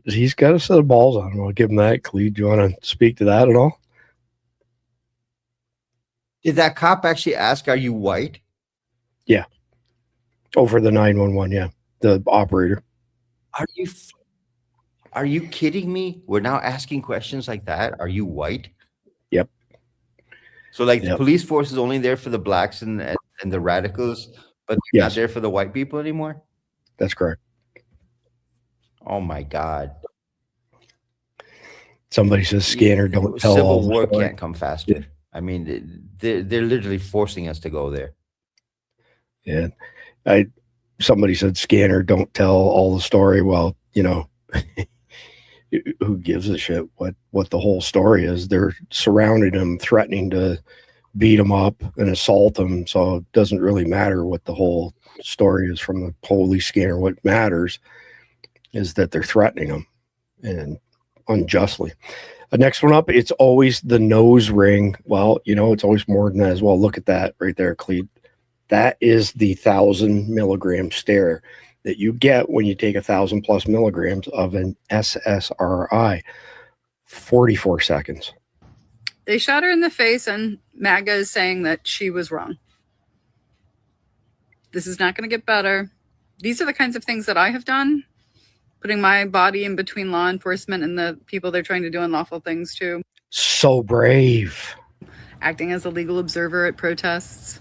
He's got a set of balls on him. I'll give him that. Clede, do you want to speak to that at all? Did that cop actually ask, are you white? Yeah. Over the 911, yeah. The operator. Are you kidding me? We're now asking questions like that. Are you white? Yep. So the police force is only there for the blacks and the radicals, but they're not there for the white people anymore? That's correct. Oh my God. Somebody says scanner, don't tell. Civil war can't come faster. Yeah. I mean, they're literally forcing us to go there. Yeah. Somebody said scanner, don't tell all the story. Well, who gives a shit what the whole story is? They're surrounding him, threatening to beat him up and assault him. So it doesn't really matter what the whole story is from the police scanner. What matters is that they're threatening him, and unjustly. The next one up, it's always the nose ring. Well, it's always more than that as well. Look at that right there, Clede. That is the 1,000 milligram stare that you get when you take 1,000+ milligrams of an SSRI. 44 seconds. They shot her in the face, and MAGA is saying that she was wrong. This is not going to get better. These are the kinds of things that I have done, putting my body in between law enforcement and the people they're trying to do unlawful things to. So brave. Acting as a legal observer at protests.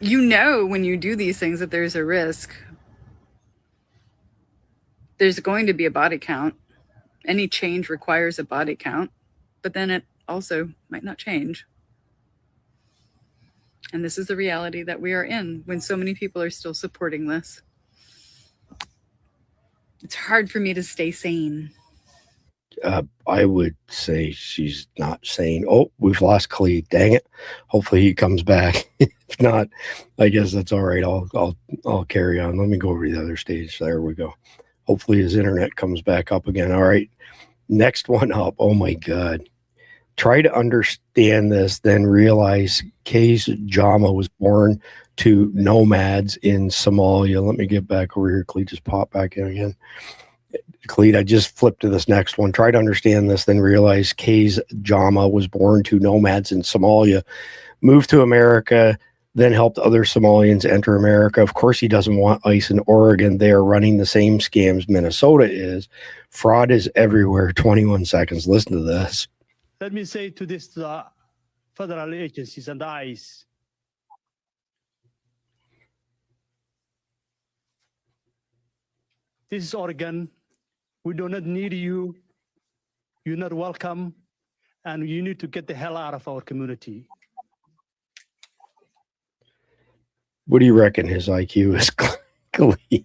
You know when you do these things that there's a risk. There's going to be a body count. Any change requires a body count, but then it also might not change. And this is the reality that we are in when so many people are still supporting this. It's hard for me to stay sane. I would say she's not sane. Oh, we've lost Khalid. Dang it. Hopefully he comes back. If not, I guess that's all right. I'll carry on. Let me go over to the other stage. There we go. Hopefully his internet comes back up again. All right. Next one up. Oh my God. Try to understand this, then realize Kay's Jama was born to nomads in Somalia. Let me get back over here. Khalid just popped back in again. Khalid, I just flipped to this next one. Try to understand this, then realize Kay's Jama was born to nomads in Somalia, moved to America, then helped other Somalians enter America. Of course, he doesn't want ICE in Oregon. They are running the same scams Minnesota is. Fraud is everywhere. 21 seconds. Listen to this. Let me say to this federal agencies and ICE, this is Oregon. We do not need you. You're not welcome. And you need to get the hell out of our community. What do you reckon his IQ is, Khalid?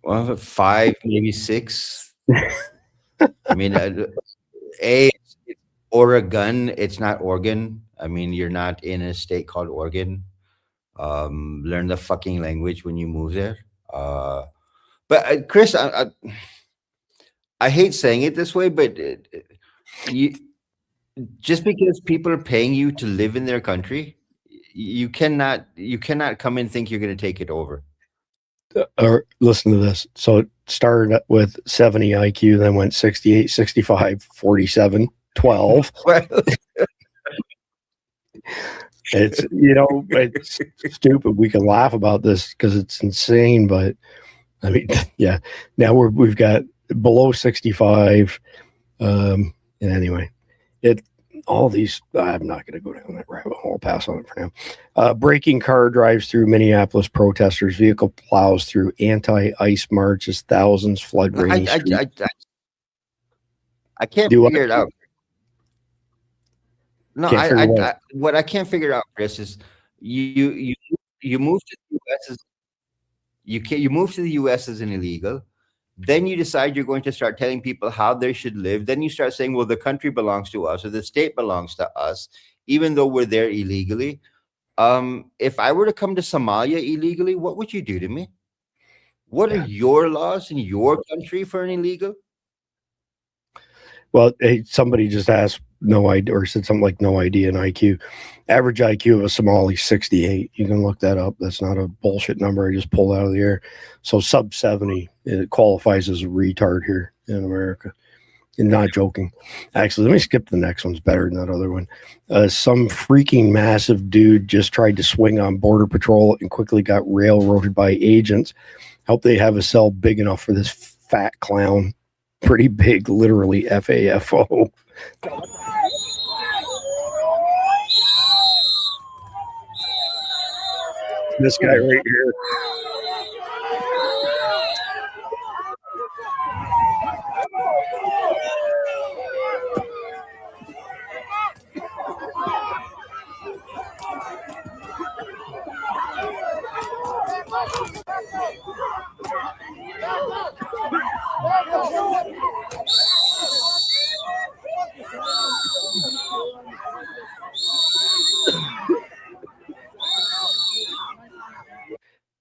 Well, 5, maybe 6. I mean, it's Oregon. It's not Oregon. I mean, you're not in a state called Oregon. Learn the fucking language when you move there. But Chris, I hate saying it this way, but just because people are paying you to live in their country, you cannot come and think you're going to take it over. Listen to this. So it started with 70 IQ, then went 68, 65, 47, 12. It's, it's stupid. We can laugh about this because it's insane, but I mean, yeah. Now we've got below 65. And anyway, all these, I'm not going to go down that rabbit hole. I'll pass on it for now. Breaking car drives through Minneapolis protesters, vehicle plows through anti-ICE marches, thousands flood rainy streets. I can't figure it out. No, what I can't figure out, Chris, is you move to the U.S. You move to the U.S. as an illegal. Then you decide you're going to start telling people how they should live. Then you start saying, well, the country belongs to us or the state belongs to us, even though we're there illegally. If I were to come to Somalia illegally, what would you do to me? What are your laws in your country for an illegal? Well, hey, somebody just asked no idea or said something like no idea in IQ. Average IQ of a Somali 68. You can look that up. That's not a bullshit number I just pulled out of the air. So sub 70, it qualifies as a retard here in America. And not joking. Actually, let me skip the next one's better than that other one. Some freaking massive dude just tried to swing on Border Patrol and quickly got railroaded by agents. Hope they have a cell big enough for this fat clown. Pretty big, literally FAFO. This guy right here.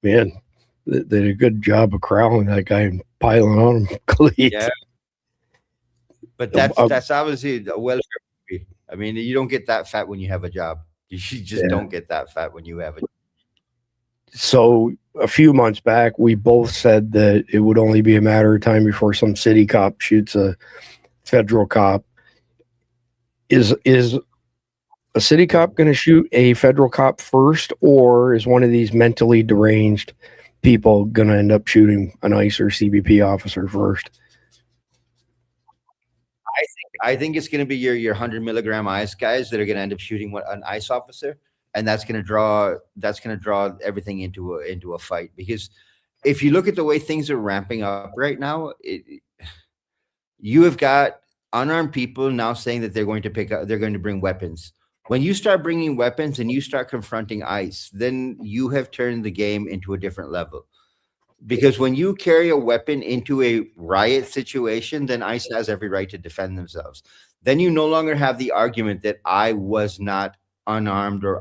Man, they did a good job of corralling that guy and piling on him. Yeah. But that's obviously a welfare movie. I mean, you don't get that fat when you have a job. You just don't get that fat when you have it. So a few months back, we both said that it would only be a matter of time before some city cop shoots a federal cop. Is a city cop going to shoot a federal cop first, or is one of these mentally deranged people going to end up shooting an ICE or CBP officer first? I think it's going to be your 100 milligram ICE guys that are going to end up shooting an ICE officer, and that's going to draw everything into a fight. Because if you look at the way things are ramping up right now, you have got unarmed people now saying that they're going to bring weapons. When you start bringing weapons and you start confronting ICE, then you have turned the game into a different level. Because when you carry a weapon into a riot situation, then ICE has every right to defend themselves. Then you no longer have the argument that I was not unarmed or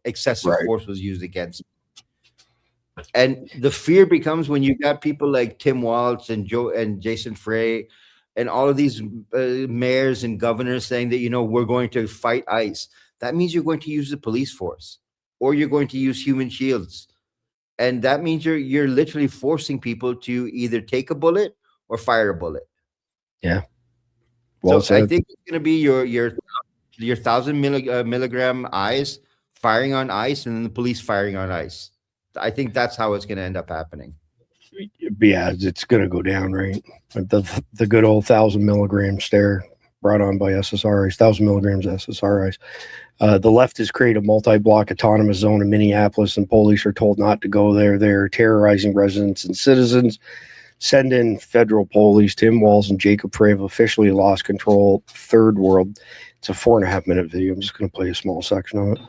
excessive force was used against me. And the fear becomes when you got people like Tim Walz and Jason Frey and all of these mayors and governors saying that, we're going to fight ICE. That means you're going to use the police force, or you're going to use human shields. And that means you're literally forcing people to either take a bullet or fire a bullet. Yeah. Well, so I think it's going to be your 1,000 milligram ICE firing on ICE, and then the police firing on ICE. I think that's how it's going to end up happening. Yeah, it's going to go down, right? The good old 1,000 milligram stare brought on by SSRIs, 1,000 milligrams SSRIs. The left has created a multi-block autonomous zone in Minneapolis, and police are told not to go there. They're terrorizing residents and citizens. Send in federal police. Tim Walz and Jacob Frey have officially lost control. Third world. It's a 4.5-minute video. I'm just going to play a small section of it.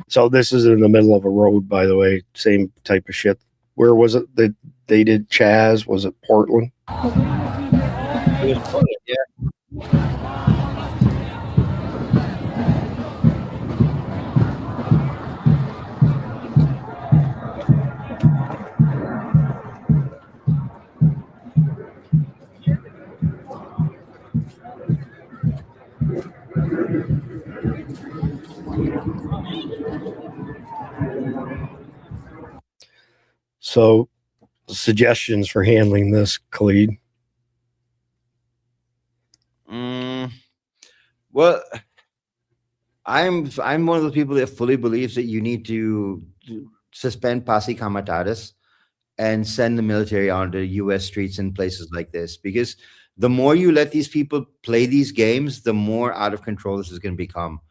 So this is in the middle of a road, by the way. Same type of shit. Where was it that they did Chaz? Was it Portland? It was Portland, yeah. So, suggestions for handling this, Khalid? Well, I'm one of the people that fully believes that you need to suspend posse comitatus and send the military onto U.S. streets and places like this, because the more you let these people play these games, the more out of control this is going to become.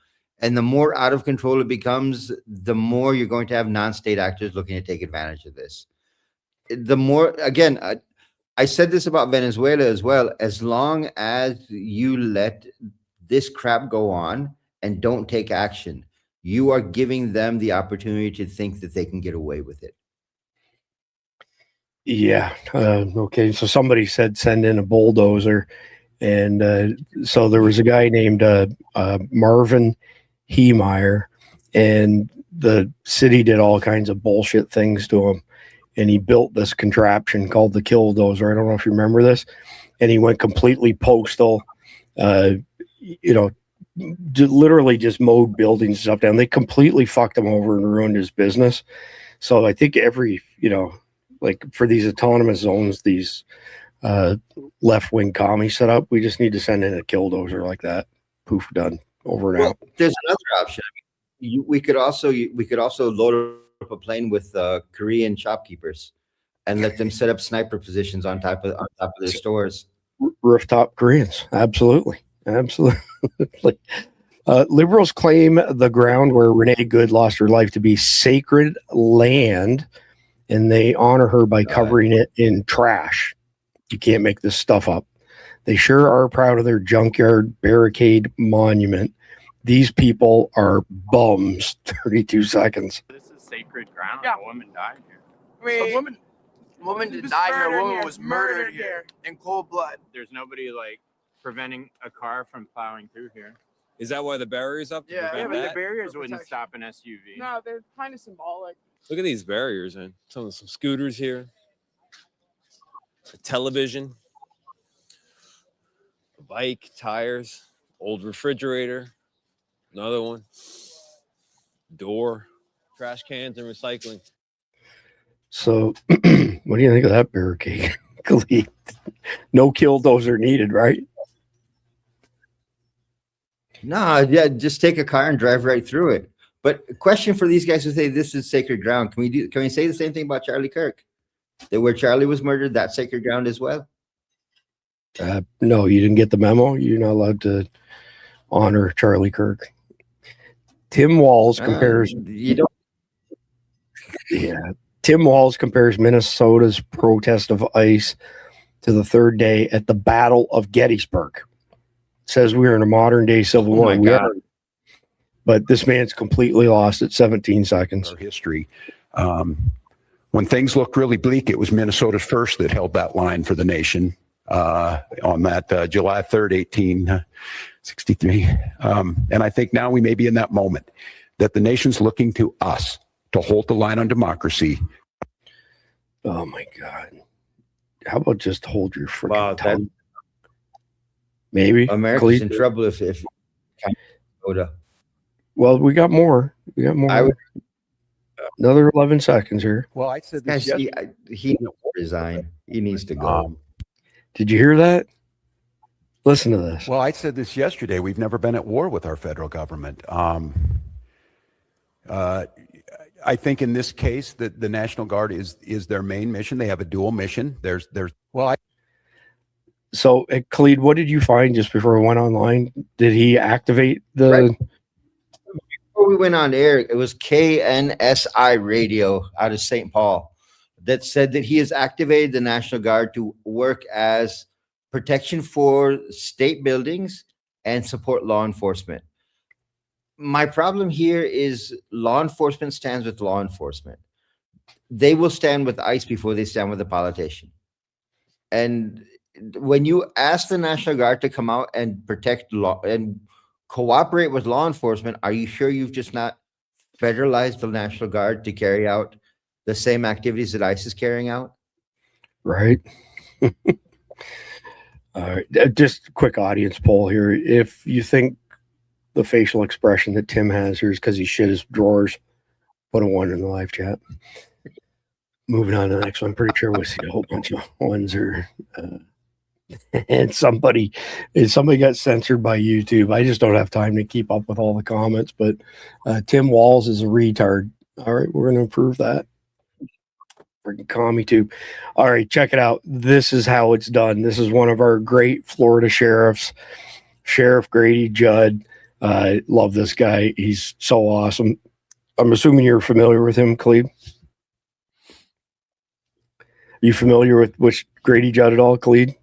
And the more out of control it becomes, the more you're going to have non-state actors looking to take advantage of this. The more, again, I said this about Venezuela as well. As long as you let this crap go on and don't take action, you are giving them the opportunity to think that they can get away with it. Yeah. Okay. So somebody said send in a bulldozer. And so there was a guy named Marvin Heemeyer, and the city did all kinds of bullshit things to him. And he built this contraption called the Killdozer. I don't know if you remember this. And he went completely postal, literally just mowed buildings and stuff down. They completely fucked him over and ruined his business. So I think like for these autonomous zones, these left-wing commies set up, we just need to send in a Killdozer like that. Poof, done. Over and out. There's another option. We could also load up a plane with Korean shopkeepers and let them set up sniper positions on top of their stores. Rooftop Koreans. Absolutely. Liberals claim the ground where Renee Good lost her life to be sacred land, and they honor her by covering it in trash. You can't make this stuff up. They sure are proud of their junkyard barricade monument. These people are bums. 32 seconds. This is sacred ground. Yeah. A woman died here. A woman did die here. A woman was murdered here in cold blood. There's nobody like preventing a car from plowing through here. Is that why the barrier's up? Yeah, Yeah, but that? the barriers wouldn't stop an SUV. No, they're kind of symbolic. Look at these barriers, man. Some scooters here. A television. A bike, tires, old refrigerator. Another one. Door. Trash cans and recycling. So, what do you think of that barricade? No Killdozer needed, right? No, yeah, just take a car and drive right through it. But a question for these guys who say this is sacred ground. Can we say the same thing about Charlie Kirk? That where Charlie was murdered, that's sacred ground as well? No, you didn't get the memo. You're not allowed to honor Charlie Kirk. Tim Walz compares you don't. Yeah. Tim Walz compares Minnesota's protest of ICE to the third day at the Battle of Gettysburg. Says we're in a modern day civil war. We are, but this man's completely lost at 17 seconds. Our history. When things looked really bleak, it was Minnesota's first that held that line for the nation on that July 3rd, 1863. And I think now we may be in that moment that the nation's looking to us to hold the line on democracy. Oh my God. How about just hold your freaking tongue? Maybe. America's in trouble if Well, we got more. We got more. Another 11 seconds here. Well, I said this he needs to resign. He needs to go. Did you hear that? Listen to this. Well, I said this yesterday. We've never been at war with our federal government. I think in this case that the National Guard is their main mission. They have a dual mission. So, Khalid, what did you find just before we went online? Did he activate the? Right. Before we went on air, it was KNSI radio out of St. Paul that said that he has activated the National Guard to work as protection for state buildings and support law enforcement. My problem here is law enforcement stands with law enforcement. They will stand with ICE before they stand with a politician. And when you ask the National Guard to come out and protect law and cooperate with law enforcement, are you sure you've just not federalized the National Guard to carry out the same activities that ICE is carrying out? Right. All right. Just a quick audience poll here. If you think the facial expression that Tim has here is because he shit his drawers, put a 1 in the live chat. Moving on to the next one. I'm pretty sure we'll see a whole bunch of ones here. And somebody got censored by YouTube. I just don't have time to keep up with all the comments, but Tim Walz is a retard. All right, we're going to improve that. Freaking commie tube. All right, check it out. This is how it's done. This is one of our great Florida sheriffs, Sheriff Grady Judd. I love this guy. He's so awesome. I'm assuming you're familiar with him, Khalid. You familiar with Grady Judd at all, Khalid?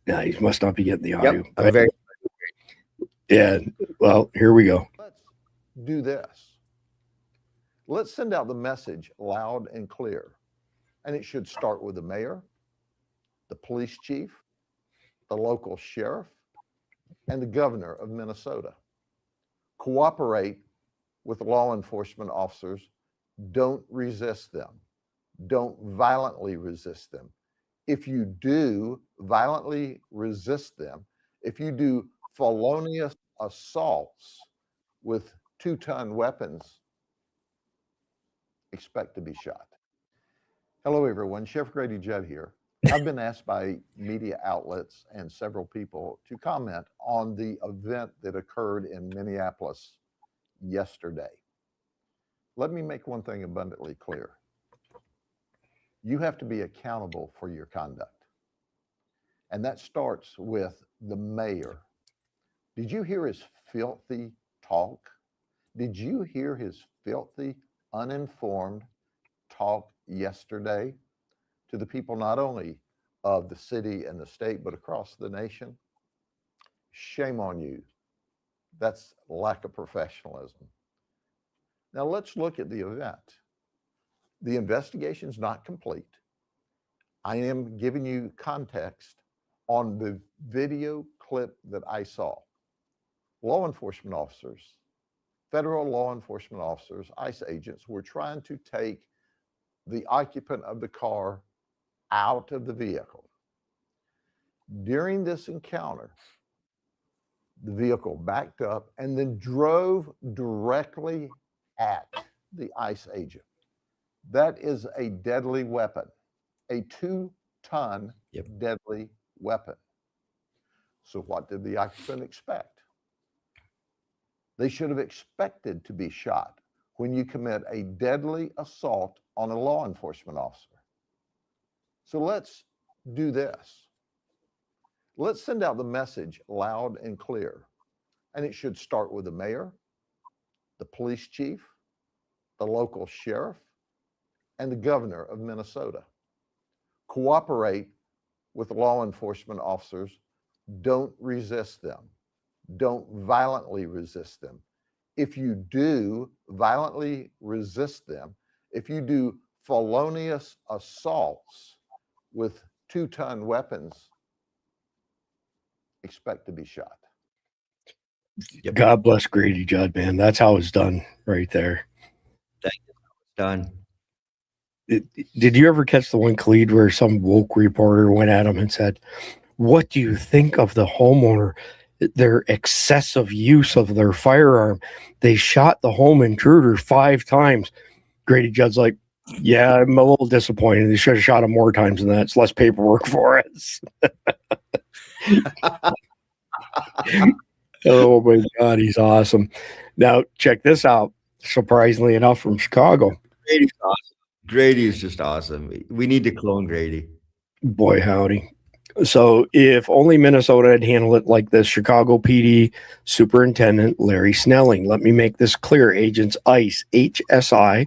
Yeah, he must not be getting the audio. Yep, yeah, well, here we go. Let's do this. Let's send out the message loud and clear. And it should start with the mayor, the police chief, the local sheriff, and the governor of Minnesota. Cooperate with law enforcement officers. Don't resist them. Don't violently resist them. If you do violently resist them, if you do felonious assaults with 2-ton weapons, expect to be shot. Hello, everyone. Sheriff Grady Judd here. I've been asked by media outlets and several people to comment on the event that occurred in Minneapolis yesterday. Let me make one thing abundantly clear. You have to be accountable for your conduct. And that starts with the mayor. Did you hear his filthy talk? Did you hear his filthy, uninformed talk yesterday to the people not only of the city and the state, but across the nation? Shame on you. That's lack of professionalism. Now let's look at the event. The investigation is not complete. I am giving you context on the video clip that I saw. Law enforcement officers, federal law enforcement officers, ICE agents were trying to take the occupant of the car out of the vehicle. During this encounter, the vehicle backed up and then drove directly at the ICE agent. That is a deadly weapon, a 2-ton deadly weapon. So what did the occupant expect? They should have expected to be shot when you commit a deadly assault on a law enforcement officer. So let's do this. Let's send out the message loud and clear. And it should start with the mayor, the police chief, the local sheriff, and the governor of Minnesota. Cooperate with law enforcement officers. Don't resist them. Don't violently resist them. If you do violently resist them, if you do felonious assaults with 2-ton weapons, expect to be shot. God bless Grady Judd, man. That's how it's done right there. Done. Did you ever catch the one, Clede, where some woke reporter went at him and said, "What do you think of the homeowner? Their excessive use of their firearm. They shot the home intruder 5 times." Grady Judd's like, "Yeah, I'm a little disappointed. They should have shot him more times than that. It's less paperwork for us." Oh my God, he's awesome. Now, check this out. Surprisingly enough, from Chicago. Grady's awesome. Grady is just awesome. We need to clone Grady. Boy, howdy. So if only Minnesota had handled it like this, Chicago PD Superintendent Larry Snelling. Let me make this clear. Agents ICE, HSI,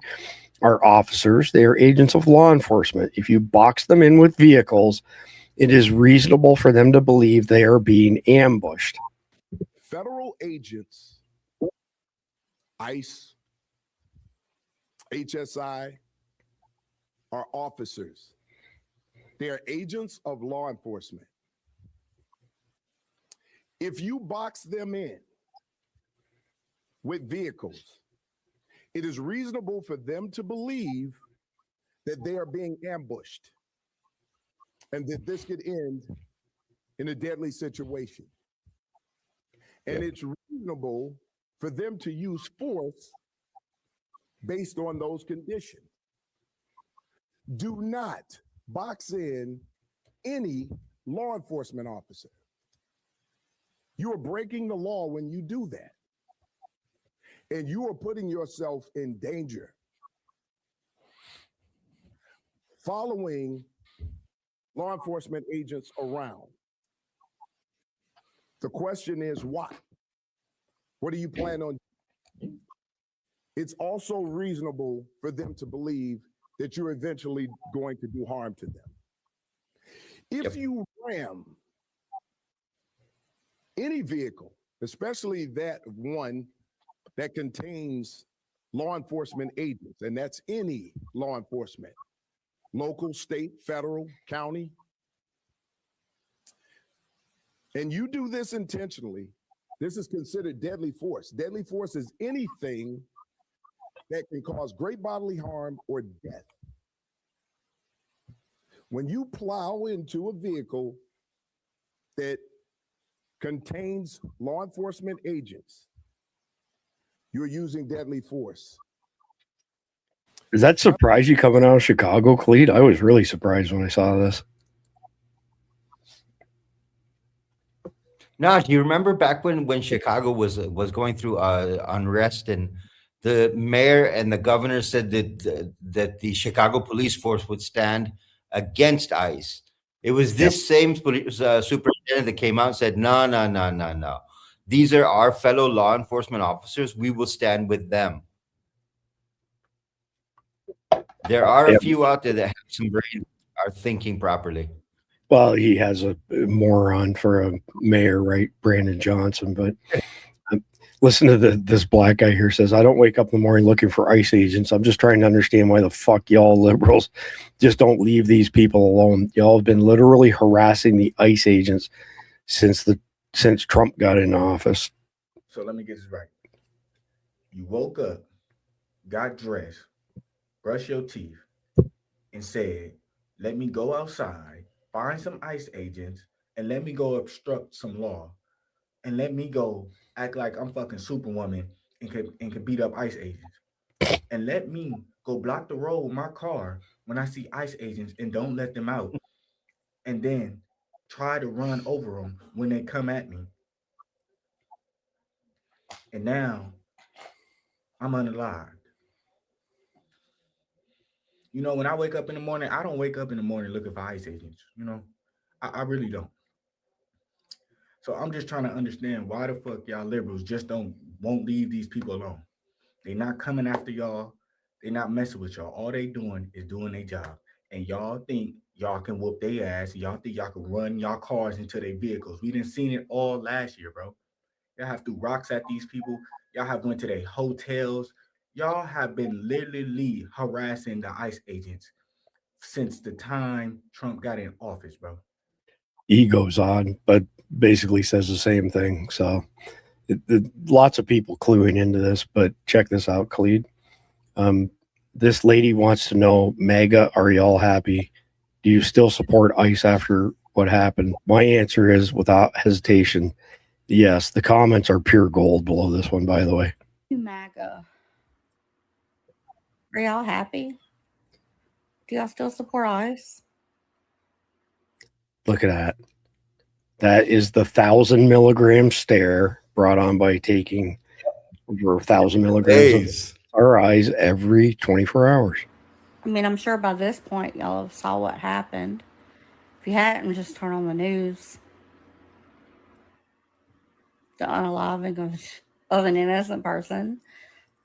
are officers. They are agents of law enforcement. If you box them in with vehicles, it is reasonable for them to believe they are being ambushed. Federal agents, ICE, HSI, are officers. They are agents of law enforcement. If you box them in with vehicles, it is reasonable for them to believe that they are being ambushed and that this could end in a deadly situation. And it's reasonable for them to use force based on those conditions. Do not box in any law enforcement officer. You are breaking the law when you do that. And you are putting yourself in danger. Following law enforcement agents around. The question is why? What do you plan on doing? It's also reasonable for them to believe that you're eventually going to do harm to them. If you ram any vehicle, especially that one that contains law enforcement agents, and that's any law enforcement, local, state, federal, county, and you do this intentionally, this is considered deadly force. Deadly force is anything that can cause great bodily harm or death. When you plow into a vehicle that contains law enforcement agents, you're using deadly force. Does that surprise you coming out of Chicago, Clede? I was really surprised when I saw this. No, do you remember back when Chicago was going through unrest, and the mayor and the governor said that the Chicago police force would stand against ICE? It was this same police, superintendent that came out and said, no. These are our fellow law enforcement officers. We will stand with them. There are a few out there that have some brains, are thinking properly. Well, he has a moron for a mayor, right? Brandon Johnson. But listen to this black guy here says, "I don't wake up in the morning looking for ICE agents. I'm just trying to understand why the fuck y'all liberals just don't leave these people alone. Y'all have been literally harassing the ICE agents since Trump got in office." So let me get this right. You woke up, got dressed, brushed your teeth, and said, "Let me go outside, find some ICE agents, and let me go obstruct some law, and let me go act like I'm fucking Superwoman and can beat up ICE agents, and let me go block the road with my car when I see ICE agents and don't let them out, and then try to run over them when they come at me. And now I'm unalived. You know, when I wake up in the morning, I don't wake up in the morning looking for ICE agents. You know, I really don't. So I'm just trying to understand why the fuck y'all liberals just won't leave these people alone. They not coming after y'all. They not messing with y'all. All they doing is doing their job. And y'all think y'all can whoop their ass. Y'all think y'all can run y'all cars into their vehicles. We done seen it all last year, bro. Y'all have threw rocks at these people. Y'all have went to their hotels. Y'all have been literally harassing the ICE agents since the time Trump got in office, bro. He goes on, but basically says the same thing. So lots of people cluing into this, but check this out, Khalid. This lady wants to know, MAGA, are y'all happy? Do you still support ICE after what happened? My answer is without hesitation, yes. The comments are pure gold below this one, by the way. MAGA. Are y'all happy? Do y'all still support ICE? Look at that. That is the 1,000 milligram stare brought on by taking over 1,000 milligrams of our eyes every 24 hours. I mean, I'm sure by this point y'all have saw what happened. If you hadn't, just turn on the news. The unaliving of an innocent person.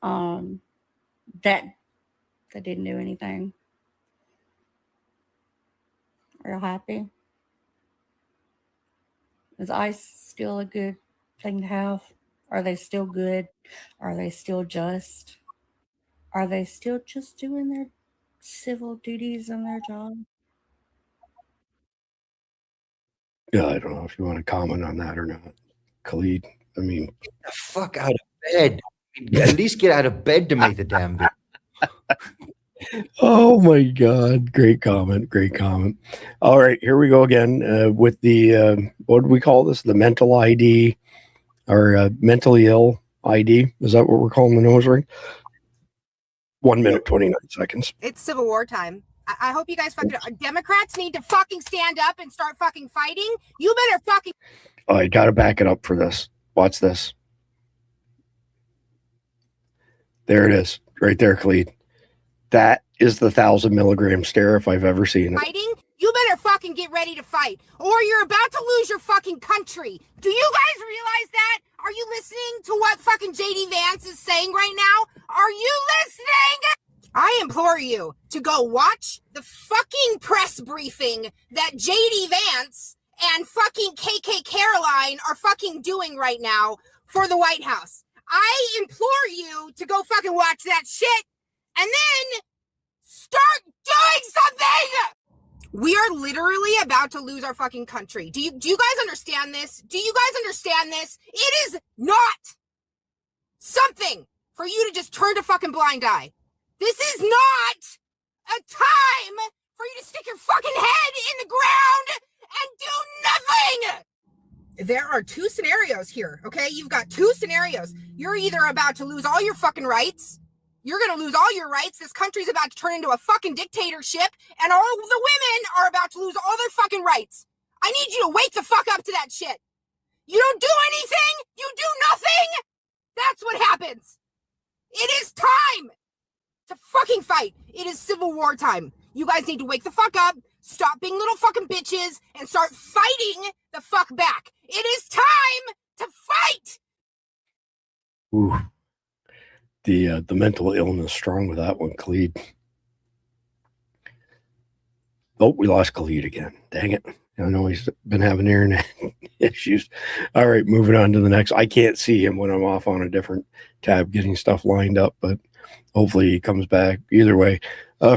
That didn't do anything. Are you happy? Is ICE still a good thing to have? Are they still good? Are they still just? Are they still just doing their civil duties and their job? Yeah, I don't know if you want to comment on that or not, Khalid. I mean, get the fuck out of bed. At least get out of bed to make the damn video. Oh my God. Great comment. Great comment. All right, here we go again with the, what do we call this? The mental ID or mentally ill ID. Is that what we're calling the nose ring? 1 minute, 29 seconds. It's Civil War time. I hope you guys fucking Democrats need to fucking stand up and start fucking fighting. You better fucking. Oh, I got to back it up for this. Watch this. There it is. Right there, Khalid. That is the 1,000 milligram stare if I've ever seen it. Fighting. You better fucking get ready to fight, or you're about to lose your fucking country. Do you guys realize that? Are you listening to what fucking JD Vance is saying right now? Are you listening? I implore you to go watch the fucking press briefing that JD Vance and fucking KK Caroline are fucking doing right now for the White House. I implore you to go fucking watch that shit and then start doing something. We are literally about to lose our fucking country. Do you guys understand this? Do you guys understand this? It is not something for you to just turn a fucking blind eye. This is not a time for you to stick your fucking head in the ground and do nothing. There are two scenarios here, okay? You've got two scenarios. You're either about to lose all your fucking rights. You're going to lose all your rights. This country's about to turn into a fucking dictatorship, and all the women are about to lose all their fucking rights. I need you to wake the fuck up to that shit. You don't do anything. You do nothing. That's what happens. It is time to fucking fight. It is Civil War time. You guys need to wake the fuck up, stop being little fucking bitches, and start fighting the fuck back. It is time to fight. Ooh. The mental illness strong with that one, Khalid. Oh, we lost Khalid again. Dang it. I know he's been having internet issues. All right, moving on to the next. I can't see him when I'm off on a different tab getting stuff lined up, but hopefully he comes back. Either way,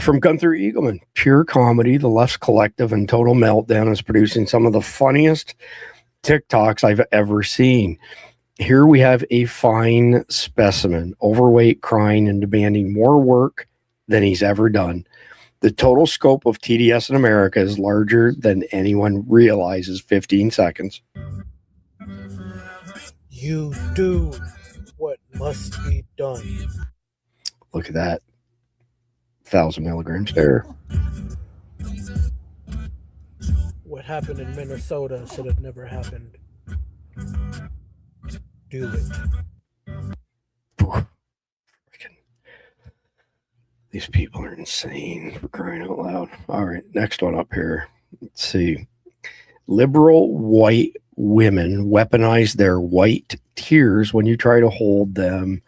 from Gunther Eagleman, pure comedy, the left's collective and total meltdown is producing some of the funniest TikToks I've ever seen. Here we have a fine specimen, overweight, crying, and demanding more work than he's ever done. The total scope of TDS in America is larger than anyone realizes. 15 seconds. You do what must be done. Look at that. 1,000 milligrams there. What happened in Minnesota should have never happened. Do it. These people are insane, for crying out loud. All right, next one up here. Let's see. Liberal white women weaponize their white tears when you try to hold them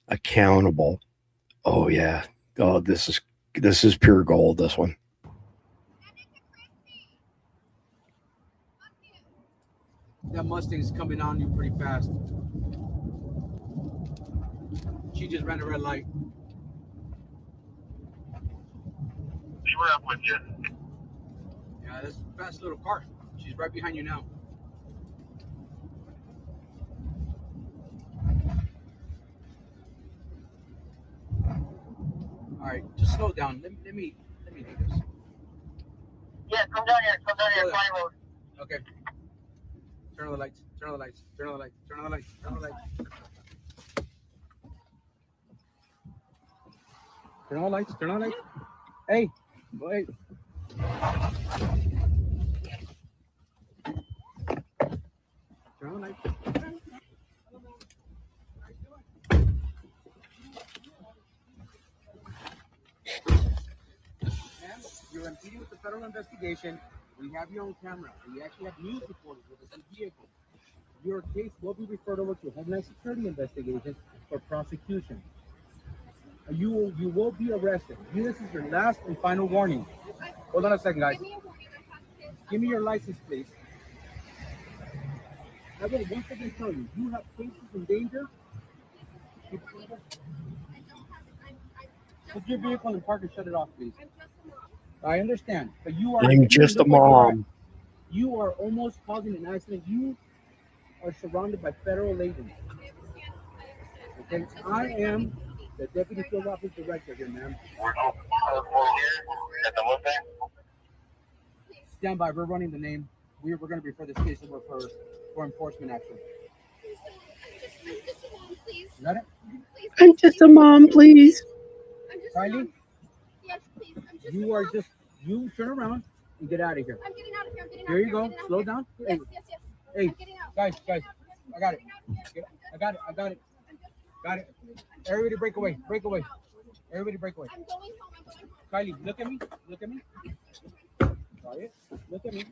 accountable. Oh yeah. Oh, this is pure gold, this one. That Mustang's coming on you pretty fast. She just ran a red light. We were up with you. Yeah, that's a fast little car. She's right behind you now. All right, just slow down. Let me do this. Yeah, come down here. Come down here. Fine road. Okay. Turn on the lights. Turn on the lights. Turn on the lights. Turn on the lights. Turn on the lights. Turn on the lights. Turn on the lights. Hey, wait. Turn on the lights. You're impeding with the federal investigation. We have your own camera. We actually have news reporters with us in the vehicle. Your case will be referred over to Homeland Security investigation for prosecution. You will be arrested. This is your last and final warning. Hold on a second, guys. Give me your license, please. I will once again tell you, you have cases in danger. Put your vehicle in the park and shut it off, please. I understand, but you are. I'm just a mom. You are almost causing an accident. You are surrounded by federal agents. Okay, I am the deputy field office director here, ma'am. We're here at the Mustang. Stand by. We're running the name. We're going to refer this case over for enforcement action. You got it? I'm just a mom, please. Kylie? Yes, please. You are just, you turn around and get out of here. I'm getting out of here. I'm getting out. Here you go. Slow down. Yes, Hey, yes. hey, I'm getting out. guys, I got it. I got it. Got it. Everybody break away. Break away. Everybody break away. I'm going home. I'm going home. Kylie, look at me. Look at me. Quiet. Look at me.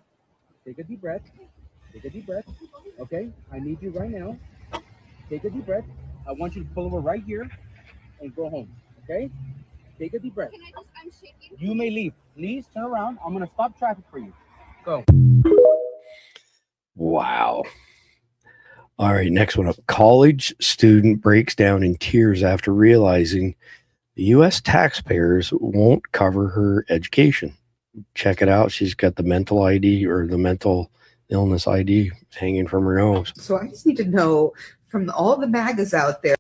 Take a deep breath. Take a deep breath. Okay. I need you right now. Take a deep breath. I want you to pull over right here and go home. Okay? Take a deep breath. Can I just, I'm shaking. You may leave. Please turn around. I'm going to stop traffic for you. Go. Wow. All right, next one up. College student breaks down in tears after realizing the U.S. taxpayers won't cover her education. Check it out. She's got the mental ID or the mental illness ID hanging from her nose. So I just need to know from all the MAGAs out there.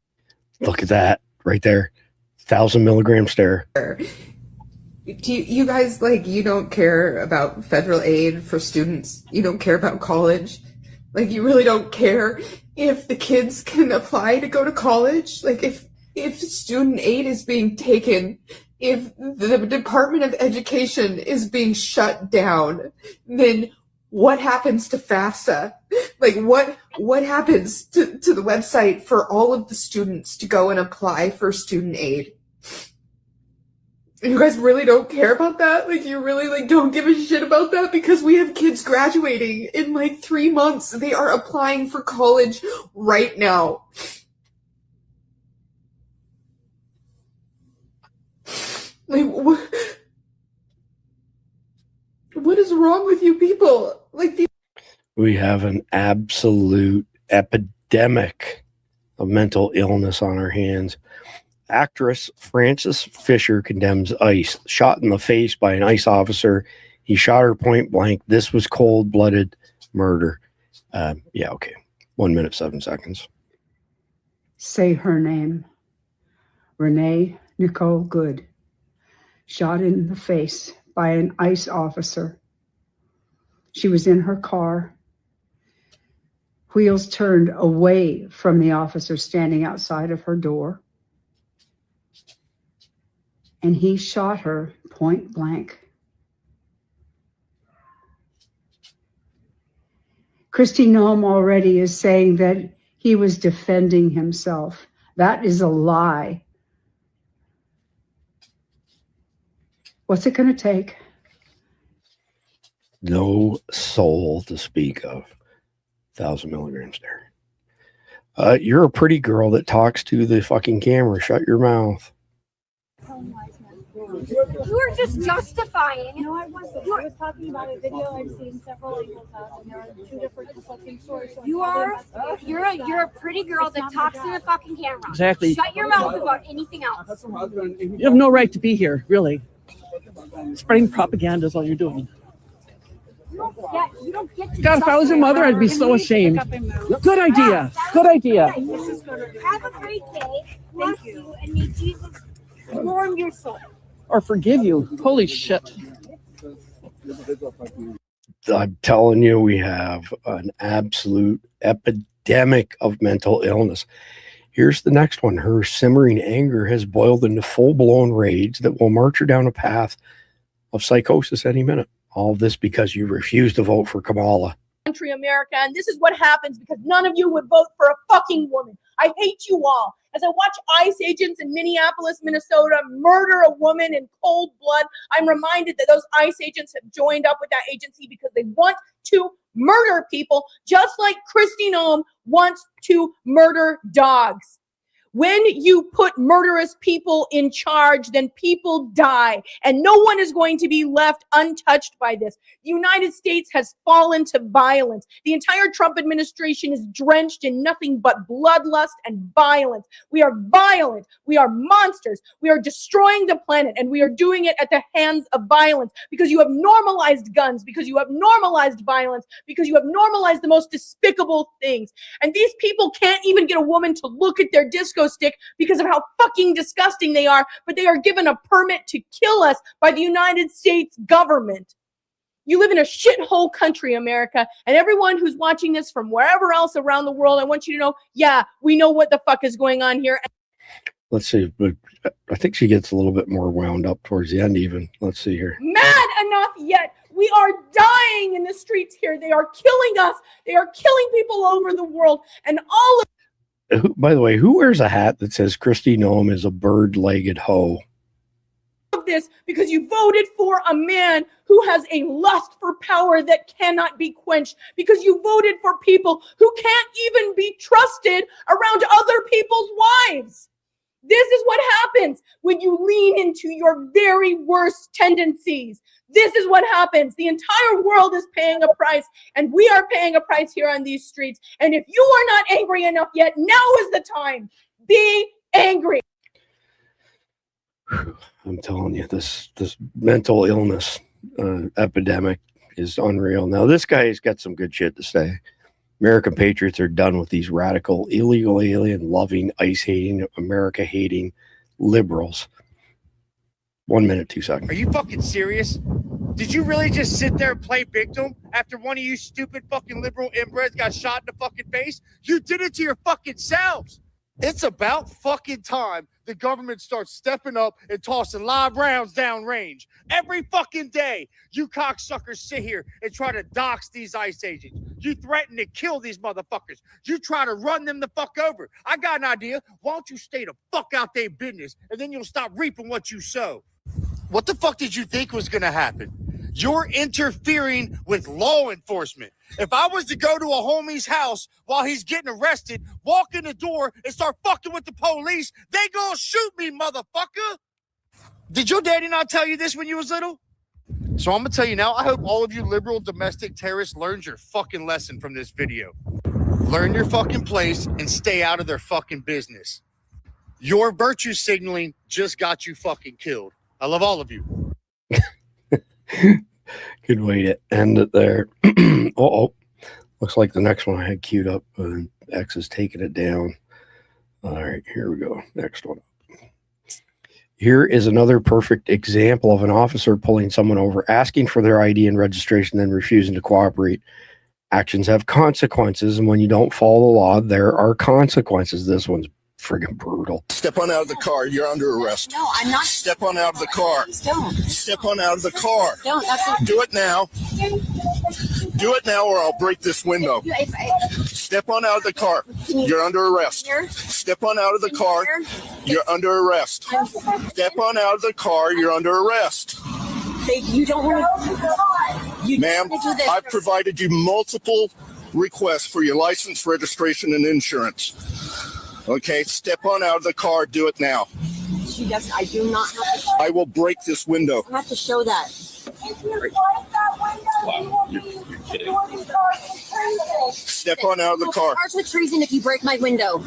Look at that right there. 1,000 milligram stare. Do you guys, like, you don't care about federal aid for students? You don't care about college? Like, you really don't care if the kids can apply to go to college? Like, if student aid is being taken, if the Department of Education is being shut down, then what happens to FAFSA? Like, what happens to the website for all of the students to go and apply for student aid? You guys really don't care about that? Like, you really, like, don't give a shit about that? Because we have kids graduating in, like, 3 months. They are applying for college right now. Like, what is wrong with you people? Like, We have an absolute epidemic of mental illness on our hands. Actress Frances Fisher condemns ICE, shot in the face by an ICE officer. He shot her point blank. This was cold-blooded murder. Yeah, okay. 1 minute, 7 seconds. Say her name. Renee Nicole Good, shot in the face by an ICE officer. She was in her car, wheels turned away from the officer standing outside of her door, and he shot her point blank. Kristi Noem already is saying that he was defending himself. That is a lie. What's it going to take? No soul to speak of. 1,000 milligrams there. You're a pretty girl that talks to the fucking camera. Shut your mouth. You were just justifying. No, I wasn't. I was talking about a video I've seen several angles of, and there are two different conflicting stories. So you're a pretty girl that talks to the fucking camera. Exactly. Shut your mouth about anything else. You have no right to be here, really. Spreading propaganda is all you're doing. You don't get to God, if I was your mother, I'd be so ashamed. Good idea. Good idea. Have a great day. Thank you. And may Jesus warm your soul. Or forgive you. Holy shit. I'm telling you, we have an absolute epidemic of mental illness. Here's the next one. Her simmering anger has boiled into full-blown rage that will march her down a path of psychosis any minute. All of this because you refuse to vote for Kamala. Country America, and this is what happens because none of you would vote for a fucking woman. I hate you all. As I watch ICE agents in Minneapolis, Minnesota murder a woman in cold blood, I'm reminded that those ICE agents have joined up with that agency because they want to murder people, just like Kristi Noem wants to murder dogs. When you put murderous people in charge, then people die, and no one is going to be left untouched by this. The United States has fallen to violence. The entire Trump administration is drenched in nothing but bloodlust and violence. We are violent. We are monsters. We are destroying the planet, and we are doing it at the hands of violence because you have normalized guns, because you have normalized violence, because you have normalized the most despicable things. And these people can't even get a woman to look at their disco stick because of how fucking disgusting they are, but they are given a permit to kill us by the United States government. You live in a shithole country, America, and everyone who's watching this from wherever else around the world, I want you to know, yeah, we know what the fuck is going on here. Let's see, but I think she gets a little bit more wound up towards the end even. Let's see here. Mad enough yet. We are dying in the streets here. They are killing us. They are killing people over the world, and all of By the way, who wears a hat that says Kristi Noem is a bird-legged hoe? this because you voted for a man who has a lust for power that cannot be quenched, because you voted for people who can't even be trusted around other people's wives. This is what happens when you lean into your very worst tendencies. This is what happens. The entire world is paying a price, and we are paying a price here on these streets. And if you are not angry enough yet, now is the time. Be angry. I'm telling you, this mental illness epidemic is unreal. Now, this guy has got some good shit to say. American patriots are done with these radical, illegal, alien-loving, ICE-hating, America-hating liberals. 1 minute, 2 seconds. Are you fucking serious? Did you really just sit there and play victim after one of you stupid fucking liberal inbreds got shot in the fucking face? You did it to your fucking selves. It's about fucking time the government starts stepping up and tossing live rounds downrange. Every fucking day, you cocksuckers sit here and try to dox these ICE agents. You threaten to kill these motherfuckers. You try to run them the fuck over. I got an idea. Why don't you stay the fuck out their business, and then you'll stop reaping what you sow. What the fuck did you think was going to happen? You're interfering with law enforcement. If I was to go to a homie's house while he's getting arrested, walk in the door and start fucking with the police, they gonna shoot me, motherfucker. Did your daddy not tell you this when you was little? So I'm gonna tell you now, I hope all of you liberal domestic terrorists learned your fucking lesson from this video. Learn your fucking place and stay out of their fucking business. Your virtue signaling just got you fucking killed. I love all of you. Good way to end it there. Looks like the next one I had queued up. X is taking it down. All right, here we go. Next one. Here is another perfect example of an officer pulling someone over, asking for their ID and registration, then refusing to cooperate. Actions have consequences, and when you don't follow the law, there are consequences. This one's friggin' brutal. Step on out of the car. You're under arrest. No, I'm not. Step on out of the car. Please don't. Step on out of the car. Don't. Do it now. Do it now or I'll break this window. Step on out of the car. You're under arrest. Step on out of the car. You're under arrest. Step on out of the car. You're under arrest. You don't want to. Ma'am, I've provided you multiple requests for your license, registration, and insurance. Okay, step on out of the car. Do it now. She does. I do not have to. I will break this window. I have to show that. Wow, you're kidding. Step on out of the car. Charged with treason if you break my window.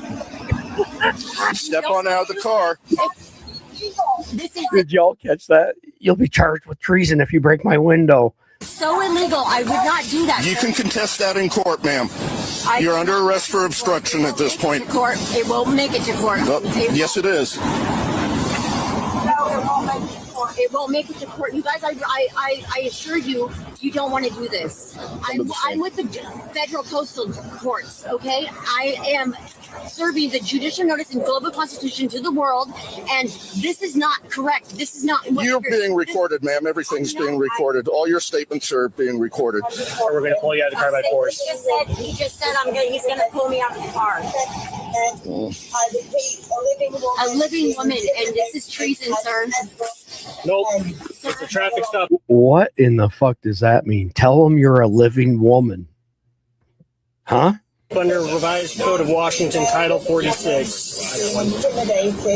Step on out of the car. This is Did y'all catch that? You'll be charged with treason if you break my window. so illegal. I would not do that. You can contest that in court, ma'am. You're under arrest for obstruction at this point. Court. It won't make it to court. Yes, it is. It won't make it to court. You guys, I assure you, you don't want to do this. I'm with the federal coastal courts, okay? I am serving the judicial notice and global constitution to the world, and this is not correct. This is not what You're being recorded, ma'am. Everything's being recorded. All your statements are being recorded. Or we're going to pull you out of the car by force. He just said he's going to pull me out of the car. A living woman, and this is treason, sir. Nope. It's a traffic stop. What in the fuck does that mean? Tell them you're a living woman. Huh? Under revised code of Washington, Title 46.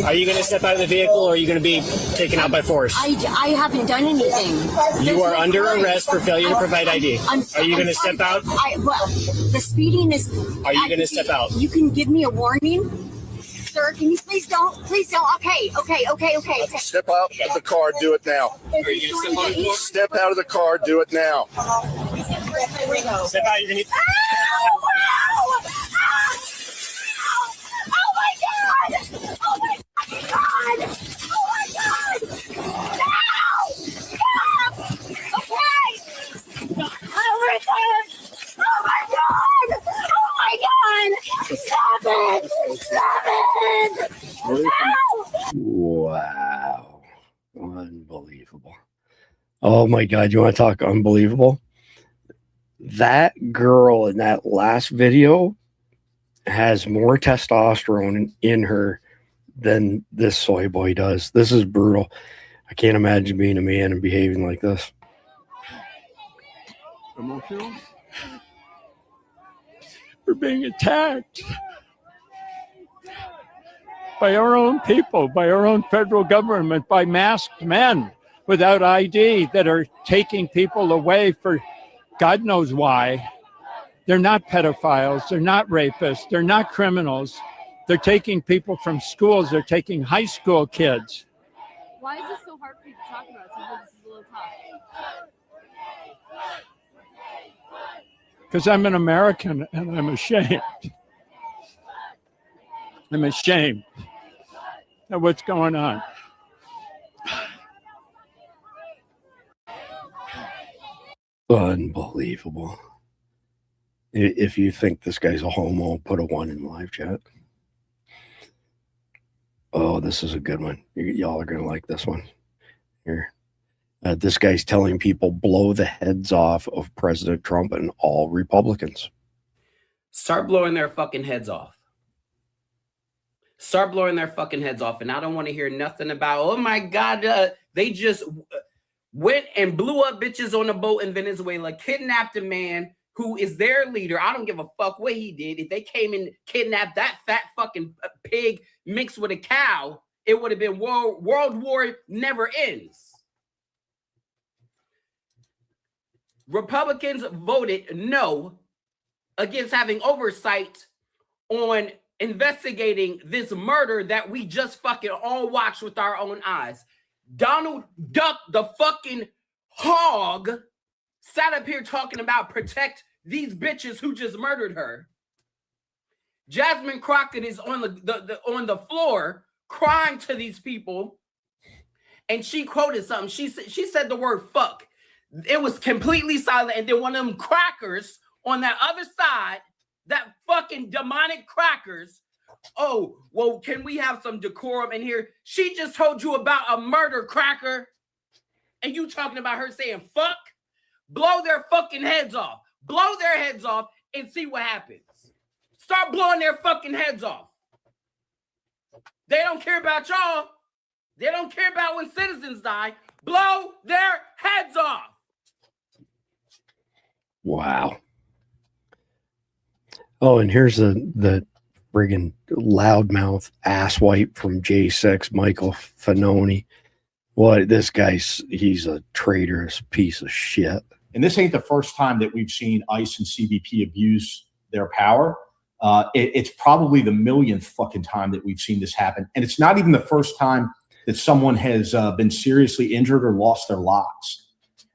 Are you going to step out of the vehicle or are you going to be taken out by force? I haven't done anything. You are under arrest for failure to provide ID. Are you going to step out? Well, the speeding is... Are you going to step out? You can give me a warning? Sir, can you please don't? Please don't. Okay. Step out of the car. Do it now. Are you going to step out of the car? Step out of the car. Do it now. Step out. You're going to... Oh my God! Oh my fucking God! Oh my God! No! Okay! Oh my God! Oh my God! Stop it! Stop it! No! Wow. Unbelievable. Oh my God. You want to talk unbelievable? That girl in that last video has more testosterone in her than this soy boy does. This is brutal. I can't imagine being a man and behaving like this. Emotional? We're being attacked by our own people, by our own federal government, by masked men without ID that are taking people away for God knows why. They're not pedophiles. They're not rapists. They're not criminals. They're taking people from schools. They're taking high school kids. Why is this so hard for you to talk about? Sometimes this is a little tough. Because I'm an American and I'm ashamed. I'm ashamed of what's going on. Unbelievable. If you think this guy's a homo, put a 1 in live chat. Oh, this is a good one. Y'all are going to like this one. Here. This guy's telling people blow the heads off of President Trump and all Republicans. Start blowing their fucking heads off. Start blowing their fucking heads off. And I don't want to hear nothing about, oh my God, they just went and blew up bitches on a boat in Venezuela, kidnapped a man who is their leader. I don't give a fuck what he did. If they came and kidnapped that fat fucking pig mixed with a cow, it would have been World War never ends. Republicans voted no against having oversight on investigating this murder that we just fucking all watched with our own eyes. Donald Duck, the fucking hog, sat up here talking about protect these bitches who just murdered her. Jasmine Crockett is on the floor crying to these people, and she quoted something. She said the word fuck. It was completely silent, and then one of them crackers on that other side, that fucking demonic crackers. Oh, well, can we have some decorum in here? She just told you about a murder, cracker, and you talking about her saying fuck? Blow their fucking heads off. blow their heads off and see what happens. Start blowing their fucking heads off. They don't care about y'all. They don't care about when citizens die. Blow their heads off. Wow. Oh, and here's the friggin' loudmouth asswipe from J6, Michael Fanoni. What, this guy's, he's a traitorous piece of shit. And this ain't the first time that we've seen ICE and CBP abuse their power. It's probably the millionth fucking time that we've seen this happen. And it's not even the first time that someone has been seriously injured or lost their lives.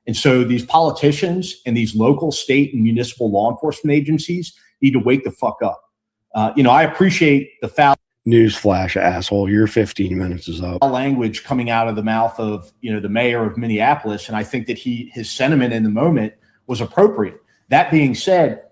And so these politicians and these local, state, and municipal law enforcement agencies need to wake the fuck up. I appreciate the foul newsflash, asshole. Your 15 minutes is up. Language coming out of the mouth of the mayor of Minneapolis, and I think that his sentiment in the moment was appropriate. That being said,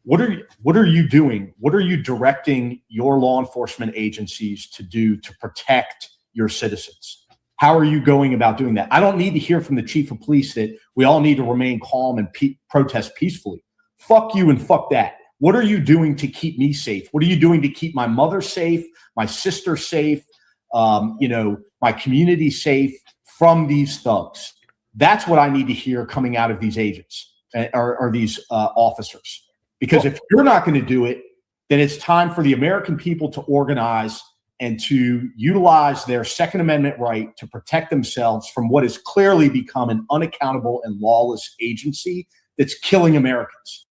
what are you doing? What are you directing your law enforcement agencies to do to protect your citizens? How are you going about doing that? I don't need to hear from the chief of police that we all need to remain calm and protest peacefully. Fuck you and fuck that. What are you doing to keep me safe? What are you doing to keep my mother safe, my sister safe, my community safe from these thugs? That's what I need to hear coming out of these agents or these officers. Because if you're not going to do it, then it's time for the American people to organize and to utilize their Second Amendment right to protect themselves from what has clearly become an unaccountable and lawless agency that's killing Americans.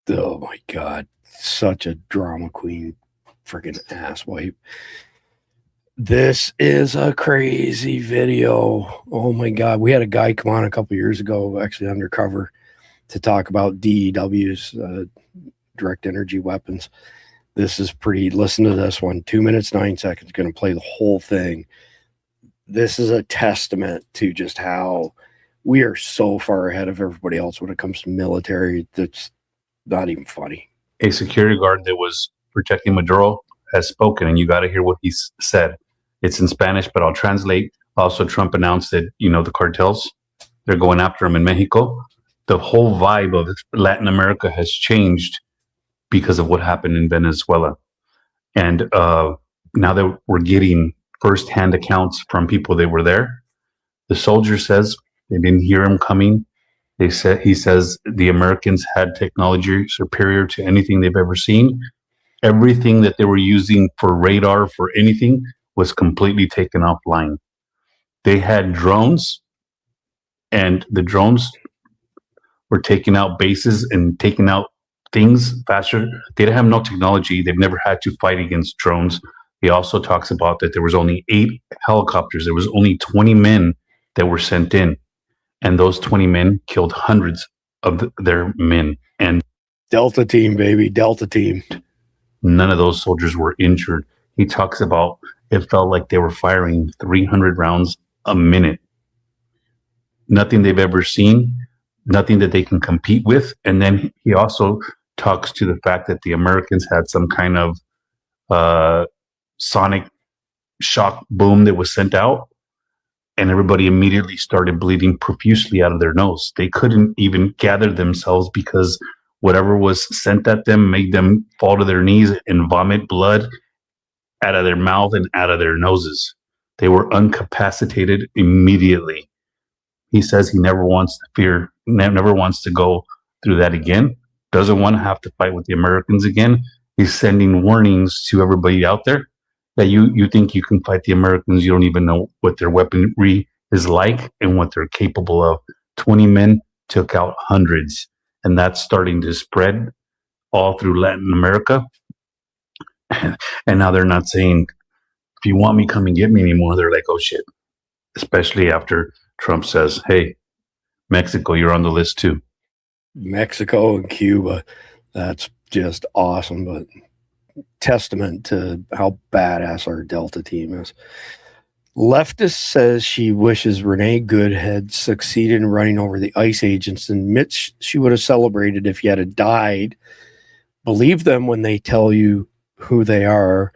Oh my God. Such a drama queen, freaking asswipe. This is a crazy video. Oh my God. We had a guy come on a couple years ago, actually undercover, to talk about DEWs, direct energy weapons. This is pretty, listen to this one, 2 minutes, 9 seconds, going to play the whole thing. This is a testament to just how we are so far ahead of everybody else when it comes to military. That's not even funny. A security guard that was protecting Maduro has spoken, and you got to hear what he said. It's in Spanish, but I'll translate. Also, Trump announced that, the cartels, they're going after him in Mexico. The whole vibe of Latin America has changed because of what happened in Venezuela. And now that we're getting firsthand accounts from people that were there, the soldier says they didn't hear him coming. He says the Americans had technology superior to anything they've ever seen. Everything that they were using for radar, for anything, was completely taken offline. They had drones, and the drones were taking out bases and taking out things faster. They didn't have no technology. They've never had to fight against drones. He also talks about that there was only 8 helicopters. There was only 20 men that were sent in. And those 20 men killed hundreds of their men. And Delta team, baby, Delta team. None of those soldiers were injured. He talks about it felt like they were firing 300 rounds a minute. Nothing they've ever seen, nothing that they can compete with. And then he also talks to the fact that the Americans had some kind of sonic shock boom that was sent out. And everybody immediately started bleeding profusely out of their nose. They couldn't even gather themselves because whatever was sent at them made them fall to their knees and vomit blood out of their mouth and out of their noses. They were incapacitated immediately. He says he never wants to go through that again. Doesn't want to have to fight with the Americans again. He's sending warnings to everybody out there that you think you can fight the Americans. You don't even know what their weaponry is like and what they're capable of. 20 men took out hundreds, and that's starting to spread all through Latin America. And now they're not saying, if you want me, come and get me anymore. They're like, oh shit. Especially after Trump says, hey, Mexico, you're on the list too. Mexico and Cuba. That's just awesome. But testament to how badass our Delta team is. Leftist says she wishes Renee Good had succeeded in running over the ICE agents and admits she would have celebrated if he had died. Believe them when they tell you who they are.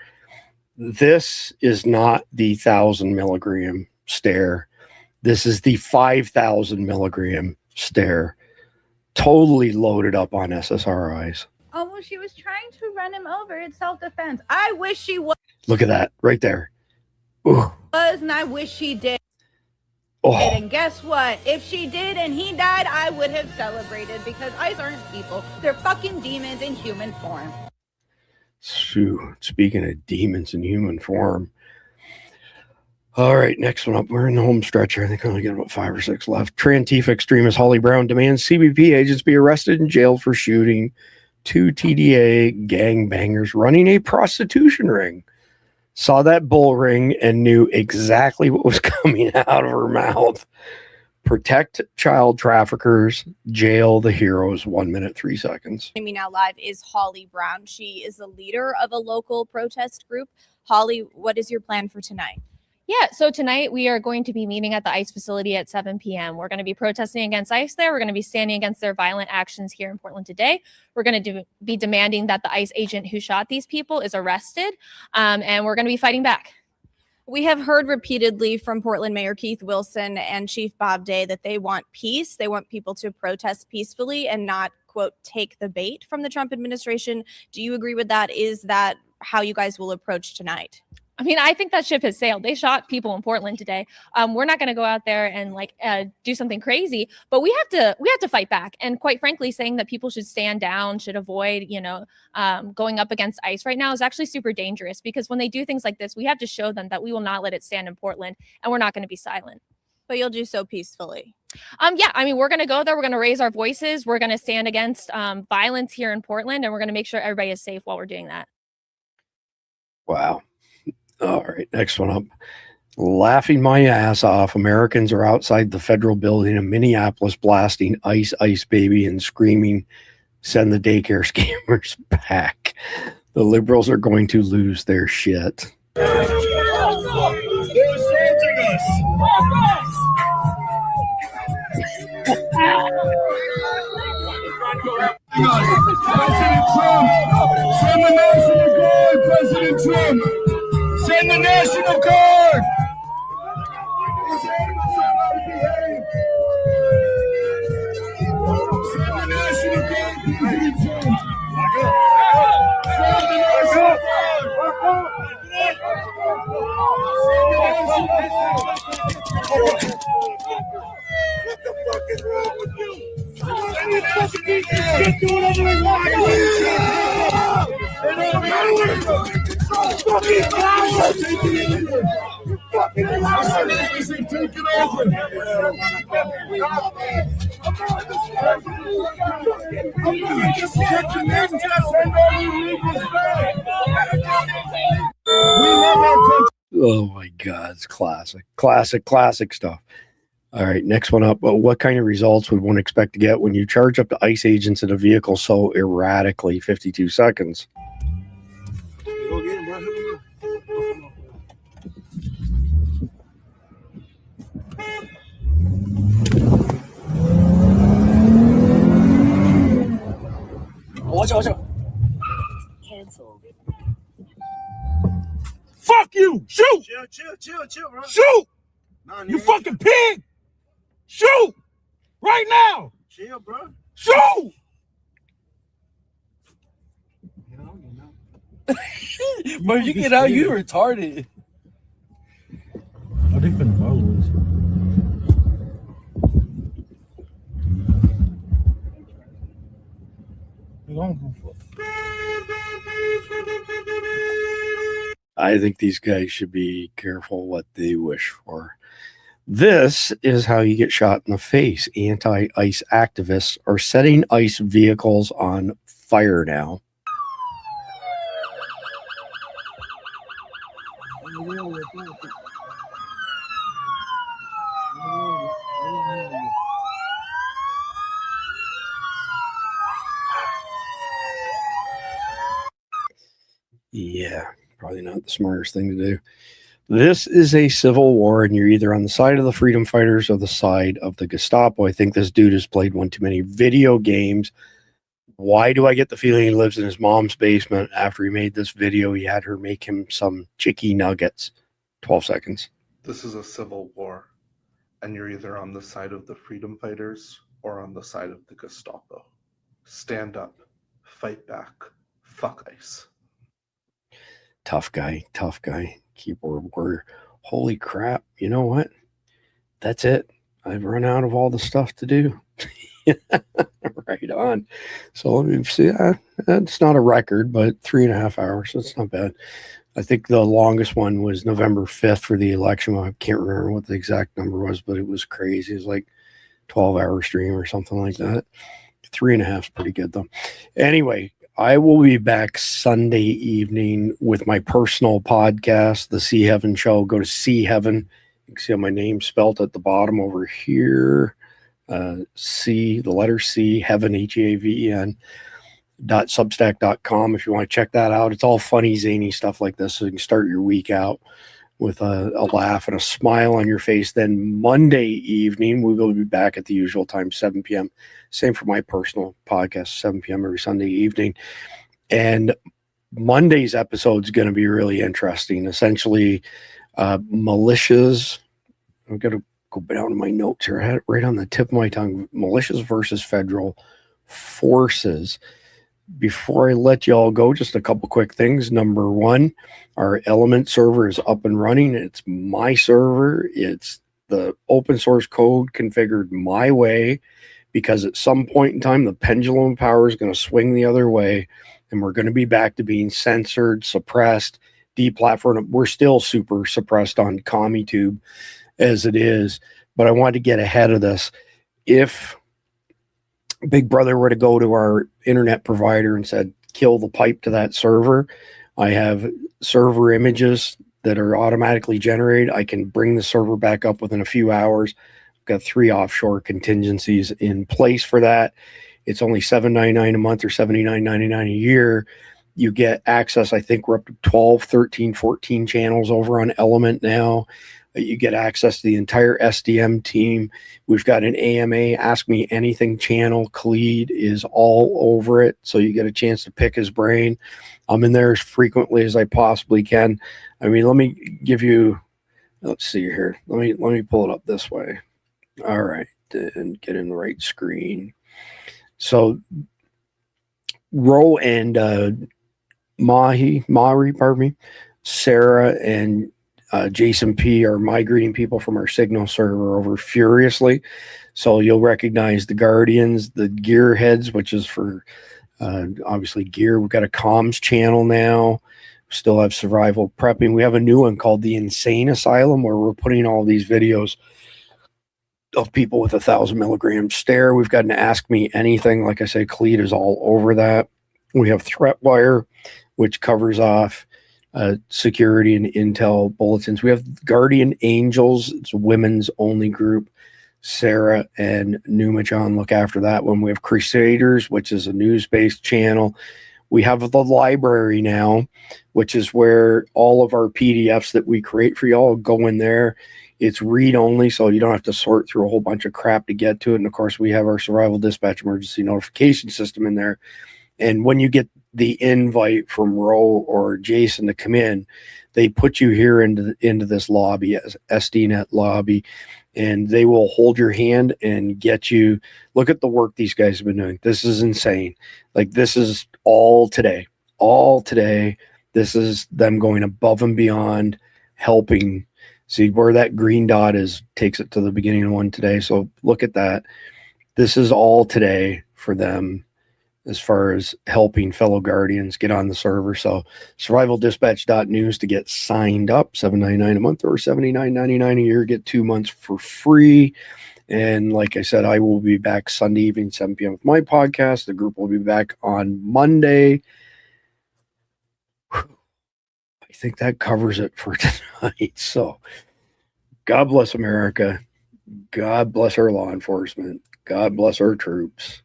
This is not the 1,000 milligram stare. This is the 5,000 milligram stare. totally loaded up on SSRIs. Oh, well, she was trying to run him over. It's self-defense. I wish she was, Look at that right there. Ooh. and I wish she did. Oh. And guess what? If she did and he died, I would have celebrated because ICE aren't people. They're fucking demons in human form. Speaking of demons in human form. All right, next one up. We're in the home stretch here. I think I only got about 5 or 6 left. Antifa extremist Holly Brown demands CBP agents be arrested and jailed for shooting 2 TDA gangbangers running a prostitution ring. Saw that bull ring and knew exactly what was coming out of her mouth. Protect child traffickers, jail the heroes. 1 minute, 3 seconds. Joining me now live is Holly Brown. She is the leader of a local protest group. Holly, what is your plan for tonight? Yeah, so tonight we are going to be meeting at the ICE facility at 7 p.m. We're going to be protesting against ICE there. We're going to be standing against their violent actions here in Portland today. We're going to be demanding that the ICE agent who shot these people is arrested, and we're going to be fighting back. We have heard repeatedly from Portland Mayor Keith Wilson and Chief Bob Day that they want peace. They want people to protest peacefully and not, quote, take the bait from the Trump administration. Do you agree with that? Is that how you guys will approach tonight? I mean, I think that ship has sailed. They shot people in Portland today. We're not going to go out there and do something crazy, but we have to fight back. And quite frankly, saying that people should stand down, should avoid, going up against ICE right now is actually super dangerous, because when they do things like this, we have to show them that we will not let it stand in Portland, and we're not going to be silent. But you'll do so peacefully. Yeah, I mean, we're going to go there. We're going to raise our voices. We're going to stand against violence here in Portland, and we're going to make sure everybody is safe while we're doing that. Wow. All right, next one up. Laughing my ass off. Americans are outside the federal building in Minneapolis blasting Ice, Ice Baby and screaming, send the daycare scammers back. The liberals are going to lose their shit. They're assaulting us. President Trump, send the National Guard, President Trump. Send the National Guard! Send the National Guard, President Trump! Send the National Guard! What the fuck is wrong with you? Send the National Guard! Do whatever they want! Fucking cowards! Take it over! You fucking cowards! Take it over! Oh my God, it's classic stuff. All right, next one up. What kind of results would one expect to get when you charge up to ICE agents in a vehicle so erratically? 52 seconds. Go get him, bro. Watch out. Cancel. Fuck you! Shoot! Chill, bro. Shoot! Nah, You fucking pig! Shoot! Right now! Chill, bro. Shoot! Bro, you get out, you retarded. Oh, they finna follow us. I think these guys should be careful what they wish for. This is how you get shot in the face. Anti-ICE activists are setting ICE vehicles on fire now. Yeah, probably not the smartest thing to do. This is a civil war, and you're either on the side of the freedom fighters or the side of the Gestapo. I think this dude has played one too many video games. Why do I get the feeling he lives in his mom's basement? After he made this video, he had her make him some chicky nuggets. 12 seconds. This is a civil war, and you're either on the side of the freedom fighters or on the side of the Gestapo. Stand up, fight back, fuck ICE. Tough guy. Keyboard. Holy crap. You know what? That's it. I've run out of all the stuff to do. Right on. So let me see. That's not a record, but 3.5 hours. That's not bad. I think the longest one was November 5th for the election. I can't remember what the exact number was, but it was crazy. It was like 12-hour stream or something like that. 3.5 is pretty good, though. Anyway, I will be back Sunday evening with my personal podcast, The C Heaven Show. Go to C Heaven. You can see my name spelled at the bottom over here. C, the letter C, Heaven, HEAVEN, .substack.com if you want to check that out. It's all funny, zany stuff like this, so you can start your week out with a laugh and a smile on your face. Then Monday evening, we will be back at the usual time, 7 p.m. Same for my personal podcast, 7 p.m. every Sunday evening. And Monday's episode is going to be really interesting. Essentially, militias. I've got to go down to my notes here. I had it right on the tip of my tongue. Militias versus federal forces. Before I let you all go, just a couple quick things. Number one, our Element server is up and running. It's my server. It's the open source code configured my way, because at some point in time, the pendulum power is going to swing the other way, and we're going to be back to being censored, suppressed, deplatformed. We're still super suppressed on CommieTube as it is, but I wanted to get ahead of this. If Big Brother were to go to our internet provider and said, kill the pipe to that server, I have server images that are automatically generated. I can bring the server back up within a few hours. I've got 3 offshore contingencies in place for that. It's only $7.99 a month or $79.99 a year. You get access. I think we're up to 12, 13, 14 channels over on Element now. You get access to the entire SDM team. We've got an AMA Ask Me Anything channel. Khalid is all over it, so you get a chance to pick his brain. I'm in there as frequently as I possibly can. I mean, let me give you, let's see here. Let me pull it up this way. All right, and get in the right screen. So Ro and Mari, Sarah and Jason P are migrating people from our Signal server over furiously. So you'll recognize the Guardians, the Gearheads, which is for obviously gear. We've got a comms channel now. We still have survival prepping. We have a new one called the Insane Asylum, where we're putting all these videos of people with 1,000 milligram stare. We've got an Ask Me Anything. Like I say, Khalid is all over that. We have Threatwire, which covers off security and intel bulletins. We have Guardian Angels. It's a women's only group. Sarah and Numachan look after that one. We have Crusaders, which is a news-based channel. We have the library now, which is where all of our PDFs that we create for y'all go in there. It's read-only, so you don't have to sort through a whole bunch of crap to get to it. And, of course, we have our Survival Dispatch emergency notification system in there. And when you get the invite from Ro or Jason to come in, they put you here into this lobby, as SDNet lobby, and they will hold your hand and get you. Look at the work these guys have been doing. This is insane. Like, this is all today. This is them going above and beyond, helping. See where that green dot is, takes it to the beginning of one today. So look at that. This is all today for them, as far as helping fellow Guardians get on the server. So survivaldispatch.news to get signed up, $7.99 a month or $79.99 a year. Get 2 months for free. And like I said, I will be back Sunday evening, 7 p.m. with my podcast. The group will be back on Monday. I think that covers it for tonight. So God bless America. God bless our law enforcement. God bless our troops.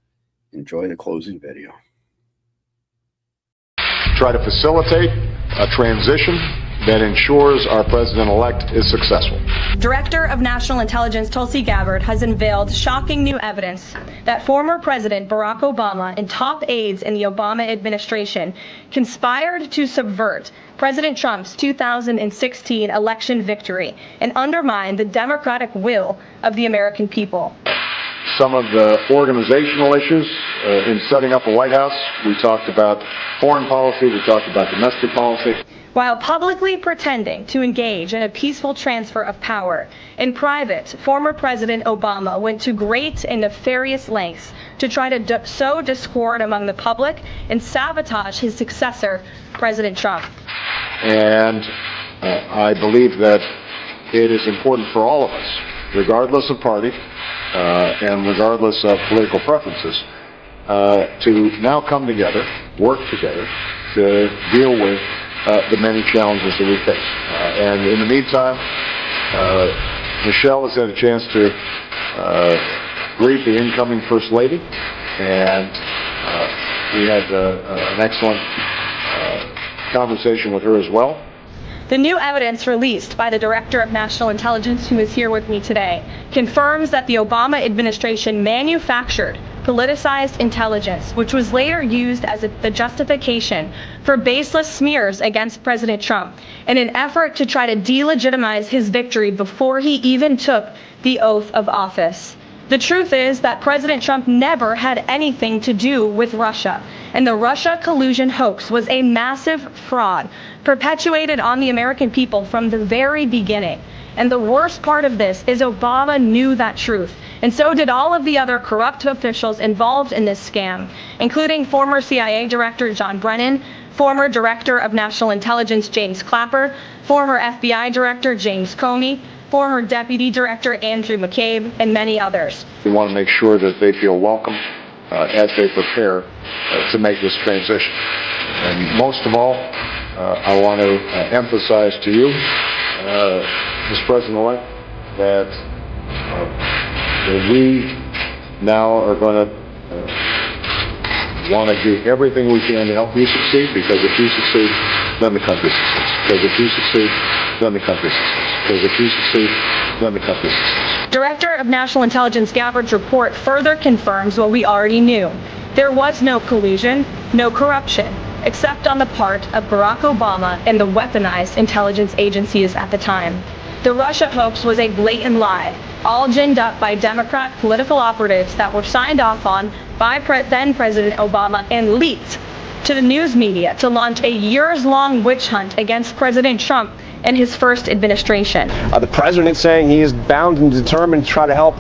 Enjoy the closing video. Try to facilitate a transition that ensures our president-elect is successful. Director of National Intelligence Tulsi Gabbard has unveiled shocking new evidence that former President Barack Obama and top aides in the Obama administration conspired to subvert President Trump's 2016 election victory and undermine the democratic will of the American people. some of the organizational issues in setting up a White House. We talked about foreign policy. We talked about domestic policy. While publicly pretending to engage in a peaceful transfer of power, in private, former President Obama went to great and nefarious lengths to try to sow discord among the public and sabotage his successor, President Trump. And I believe that it is important for all of us, regardless of party and regardless of political preferences, to now come together, work together, to deal with the many challenges that we face. And in the meantime, Michelle has had a chance to greet the incoming First Lady, and we had an excellent conversation with her as well. The new evidence released by the Director of National Intelligence, who is here with me today, confirms that the Obama administration manufactured politicized intelligence, which was later used as the justification for baseless smears against President Trump in an effort to try to delegitimize his victory before he even took the oath of office. The truth is that President Trump never had anything to do with Russia, and the Russia collusion hoax was a massive fraud perpetuated on the American people from the very beginning. And the worst part of this is Obama knew that truth, and so did all of the other corrupt officials involved in this scam, including former CIA Director John Brennan, former Director of National Intelligence James Clapper, former FBI Director James Comey, former Deputy Director Andrew McCabe, and many others. We want to make sure that they feel welcome as they prepare to make this transition. And most of all, I want to emphasize to you, Mr. President-elect, that we now are going to want to do everything we can to help you succeed, because if you succeed, then the country succeeds. Because if you succeed, then the country succeeds. Because if you succeed, then the country succeeds. Director of National Intelligence Gabbard's report further confirms what we already knew. There was no collusion, no corruption, except on the part of Barack Obama and the weaponized intelligence agencies at the time. The Russia hoax was a blatant lie, all ginned up by Democrat political operatives that were signed off on by then President Obama and leaked to the news media to launch a years-long witch hunt against President Trump and his first administration. The president saying he is bound and determined to try to help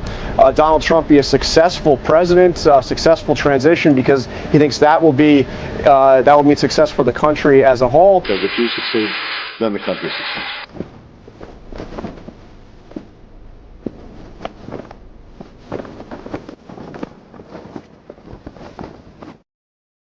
Donald Trump be a successful president, successful transition, because he thinks that will mean success for the country as a whole. Because if you succeed, then the country succeeds.